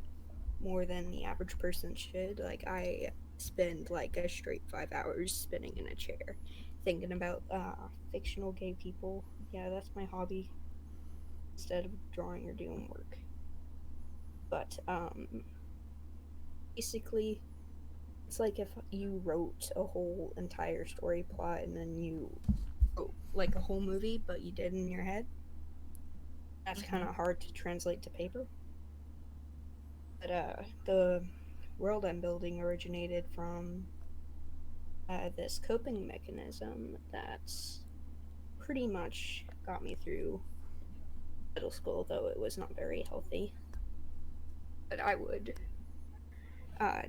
more than the average person should. Like I spend like a straight 5 hours spinning in a chair, thinking about fictional gay people. Yeah, that's my hobby. Instead of drawing or doing work. But basically, it's like if you wrote a whole entire story plot and then you wrote like a whole movie, but you did in your head. That's kind of hard to translate to paper. But the world I'm building originated from this coping mechanism that's pretty much got me through middle school, though it was not very healthy. But I would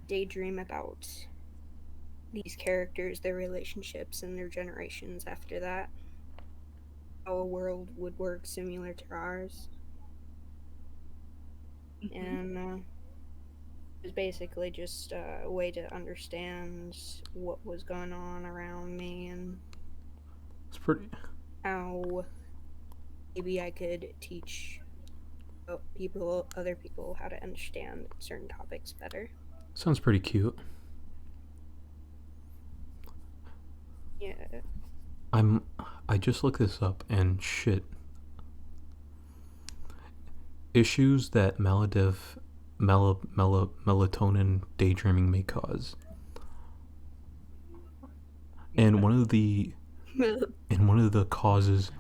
daydream about these characters, their relationships, and their generations after that. How a world would work similar to ours. And it was basically just a way to understand what was going on around me and It's pretty. how maybe I could teach other people how to understand certain topics better. Sounds pretty cute. Yeah. I just looked this up and shit. Issues that melatonin daydreaming may cause. And one of the causes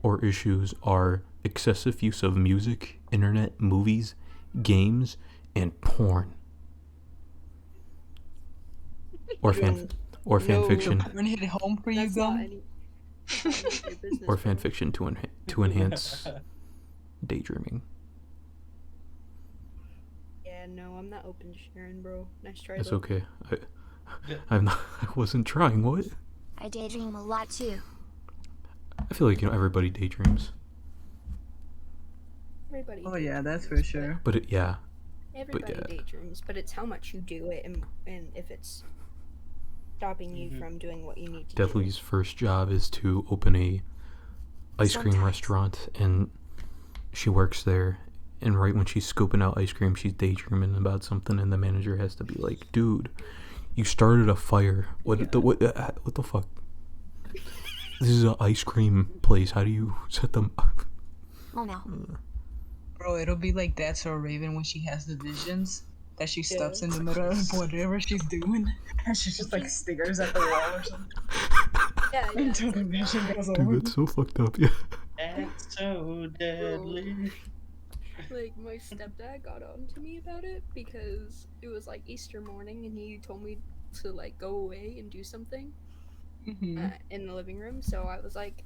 or issues are excessive use of music, internet, movies, games, and porn. Or fan No. fiction. Porn hit home for you, That's not Gum? any. That's not any of your business, Or fan bro. fiction to enhance daydreaming. Yeah, no, I'm not open to sharing, bro. Nice try. It's though. okay. I wasn't trying. What? I daydream a lot too. I feel like everybody daydreams. Everybody. Oh yeah, that's for daydreams, sure. But yeah. Everybody yeah. daydreams, but it's how much you do it, and if it's stopping you from doing what you need to Deadly's first job is to open a ice cream Sometimes. restaurant, and she works there. And right when she's scooping out ice cream, she's daydreaming about something, and the manager has to be like, "Dude, you started a fire. What the fuck? This is an ice cream place. How do you set them up?" Oh no. Bro, it'll be like that to a Raven when she has the visions that she steps in the middle of whatever she's doing, and she just like stares at the wall or something Yeah, until it's the like vision that. goes Dude, over. that's so fucked up. Yeah. That's so deadly. Like, my stepdad got on to me about it because it was like Easter morning and he told me to like go away and do something in the living room. So I was like,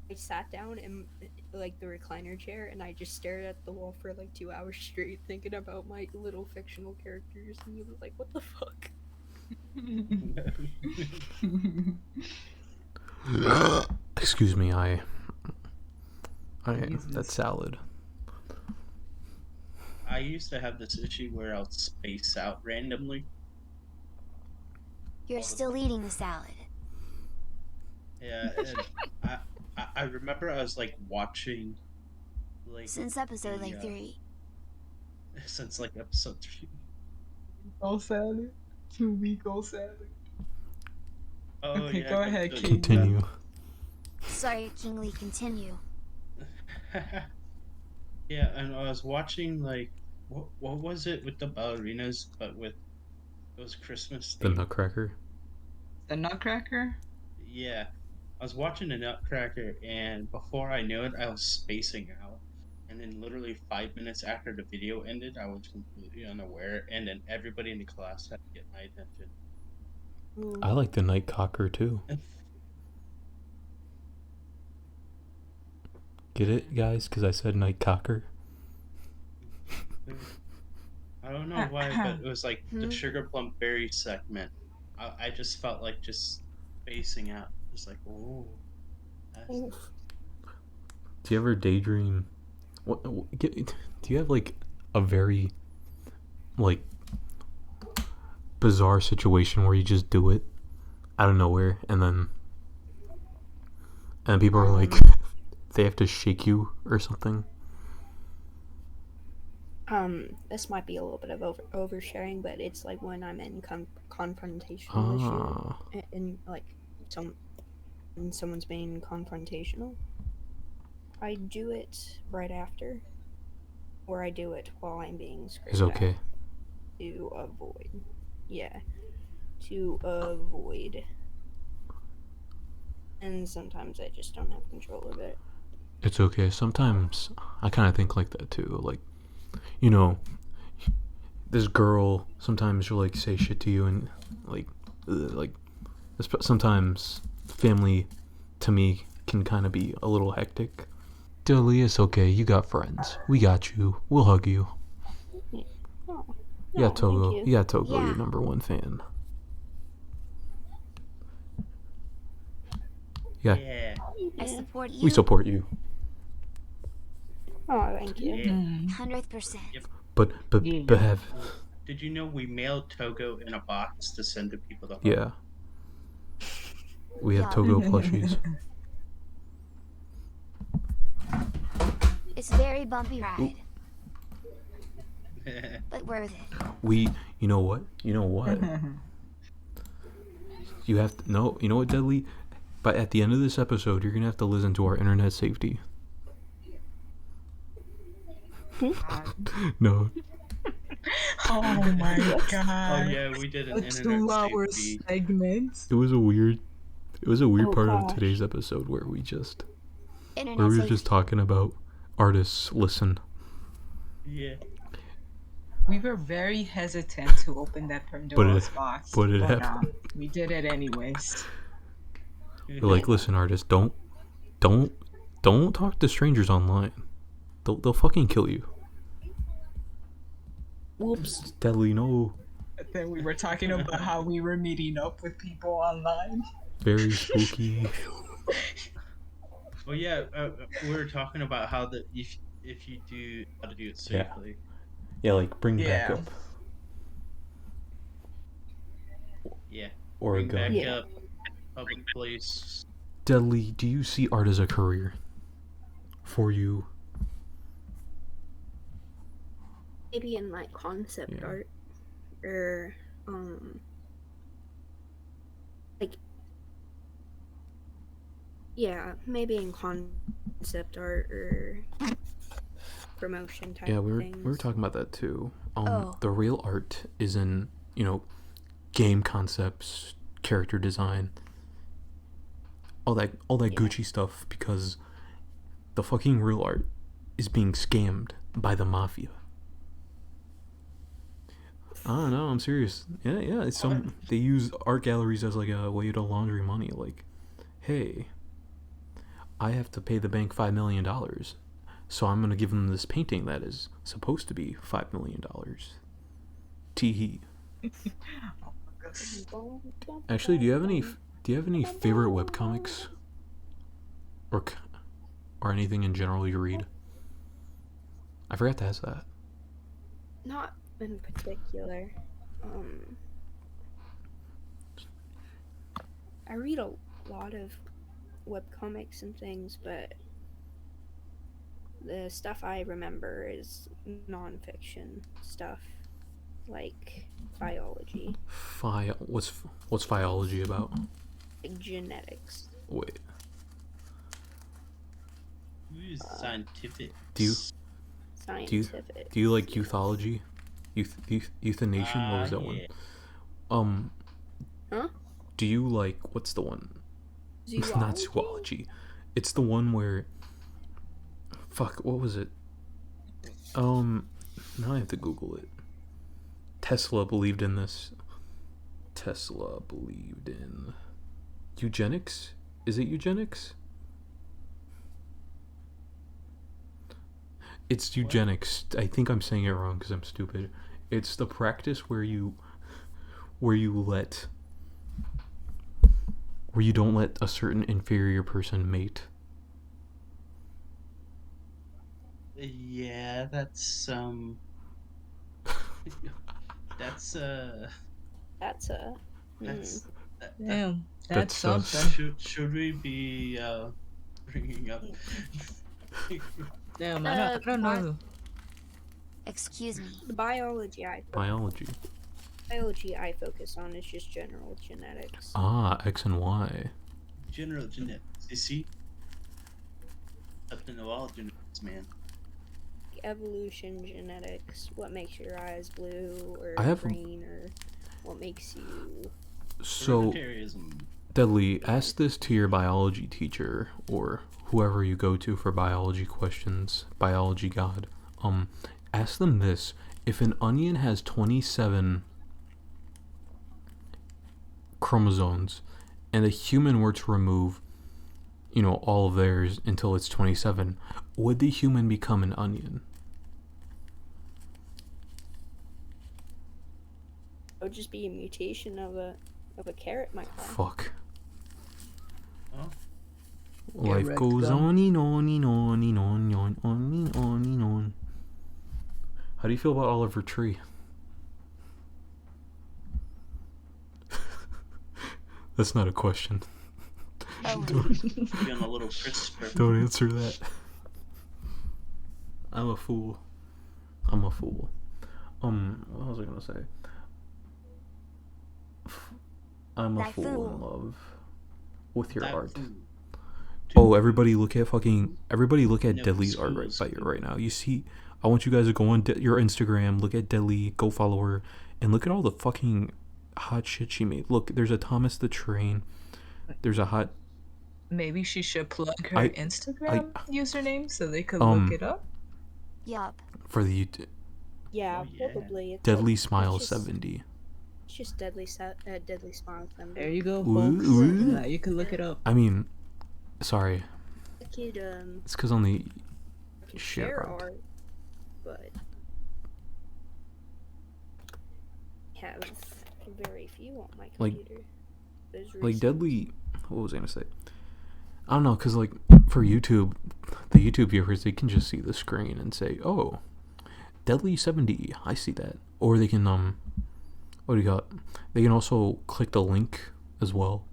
I sat down in like the recliner chair and I just stared at the wall for like 2 hours straight thinking about my little fictional characters, and he was like, what the fuck? Excuse me, I Jesus. that salad. I used to have this issue where I'll space out randomly. You're still eating the salad. Yeah, and I remember I was like watching, like Since episode the, like 3. since like episode 3. Old salad. 2-week old salad. Oh Okay, yeah, go I ahead, got King. Continue. Sorry, Kingly, continue. Yeah, and I was watching like what was it with the ballerinas, but with it was Christmas The themed. Nutcracker. The Nutcracker? Yeah, I was watching the Nutcracker, and before I knew it, I was spacing out. And then, literally 5 minutes after the video ended, I was completely unaware, and then everybody in the class had to get my attention. I like the Nightcocker too. Get it, guys? Because I said Nightcocker. I don't know why, but it was like the Sugar Plum Berry segment. I just felt like just spacing out. Just like, oh. Do you ever daydream? Do you have like a very like bizarre situation where you just do it out of nowhere, and people are like they have to shake you or something? This might be a little bit of oversharing, but it's like when I'm in confrontational issue, and like when someone's being confrontational, I do it right after, or I do it while I'm being screwed Is okay. to avoid. And sometimes I just don't have control of it. It's okay. Sometimes I kind of think like that too. Like, you know, this girl, sometimes she'll like say shit to you, and like sometimes family to me can kind of be a little hectic. Dilly, it's okay. You got friends. We got you. We'll hug you. Oh, Yeah, thank Togo. you. Yeah, Togo, Yeah. your #1 fan. Yeah, Yeah. I support you. we support you. Oh, thank you. Yeah. 100%. But Yeah. have Did you know we mailed Togo in a box to send to people to hug? yeah. We have Yeah. Togo plushies. It's a very bumpy ride, but worth it. You know what? You have to, no, you know what, Deadly? But at the end of this episode, you're gonna have to listen to our internet safety. No, Oh my Oh god. yeah, we did an A internet 2-hour safety. segment. it was a weird Oh, part of gosh. today's episode where we just Internet were safe. just talking about artists listen. Yeah. We were very hesitant to open that Pandora's box, but it happened. we did it anyways. They're like, listen, artists, don't talk to strangers online. They'll fucking kill you. Whoops. Deadly, no. Then we were talking about how we were meeting up with people online. Very spooky. Well, yeah, we were talking about how if you do how to do it safely. Yeah, like bring back Yeah. up. Yeah. Or a Bring gun. back Yeah. up public place. Deadly, do you see art as a career for you? Maybe in like concept Yeah. art, or like, yeah, maybe in concept art or promotion type. Yeah, we were things. talking about that too. Oh. The real art is in, game concepts, character design, all that Gucci stuff, because the fucking real art is being scammed by the mafia. I don't know, I'm serious. Yeah, it's they use art galleries as like a way to launder money. Like, hey, I have to pay the bank $5 million, so I'm gonna give them this painting that is supposed to be $5 million. Tee. Actually, do you have any favorite webcomics or anything in general you read? I forgot to ask that. Not in particular. I read a lot of webcomics and things, but the stuff I remember is nonfiction stuff, like biology, What's biology about? like genetics. Wait, Scientific. Scientific. do you like euthology? Euthanation? What was that Yeah. one? Huh? Do you like, what's the one? Not zoology. It's the one where, fuck, what was it? Now I have to Google it. Tesla believed in this. Tesla believed in eugenics? Is it eugenics? It's eugenics. I think I'm saying it wrong because I'm stupid. It's the practice where you don't let a certain inferior person mate. Yeah, that's that's Damn, That's sus. something. should we be bringing up? Damn, I don't know. Excuse me. The biology I focus on is just general genetics. X and Y. General genetics. You see, something of all genetics, man. Evolution genetics, what makes your eyes blue or I have- green, or what makes you. So, Hereditarism. Deadly, ask this to your biology teacher or whoever you go to for biology questions, biology god. Ask them this: if an onion has 27 chromosomes and a human were to remove, all of theirs until it's 27, would the human become an onion? It would just be a mutation of a carrot micron. Fuck. Oh. Life wrecked, goes gum. on and on and on and on and on and on and on. How do you feel about Oliver Tree? That's not a question. Oh, Being a little crisper. Don't answer that. I'm a fool. What was I gonna say? I'm a That fool fool. in love with your That art. food. Oh, everybody look at Never Deadly's art schools. right now. You see, I want you guys to go on your Instagram, look at Deadly, go follow her, and look at all the fucking hot shit she made. Look, there's a Thomas the Train. There's a hot Maybe she should plug her I- Instagram username so they could Um, look it up. Yup. For the YouTube, Yeah, Oh, yeah. probably. It's Deadly it's Smile just- 70. It's just Deadly Smile There Assembly. you go, Ooh, folks. ooh. Now you can look it up. I mean, sorry, I could it's because on the I could Share share art. art, but have very few on my Like- computer. Those like recent- Deadly. What was I gonna say? I don't know, cause like for YouTube, the YouTube viewers they can just see the screen and say, "Oh, Deadly 70, I see that," or they can what do you got? They can also click the link as well.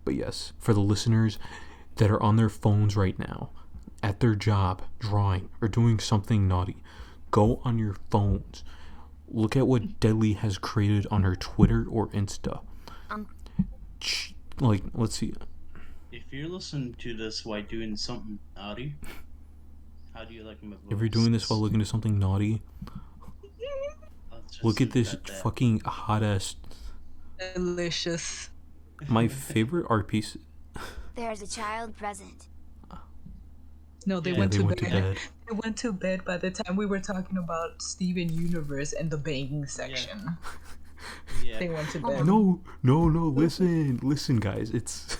But yes, for the listeners that are on their phones right now, at their job, drawing or doing something naughty, go on your phones. Look at what Deadly has created on her Twitter or Insta. Like, let's see. If you're listening to this while doing something naughty, how do you like my voice? If you're doing this while looking at something naughty, Let's just look at leave this it at that. fucking hot ass. Delicious. My favorite art piece. There's a child present. No, they Yeah, went They to went to bed. bed. They went to bed by the time we were talking about Steven Universe and the banging section. Yeah. They went to bed. No, listen, guys. It's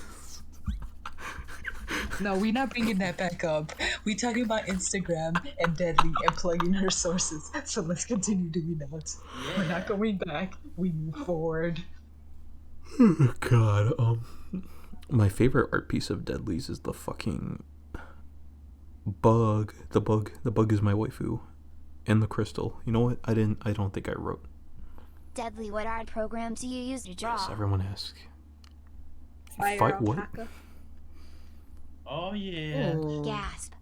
No, we're not bringing that back up. We talking about Instagram and Deadly and plugging her sources. So let's continue doing that. We're not going back. We move forward. God. My favorite art piece of Deadly's is the fucking bug. The bug is my waifu, and the crystal. You know what? I don't think I wrote. Deadly, what art program do you use to draw? Yes, everyone asks. Fire Fight what? Alpaca. Oh yeah. Oh. Gasp.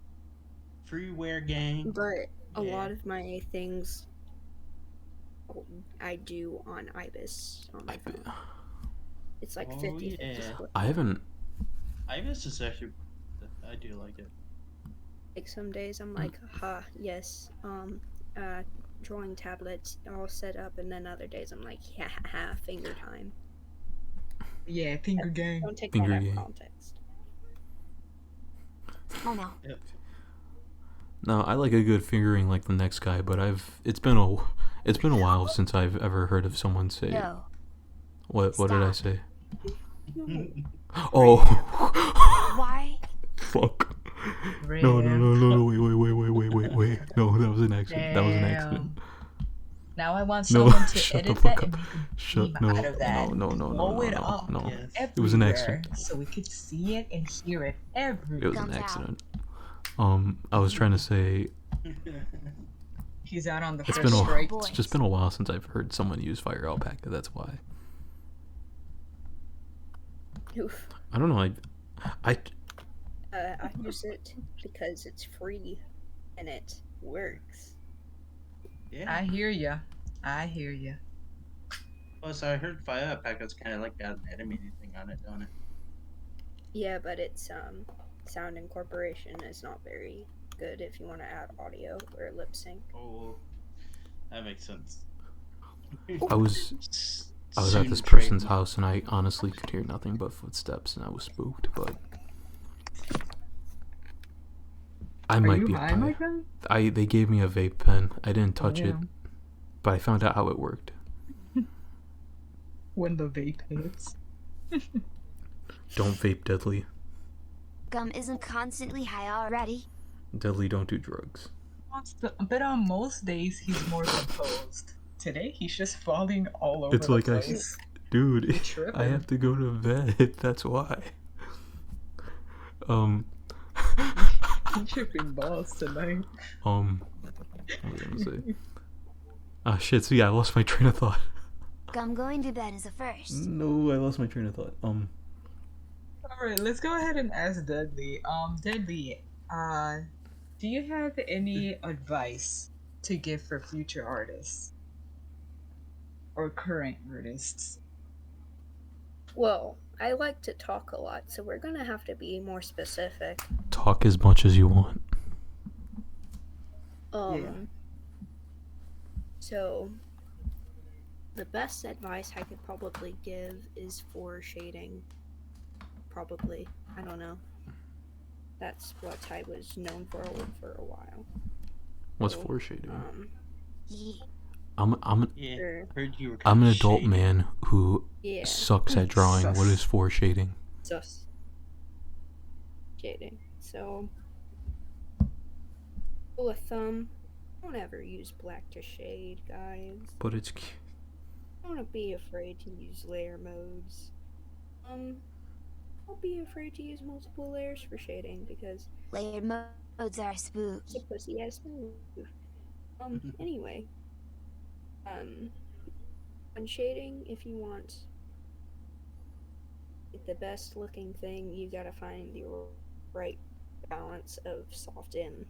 Freeware gang. But a Yeah. lot of my things I do on Ibis on my phone. It's like Oh, 50-50 yeah. split. I haven't. Ibis is actually. I do like it. Like some days I'm like, ha, yes, drawing tablets all set up, and then other days I'm like, ha ha ha, finger time. Yeah, finger gang. Don't take Finger that out gang. of context. Oh no. Yep. No, I like a good fingering like the next guy, but it's been a while since I've ever heard of someone say No. what did I Stop. say? Oh, Why? fuck. No, wait. No, that was an accident. That was an accident. Now I want No, someone to shut the edit fuck that and up. make a Shut meme no, out of that. no, Blow it up no. Yes. It was an everywhere, accident. so we could see it and hear it everywhere. It was an Guns out. accident. I was trying to say He's out on the it's first been strike. it's just been a while since I've heard someone use Fire Alpaca. That's why. Oof. I don't know. I I use it because it's free and it works. Yeah. I hear ya. I hear ya. Plus, I heard Fire Alpaca's kind of like got an animated thing on it, don't it? Yeah, but it's sound incorporation is not very good if you want to add audio or lip sync. Oh, that makes sense. I was at Soon this trade- person's house and I honestly could hear nothing but footsteps and I was spooked, but I Are might you be high, high. my guy? They gave me a vape pen. I didn't touch it, Damn. but I found out how it worked. When the vape hits. Don't vape, Deadly. Gum isn't constantly high already. Deadly, don't do drugs. But on most days, he's more composed. Today, he's just falling all over It's the like place. Dude, You're tripping. I have to go to bed. That's why. I'm tripping balls tonight. What was I gonna say? Ah, shit. See, I lost my train of thought. Gum going to bed is a first. No, I lost my train of thought. Alright, let's go ahead and ask Deadly. Deadly, do you have any advice to give for future artists? Or current artists? Well, I like to talk a lot, so we're gonna have to be more specific. Talk as much as you want. So the best advice I could probably give is for shading. probably. I don't know. That's what I was known for a while. What's So, foreshading? Ye- Yeah, Sure. heard you were I'm an kinda adult shady. man who Yeah. sucks at drawing. What is foreshading? Sus. Shading. So, rule of thumb, don't ever use black to shade, guys. But it's Don't be afraid to use layer modes. Don't be afraid to use multiple layers for shading because Layered modes are it's a spooky. pussy ass move. Anyway. On shading, if you want the best looking thing, you gotta find your right balance of soft and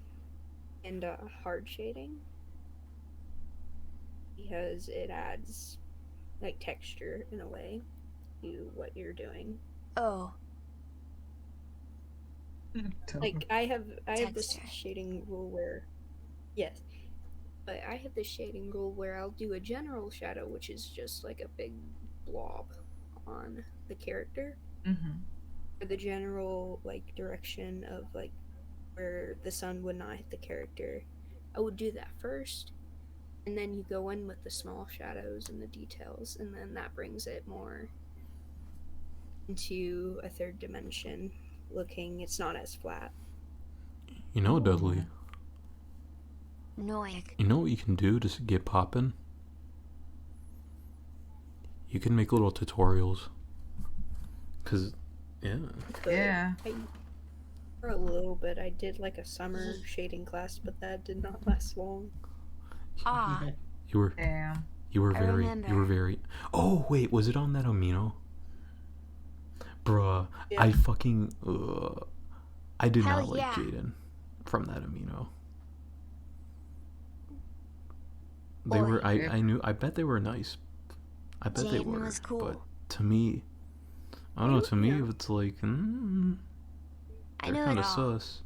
hard shading because it adds like texture in a way to what you're doing. Oh, Like I have this Texture. shading rule where yes. But I have this shading rule where I'll do a general shadow, which is just like a big blob on the character. Mm-hmm. For the general like direction of like where the sun would not hit the character, I would do that first, and then you go in with the small shadows and the details, and then that brings it more into a third dimension looking. It's not as flat. You know, Dudley. Noik. You know what you can do to get poppin'? You can make little tutorials. Cause, yeah. But Yeah. for a little bit, I did like a summer shading class, but that did not last long. Ah, You were Damn. I very. remember. Oh wait, was it on that amino? Bruh, Yeah. I fucking. I did Hell not like yeah. Jaden from that amino. They Boy. were. I knew. I bet they were nice. I bet they Jaden were. was cool. But to me, I don't know. To me, Yeah. it's like, I they're know it kind of all. sus.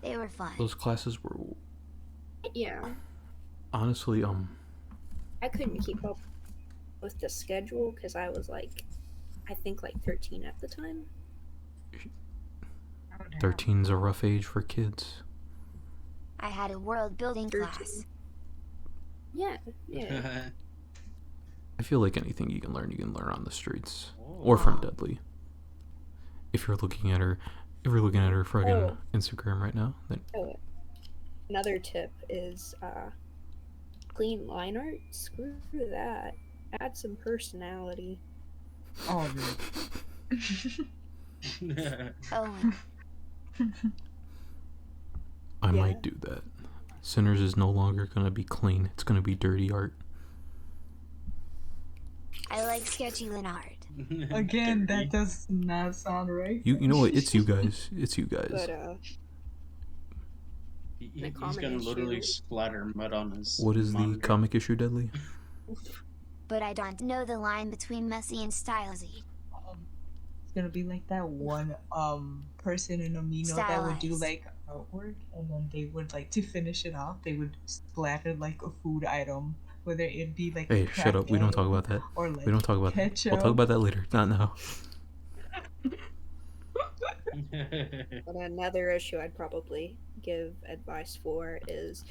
They were fun. Those classes were Yeah, honestly, I couldn't keep up with the schedule because I was like, I think like 13 at the time. Oh, damn. 13's a rough age for kids. I had a world building 13. class. Yeah, yeah. I feel like anything you can learn on the streets or from Dudley. If you're looking at her friggin' Oh. Instagram right now, then Oh, another tip is clean line art. Screw that. Add some personality. Oh, dude. Owen. I Yeah. might do that. Sinners is no longer gonna be clean; it's gonna be dirty art. I like sketchy line art. Again, that does not sound right. You know what? It's you guys. It's you guys. But He's common gonna literally issue. splatter mud on his. What is the monitor. comic issue, Dudley? But I don't know the line between messy and stylzy. It's gonna be like that one person in Amino that would do Stylized. like artwork, and then they would like to finish it off. They would splatter like a food item, whether it be like Hey, shut up. We don't talk about that. or like We don't talk about that. ketchup. We'll talk about that later. Not now. But another issue I'd probably give advice for is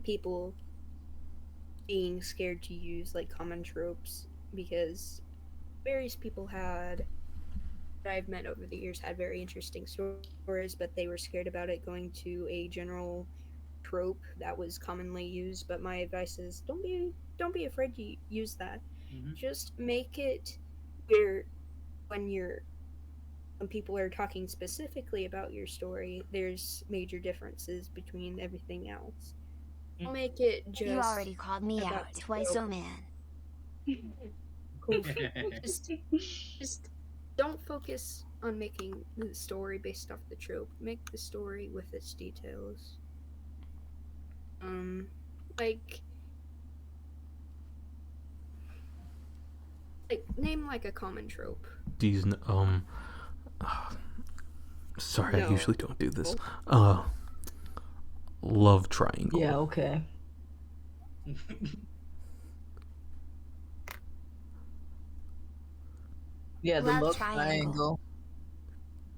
people being scared to use like common tropes because various people that I've met over the years had very interesting stories, but they were scared about it going to a general trope that was commonly used. But my advice is don't be afraid to use that. Mhm. Just make it where when people are talking specifically about your story, there's major differences between everything else. Don't make it just You already called me about out the twice, trope. oh man. Cool. just don't focus on making the story based off the trope. Make the story with its details. Like name like a common trope. These sorry, I No. usually don't do this. Love triangle. Yeah. Okay. Yeah, the Love love triangle. triangle.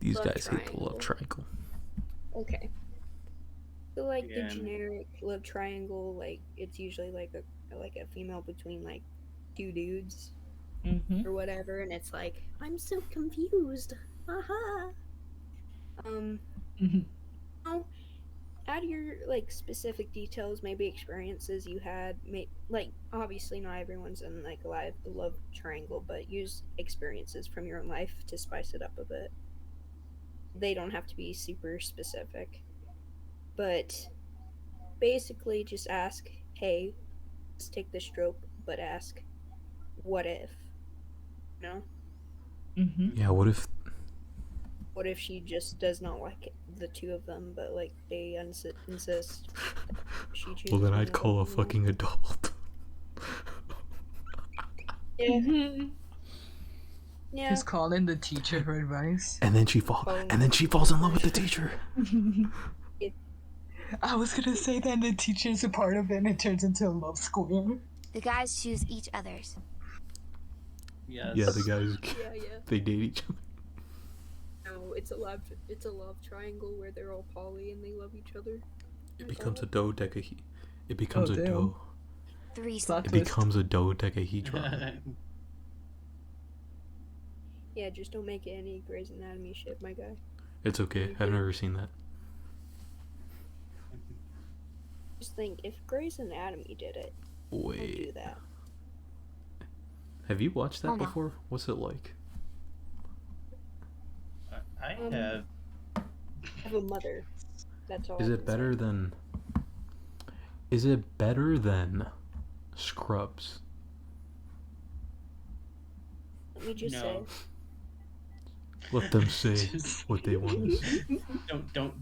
These Love guys hate the love triangle. Okay. So like Yeah, the generic love triangle, like it's usually like a female between like two dudes Mm-hmm. or whatever, and it's like I'm so confused. Haha. Mm-hmm. Now, add your like specific details, maybe experiences you had. Like obviously not everyone's in like a love triangle, but use experiences from your own life to spice it up a bit. They don't have to be super specific, but basically just ask, "Hey, let's take this trope," but ask, "What if?" You know, Mm-hmm. Yeah, what if what if she just does not like the two of them, but like they insist she chooses well then one I'd of call a them, you know? fucking adult. Yeah, Mm-hmm. yeah. Just call in the teacher for advice. And then she falls in love with the teacher. I was gonna say that the teacher's a part of it and it turns into a love square. The guys choose each other's. yes. Yeah, the guys Yeah. they date each other. No, it's a love triangle where they're all poly and they love each other. It becomes a dodecahedron. It becomes Oh, a damn. Threesome. Plot It twist. becomes a dodecahedron. Yeah, just don't make it any Grey's Anatomy shit, my guy. It's okay. I've never seen that. Just think, if Grey's Anatomy did it, don't do Wait. that. Have you watched that Oh, no. before? What's it like? I Um, have. I have a mother. That's all. Is I it can better say. than Is it better than Scrubs? Let me just No. say, Let them say Just- what they want to say.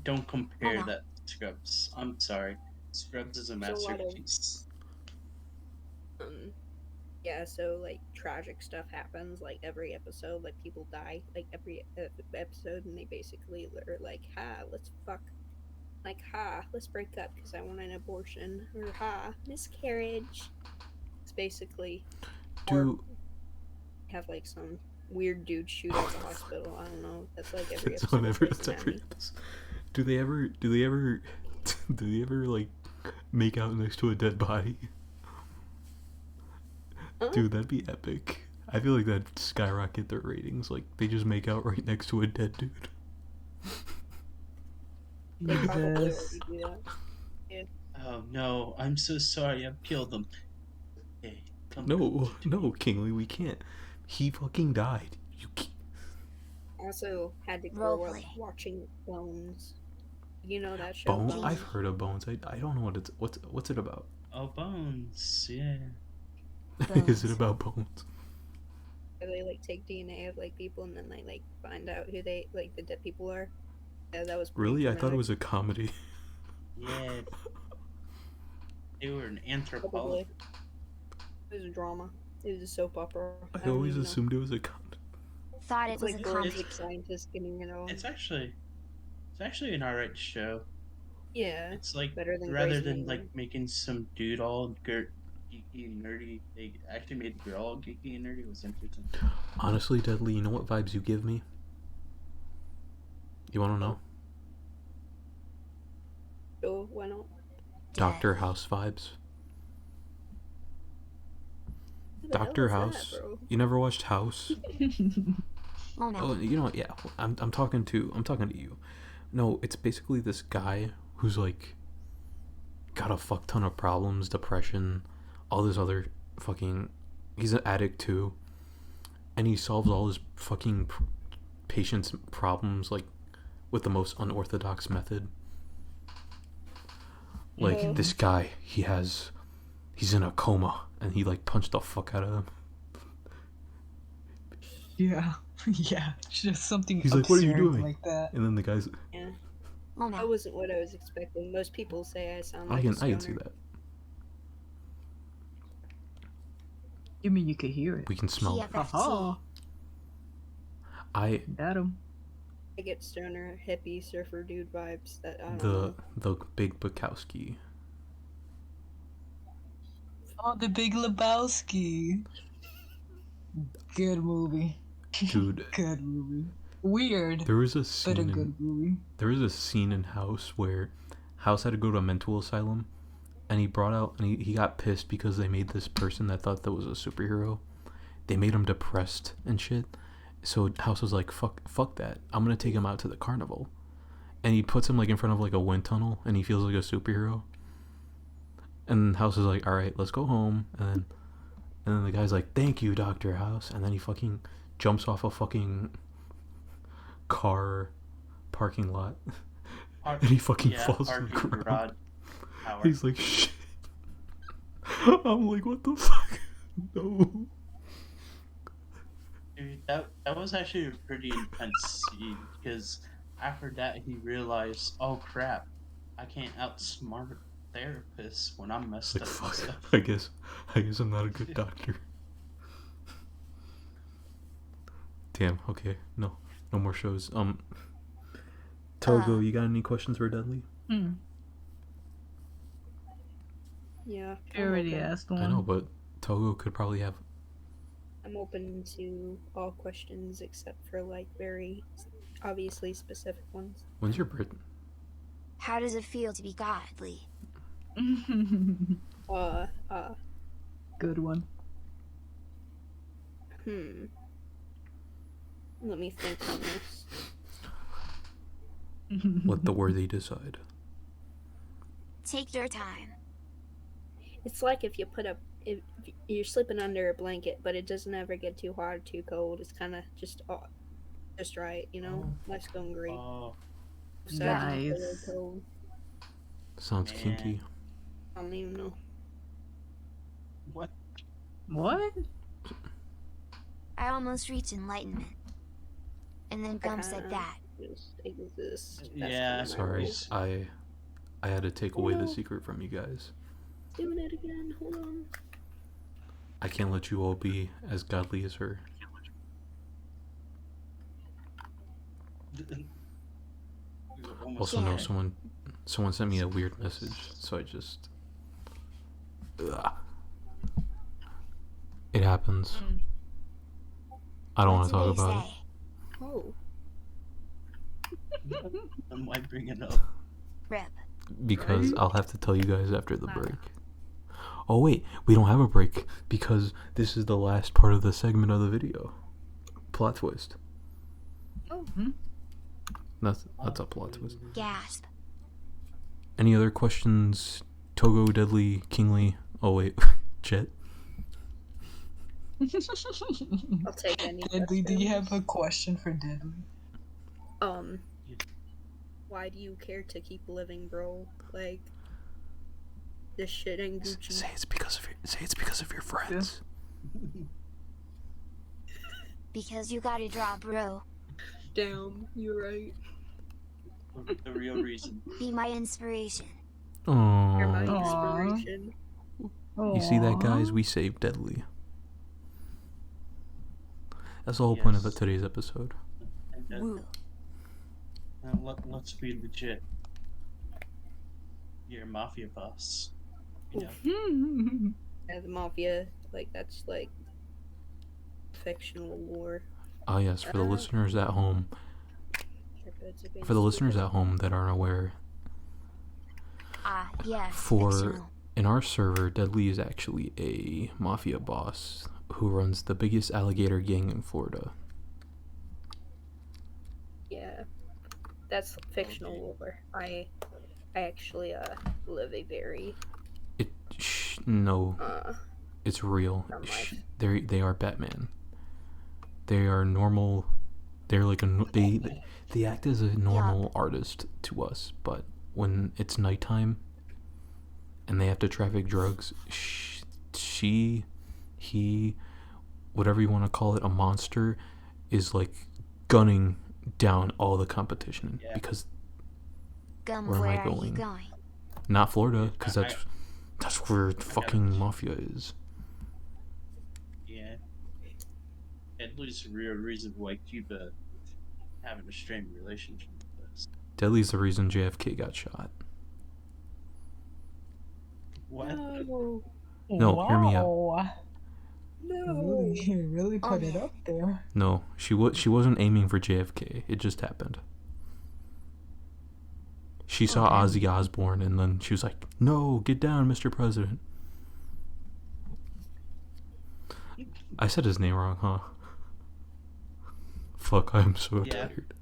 Don't compare Oh, no. that to Scrubs. I'm sorry. Scrubs is a There's a lot of- masterpiece. yeah. So like tragic stuff happens like every episode. Like people die like every episode, and they basically are like, "Ha, let's fuck." Like, "Ha, let's break up because I want an abortion," or "Ha, miscarriage." It's basically Do have like some weird dude shoot up the hospital. I don't know. That's like every it's episode. on of every, Grey's it's every Anatomy. episode. Do they ever like make out next to a dead body? Huh? Dude, that'd be epic. I feel like that'd skyrocket their ratings. Like they just make out right next to a dead dude. They probably Yes. already do that. Oh no, I'm so sorry. I've killed them. Hey, come No, Kingly, we can't. He fucking died. You can't. Also had to grow up Roleplay. watching Bones. You know that show? Bones? I've heard of Bones. I don't know what's it about. Oh, Bones. Yeah. Is it about Bones? Where they like take DNA of like people and then they like find out who they like the dead people are. Yeah, that was pretty Really? I thought it dramatic. was a comedy. Yeah. They were an Probably. anthropologist. It was a drama. It was a soap opera. I don't always even know. assumed it was a comedy. Thought it It's was like a comedy. forensic scientist getting it all. It's actually an alright show. Yeah. It's like Better than rather Grey's than Anatomy. like making some dude all geeky and nerdy, they actually made the girl all geeky and nerdy. It was interesting. Honestly, Deadly, you know what vibes you give me? You want to know? So why not? Doctor House vibes. Who the hell Doctor is that, House. bro? You never watched House? Oh no. Oh, you know, yeah. I'm talking to you. No, it's basically this guy who's like got a fuck ton of problems, depression, all this other fucking. He's an addict too, and he solves all his fucking patients' problems like with the most unorthodox method. Like Oh. this guy, he's in a coma, and he like punched the fuck out of him. Yeah. Yeah. Just something He's like, "What are you absurd doing?" like that. And then the guy's, Yeah. Oh That no. wasn't what I was expecting. Most people say I sound like I can a see stoner. that. You mean you could hear it? We can smell it. TFFT. Haha. I Got him. I get stoner, hippie, surfer dude vibes that I don't the know. the Big Bukowski. Oh, The Big Lebowski. Good movie. Dude, Good movie. Weird, there was a but a scene in good movie. there was a scene in House where House had to go to a mental asylum, and he brought out and he got pissed because they made this person that thought that was a superhero. They made him depressed and shit. So House was like, fuck that. I'm gonna take him out to the carnival. And he puts him like in front of like a wind tunnel, and he feels like a superhero. And House is like, all right, let's go home. And then the guy's like, thank you, Dr. House. And then he fucking jumps off a fucking car parking lot. And he fucking falls to the ground. He's like, shit. I'm like, what the fuck? No. Dude, that was actually a pretty intense scene, because after that he realized, oh crap, I can't outsmart therapists when I'm messed Like, up. fuck. And stuff. I guess I'm not a good doctor. Damn. Okay. No more shows. Togo, you got any questions for Dudley? Yeah. You already asked one. I know, but Togo could probably have. I'm open to all questions except for like very obviously specific ones. When's your birthday? How does it feel to be godly? Good one. Let me think on this. Let the worthy decide. Take your time. It's like if you're sleeping under a blanket, but it doesn't ever get too hot or too cold. It's kind of just right, you know. Life's going great. Oh, Nice. Cold. Sounds Man. kinky. I don't even know. what? What? I almost reached enlightenment. And then Gum said kinda- that. Just exist. Yeah, That's what Sorry, I I had to take away the Oh. secret from you guys. Doing it again. Hold on. I can't let you all be as godly as her. Also, no, Yeah. someone sent me a weird message, so I just. Ugh. It happens. I don't want What to did talk they about say? Oh. Why bring it up? Rip. it because I'll have to tell you guys after the break. Oh wait, we don't have a break because this is the last part of the segment of the video. Plot twist. Oh. That's a plot twist. Gasp. Any other questions? Togo, Deadly, Kingly. Oh wait, Jet. I'll take any. Deadly, do you questions. have a question for Deadly? Why do you care to keep living, bro? Like, this shit ain't Gucci. Say it's because of your friends. Because you gotta draw, bro. Damn, you're right. The real reason. Be my inspiration. You're my Aww. inspiration. You see that, guys? We saved Deadly. That's the whole point of today's episode. Woo. Let's be legit. You're a mafia boss. You know? Yeah, the mafia, like, that's like fictional lore. Ah, yes, for the listeners at home. It's For the listeners at home that aren't aware, Ah, yes. for fictional. in our server, Deadly is actually a mafia boss who runs the biggest alligator gang in Florida. Yeah, that's fictional lore. I actually live a very No, uh it's real. From life. They are Batman. They are normal. They're like they act as a normal artist to us, but when it's nighttime and they have to traffic drugs, he, whatever you want to call it, a monster, is like gunning down all the competition because Gum, where am I where are you going? going? not Florida, because that's where fucking mafia is. Yeah. At least the real reason why Cuba having a strained relationship with us. Deadly's the reason JFK got shot. What? no. No, hear me out. Wow. No. You really put it man. up there. No, she wasn't aiming for JFK. It just happened. She saw damn. Ozzy Osbourne, and then she was like, "No, get down, Mr. President." I said his name wrong, huh? Fuck, I'm so Yeah. tired.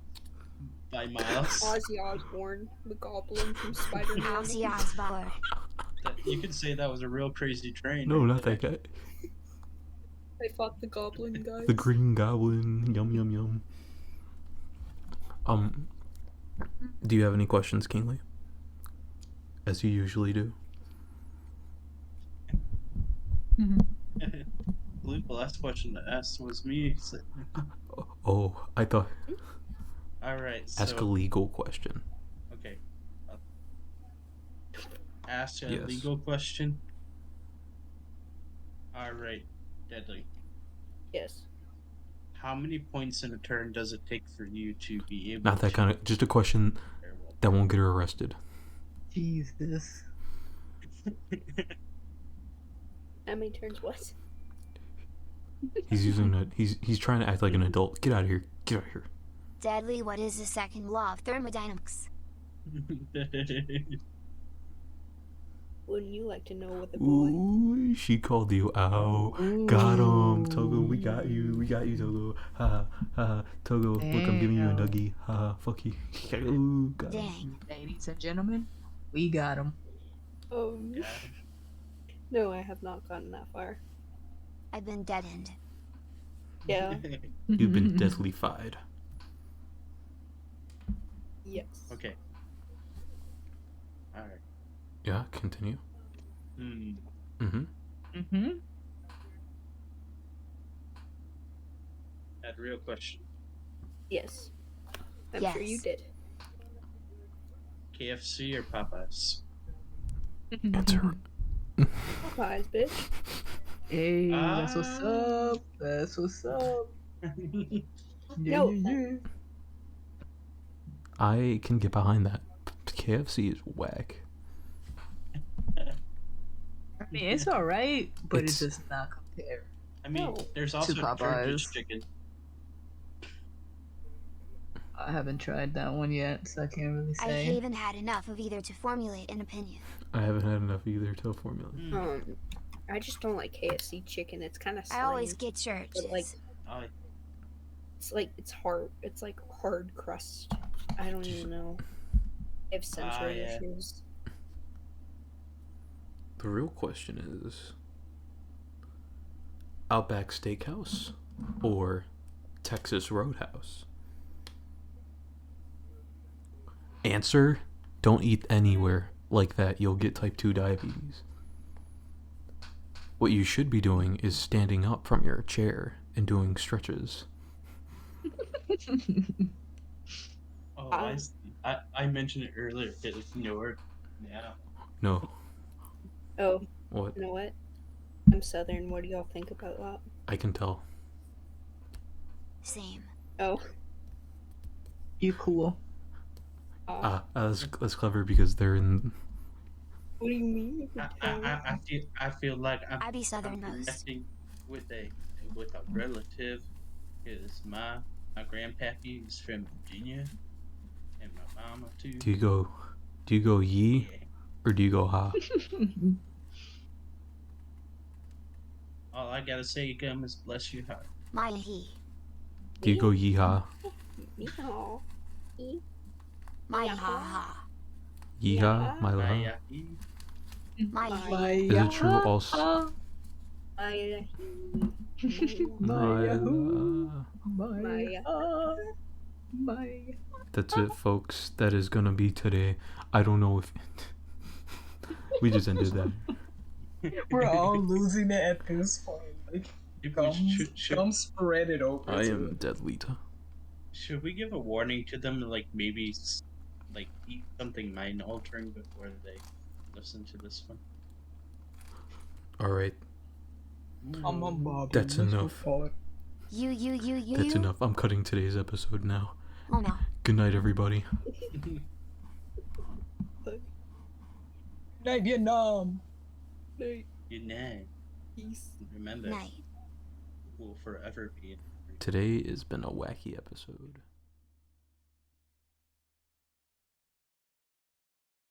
By miles. Ozzy Osbourne, the goblin from Spider-Man. Ozzy Osbourne. You could say that was a real crazy train. No, right not there. that guy. I fought the goblin guys. The Green Goblin. Yum, yum, yum. Do you have any questions, Kingsley? As you usually do. I believe the last question to ask was me. So... Oh, I thought. All right. Ask a legal question. Okay. Ask a Yes. legal question. All right, Deadly. Yes. How many points in a turn does it take for you to be able? Not that kind of. Just a question that won't get her arrested. Jesus. How many turns was? He's using a. He's trying to act like an adult. Get out of here. Get out of here. Deadly, what is the second law of thermodynamics? Wouldn't you like to know what the boy? Ooh, she called you out. Got him, Togo. We got you. We got you, Togo. Ha ha ha. Togo, look, I'm giving you a Damn. nuggie. Ha ha. Fuck you. Ooh, got him. Dang. Ladies and gentlemen, we got him. No, I have not gotten that far. I've been deadened. Yeah. You've been deadly-fied. Yes. Okay. All right. Yeah, continue. Mm-hmm. That real question. Yes. I'm sure you Yes. did. KFC or Popeyes? Answer. Popeyes, bitch. Hey, that's what's up. That's what's up. Yeah, No. yeah. I can get behind that. KFC is whack. I mean, it's alright, but It's- it does not compare. I mean, No. there's also Popeyes. Turkish chicken. I haven't tried that one yet, so I can't really I say. haven't had enough of either to formulate an opinion. I haven't had enough either to formulate. I just don't like KFC chicken. It's kind of I always get churches. But, like, Oh, it's hard. It's like hard crust. I don't even know. I have sensory yeah. issues. The real question is Outback Steakhouse or Texas Roadhouse? Answer: don't eat anywhere like that. You'll get type 2 diabetes. What you should be doing is standing up from your chair and doing stretches. oh I mentioned it earlier. Did it Newark? Yeah. No. Oh, What? you know what? I'm Southern. What do y'all think about that? I can tell. Same. Oh. You cool. That's clever because they're in. What do you mean? You can tell? I feel like I'm I be southernmost. connecting with a relative. Because my grandpappy is from Virginia, and my mama too. Do you go ye or do you go ha? All I gotta say, Gum, is bless your heart. My he. Do you go yeehaw? Yeehaw. My ha ha. Yeehaw, my love. Yeah. My he. Is it true also? My My love. my That's it, folks. That is gonna be today. I don't know if we just ended that. We're all losing it at this point. Like, come spread it over. I to am it. deadly. Should we give a warning to them, like maybe, like eat something mind-altering before they listen to this one? All right, Come on, Bobby. That's let's enough. report. You. that's enough. I'm cutting today's episode now. Oh no. Good night, everybody. Night, Vietnam. Good night. peace. Remember, Night. will forever be. Today has been a wacky episode.